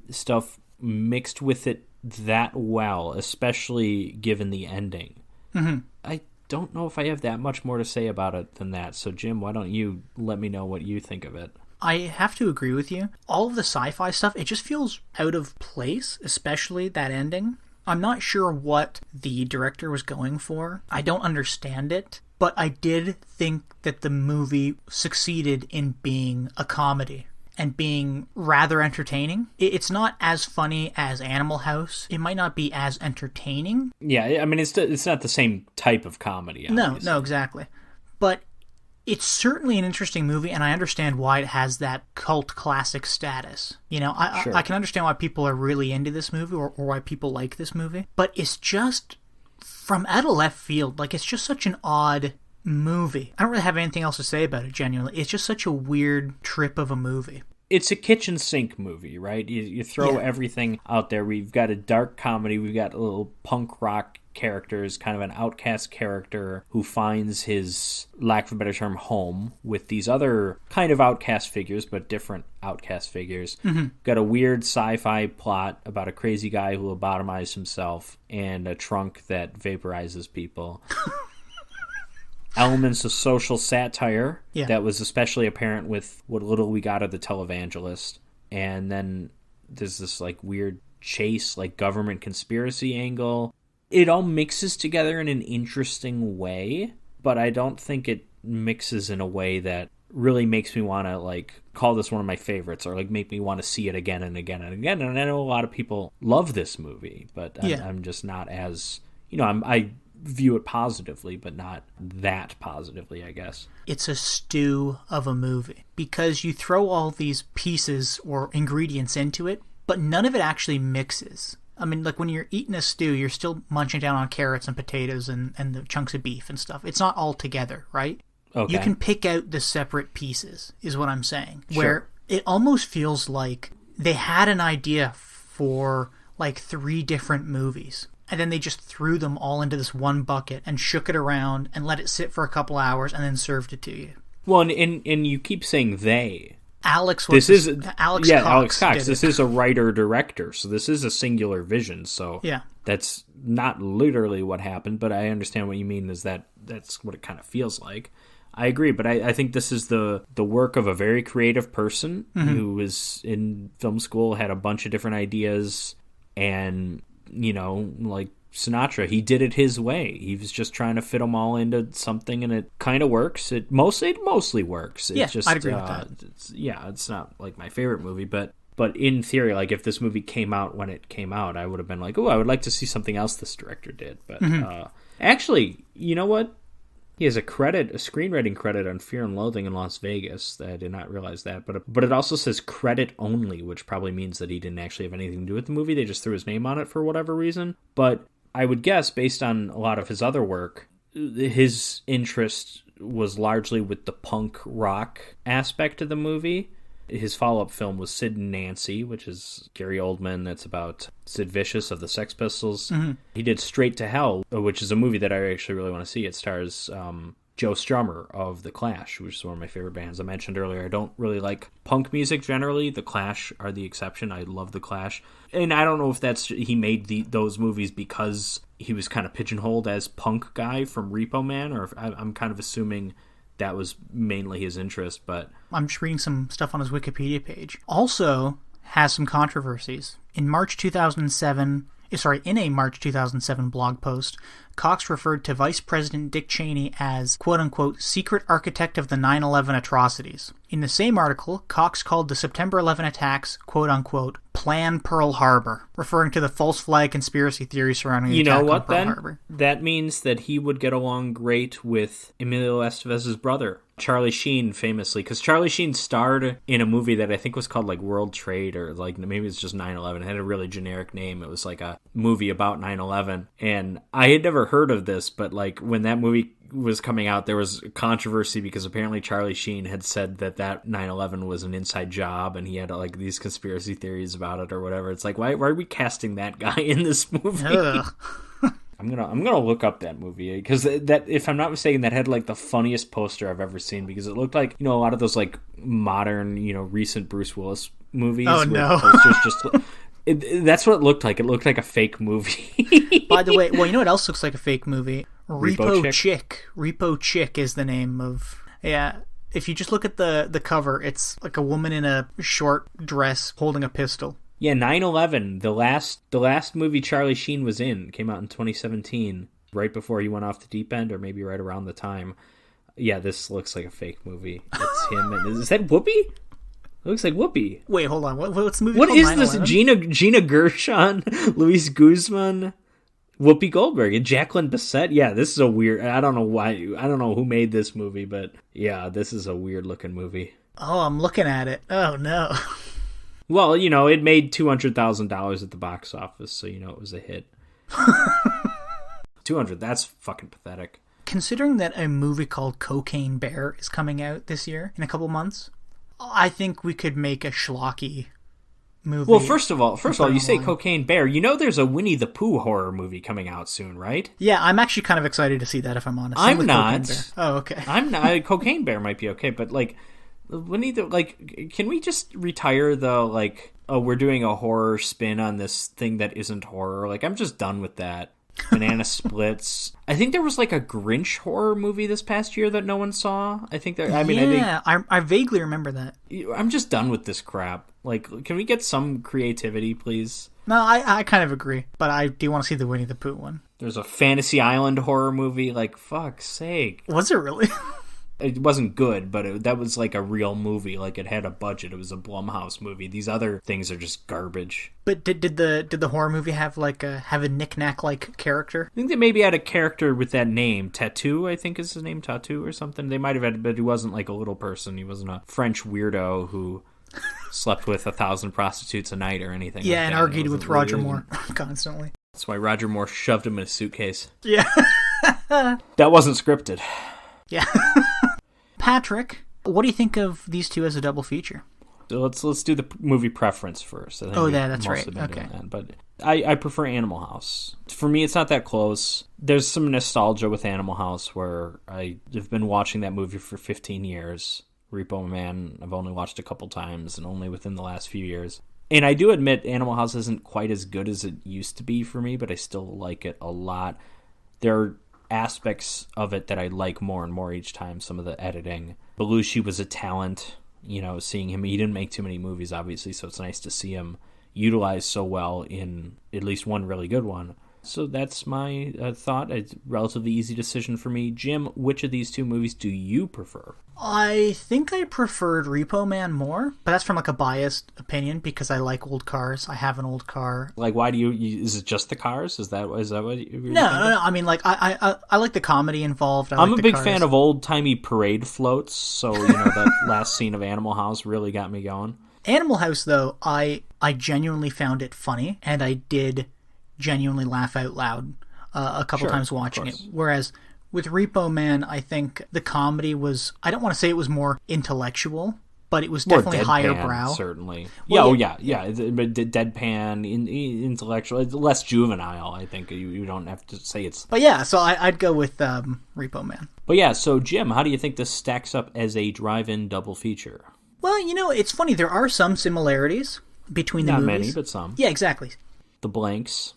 Speaker 9: stuff mixed with it that well, especially given the ending.
Speaker 2: Mm-hmm.
Speaker 9: I don't know if I have that much more to say about it than that. So, Jim, why don't you let me know what you think of it?
Speaker 2: I have to agree with you. All of the sci-fi stuff, it just feels out of place, especially that ending. I'm not sure what the director was going for. I don't understand it. But I did think that the movie succeeded in being a comedy and being rather entertaining. It's not as funny as Animal House. It might not be as entertaining.
Speaker 9: Yeah, I mean, it's not the same type of comedy, obviously.
Speaker 2: No, exactly. But it's certainly an interesting movie, and I understand why it has that cult classic status. You know, I can understand why people are really into this movie or why people like this movie. But it's just from out of left field. Like, it's just such an odd movie. I don't really have anything else to say about it, genuinely. It's just such a weird trip of a movie.
Speaker 9: It's a kitchen sink movie, right? You throw everything out there. We've got a dark comedy. We've got a little punk rock characters, kind of an outcast character who finds his, lack of a better term, home with these other kind of outcast figures, but different outcast figures.
Speaker 2: Mm-hmm.
Speaker 9: Got a weird sci-fi plot about a crazy guy who lobotomized himself and a trunk that vaporizes people. Elements of social satire that was especially apparent with what little we got of the televangelist. And then there's this like weird chase, like government conspiracy angle. It all mixes together in an interesting way, but I don't think it mixes in a way that really makes me want to like call this one of my favorites or like make me want to see it again and again and again. And I know a lot of people love this movie, but I'm just not as, you know, I view it positively, but not that positively, I guess.
Speaker 2: It's a stew of a movie because you throw all these pieces or ingredients into it, but none of it actually mixes. I mean, like when you're eating a stew, you're still munching down on carrots and potatoes and the chunks of beef and stuff. It's not all together, right?
Speaker 9: Okay.
Speaker 2: You can pick out the separate pieces, is what I'm saying.
Speaker 9: Sure.
Speaker 2: Where it almost feels like they had an idea for like 3 different movies, and then they just threw them all into this one bucket and shook it around and let it sit for a couple hours and then served it to you.
Speaker 9: Well, and you keep saying they.
Speaker 2: Alex
Speaker 9: Alex
Speaker 2: Cox.
Speaker 9: Cox. This is a writer-director, so this is a singular vision. So
Speaker 2: yeah.
Speaker 9: That's not literally what happened, but I understand what you mean is that's what it kind of feels like. I agree, but I think this is the work of a very creative person who was in film school, had a bunch of different ideas, and, you know, like Sinatra, he did it his way. He was just trying to fit them all into something, and it kind of works. It mostly works.
Speaker 2: Yeah, I'd agree with that.
Speaker 9: It's not like my favorite movie, but in theory, like if this movie came out when it came out, I would have been like, oh, I would like to see something else this director did. But actually, you know what? He has a screenwriting credit on Fear and Loathing in Las Vegas. I did not realize that, but it also says credit only, which probably means that he didn't actually have anything to do with the movie. They just threw his name on it for whatever reason. But I would guess, based on a lot of his other work, his interest was largely with the punk rock aspect of the movie. His follow-up film was Sid and Nancy, which is Gary Oldman. That's about Sid Vicious of the Sex Pistols. Mm-hmm. He did Straight to Hell, which is a movie that I actually really want to see. It stars Joe Strummer of The Clash, which is one of my favorite bands. I mentioned earlier, I don't really like punk music generally. The Clash are the exception. I love The Clash. And I don't know if he made those movies because he was kind of pigeonholed as punk guy from Repo Man, or if I'm kind of assuming that was mainly his interest, but
Speaker 2: I'm just reading some stuff on his Wikipedia page. Also has some controversies. In a March 2007 blog post, Cox referred to Vice President Dick Cheney as, quote-unquote, secret architect of the 9/11 atrocities. In the same article, Cox called the September 11 attacks, quote-unquote, Plan Pearl Harbor, referring to the false flag conspiracy theory surrounding the attack on Pearl Harbor.
Speaker 9: That means that he would get along great with Emilio Estevez's brother, Charlie Sheen, famously, because Charlie Sheen starred in a movie that I think was called like World Trade, or like maybe it's just 9/11. It had a really generic name. It was like a movie about 9/11, and I had never heard of this, but like when that movie was coming out, there was controversy because apparently Charlie Sheen had said that 9/11 was an inside job, and he had like these conspiracy theories about it or whatever. It's like, why are we casting that guy in this movie? I'm gonna look up that movie, because that, if I'm not mistaken, that had like the funniest poster I've ever seen, because it looked like, you know, a lot of those like modern, you know, recent Bruce Willis movies.
Speaker 2: Oh no!
Speaker 9: Posters just that's what it looked like. It looked like a fake movie.
Speaker 2: By the way, well, you know what else looks like a fake movie?
Speaker 9: Repo
Speaker 2: Chick. Repo Chick is the name of... Yeah, if you just look at the cover, it's like a woman in a short dress holding a pistol.
Speaker 9: Yeah, 9/11, the last movie Charlie Sheen was in, came out in 2017, right before he went off the deep end, or maybe right around the time. Yeah, this looks like a fake movie. It's him. Is that Whoopi? It looks like Whoopi.
Speaker 2: Wait, hold on. What's the movie
Speaker 9: What
Speaker 2: called?
Speaker 9: is this? Gina Gershon, Luis Guzman, Whoopi Goldberg, and Jacqueline Bisset? Yeah, this is a weird... I don't know why... I don't know who made this movie, but yeah, this is a weird-looking movie.
Speaker 2: Oh, I'm looking at it. Oh, no.
Speaker 9: Well, you know, it made $200,000 at the box office, so you know it was a hit. 200, that's fucking pathetic.
Speaker 2: Considering that a movie called Cocaine Bear is coming out this year, in a couple months, I think we could make a schlocky movie.
Speaker 9: Well, first of all, you say Cocaine Bear. You know there's a Winnie the Pooh horror movie coming out soon, right?
Speaker 2: Yeah, I'm actually kind of excited to see that, if I'm honest.
Speaker 9: I'm not.
Speaker 2: Oh, okay.
Speaker 9: I'm not. Cocaine Bear might be okay, but like... Winnie the, like, can we just retire the, like, oh, we're doing a horror spin on this thing that isn't horror? Like, I'm just done with that. Banana Splits. I think there was, like, a Grinch horror movie this past year that no one saw. I think that,
Speaker 2: I vaguely remember that.
Speaker 9: I'm just done with this crap. Like, can we get some creativity, please?
Speaker 2: No, I kind of agree, but I do want to see the Winnie the Pooh one.
Speaker 9: There's a Fantasy Island horror movie. Like, fuck's sake.
Speaker 2: Was it really?
Speaker 9: It wasn't good, but that was like a real movie. Like, it had a budget. It was a Blumhouse movie. These other things are just garbage.
Speaker 2: But did the horror movie have a Knick-Knack like character?
Speaker 9: I think they maybe had a character with that name, Tattoo. I think is his name, Tattoo or something. They might have had, but he wasn't like a little person. He wasn't a French weirdo who slept with 1,000 prostitutes a night or anything.
Speaker 2: Yeah,
Speaker 9: like
Speaker 2: and
Speaker 9: that.
Speaker 2: argued with Roger Moore constantly.
Speaker 9: That's why Roger Moore shoved him in a suitcase.
Speaker 2: Yeah.
Speaker 9: That wasn't scripted.
Speaker 2: Yeah. Patrick, what do you think of these two as a double feature?
Speaker 9: So let's do the movie preference first. I think
Speaker 2: that's right. Okay.
Speaker 9: But I prefer Animal House. For me, it's not that close. There's some nostalgia with Animal House where I've been watching that movie for 15 years. Repo Man, I've only watched a couple times and only within the last few years. And I do admit Animal House isn't quite as good as it used to be for me, but I still like it a lot. There are aspects of it that I like more and more each time, some of the editing. Belushi was a talent. Seeing him, he didn't make too many movies, obviously, so it's nice to see him utilized so well in at least one really good one. So that's my thought. It's a relatively easy decision for me. Jim, which of these two movies do you prefer?
Speaker 2: I think I preferred Repo Man more, but that's from like a biased opinion because I like old cars. I have an old car.
Speaker 9: Like, why do you is it just the cars? Is that what you're
Speaker 2: No. I mean, like, I like the comedy involved.
Speaker 9: I'm a big fan of old-timey parade floats, so, that last scene of Animal House really got me going.
Speaker 2: Animal House, though, I genuinely found it funny, and I did genuinely laugh out loud a couple times watching it. Whereas with Repo Man, I think the comedy was, I don't want to say it was more intellectual, but it was
Speaker 9: more
Speaker 2: definitely
Speaker 9: deadpan,
Speaker 2: higher brow.
Speaker 9: Certainly.
Speaker 2: Well,
Speaker 9: yeah. But deadpan, intellectual, less juvenile, I think. You don't have to say it's...
Speaker 2: But yeah, so I'd go with Repo Man.
Speaker 9: But yeah, so Jim, how do you think this stacks up as a drive-in double feature?
Speaker 2: Well, it's funny. There are some similarities between the movies.
Speaker 9: Not many, but some.
Speaker 2: Yeah, exactly.
Speaker 9: The blanks.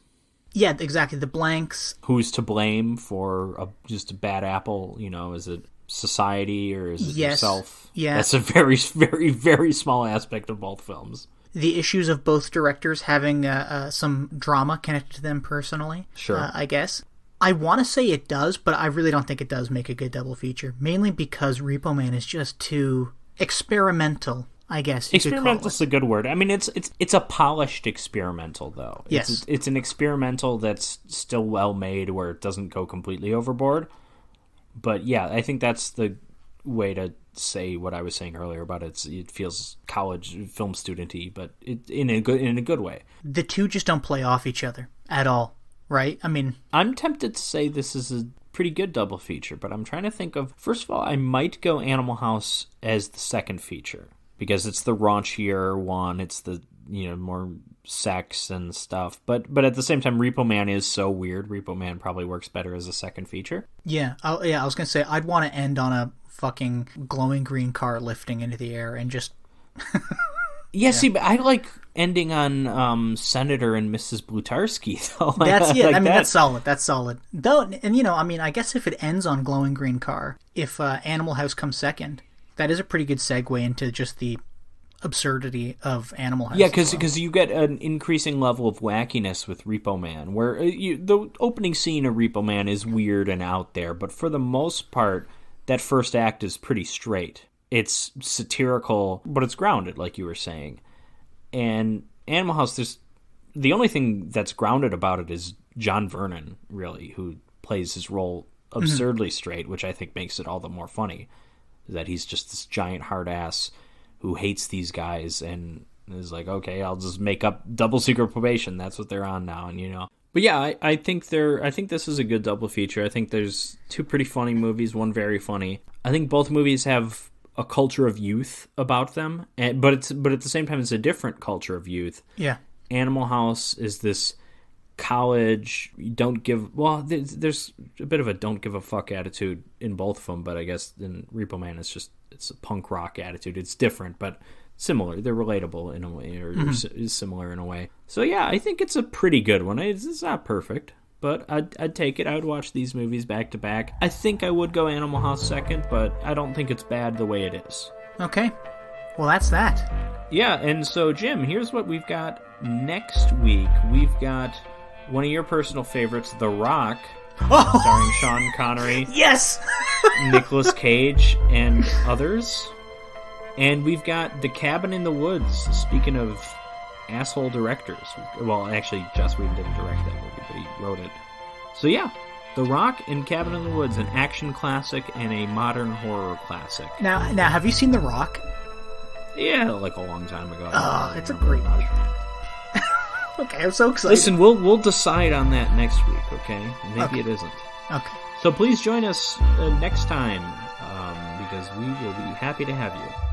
Speaker 2: Yeah, exactly. The blanks.
Speaker 9: Who's to blame for just a bad apple? Is it society or is it yourself?
Speaker 2: Yeah.
Speaker 9: That's a very, very, very small aspect of both films.
Speaker 2: The issues of both directors having some drama connected to them personally.
Speaker 9: Sure.
Speaker 2: I guess. I want to say it does, but I really don't think it does make a good double feature. Mainly because Repo Man is just too experimental, I guess.
Speaker 9: Experimental's a good word. I mean, it's a polished experimental, though.
Speaker 2: Yes.
Speaker 9: It's an experimental that's still well made, where it doesn't go completely overboard. But yeah, I think that's the way to say what I was saying earlier about it. It feels college film studenty, but in a good way.
Speaker 2: The two just don't play off each other at all, right? I mean,
Speaker 9: I'm tempted to say this is a pretty good double feature, but I'm trying to think of... First of all, I might go Animal House as the second feature, because it's the raunchier one, it's the, more sex and stuff. But at the same time, Repo Man is so weird. Repo Man probably works better as a second feature.
Speaker 2: Yeah, I was going to say, I'd want to end on a fucking glowing green car lifting into the air and just...
Speaker 9: Yeah, see, but I like ending on Senator and Mrs. Blutarsky, though.
Speaker 2: That's it. I mean, that's solid. That's solid. Though, and I guess if it ends on glowing green car, if Animal House comes second, that is a pretty good segue into just the absurdity of Animal House.
Speaker 9: Yeah, because you get an increasing level of wackiness with Repo Man, where the opening scene of Repo Man is weird and out there, but for the most part, that first act is pretty straight. It's satirical, but it's grounded, like you were saying. And Animal House, the only thing that's grounded about it is John Vernon, really, who plays his role absurdly straight, which I think makes it all the more funny. That he's just this giant hard ass who hates these guys and is like, okay, I'll just make up double secret probation. That's what they're on now, and But yeah, I think this is a good double feature. I think there's two pretty funny movies, one very funny. I think both movies have a culture of youth about them, but at the same time, it's a different culture of youth.
Speaker 2: Yeah.
Speaker 9: Animal House is this college, there's a bit of a don't give a fuck attitude in both of them, but I guess in Repo Man, it's a punk rock attitude. It's different, but similar. They're relatable in a way, or is similar in a way. So yeah, I think it's a pretty good one. It's not perfect, but I'd take it. I would watch these movies back to back. I think I would go Animal House second, but I don't think it's bad the way it is.
Speaker 2: Okay. Well, that's that.
Speaker 9: Yeah, and so, Jim, here's what we've got next week. We've got one of your personal favorites, The Rock, starring Sean Connery.
Speaker 2: Yes!
Speaker 9: Nicolas Cage, and others. And we've got The Cabin in the Woods, speaking of asshole directors. Well, actually, Joss Whedon didn't direct that movie, but he wrote it. So yeah, The Rock and Cabin in the Woods, an action classic and a modern horror classic.
Speaker 2: Now, have you seen The Rock?
Speaker 9: Yeah, like a long time ago.
Speaker 2: Oh, it's a great movie. Okay, I'm so excited.
Speaker 9: Listen, we'll decide on that next week, okay? Maybe it isn't.
Speaker 2: Okay.
Speaker 9: So please join us next time, because we will be happy to have you.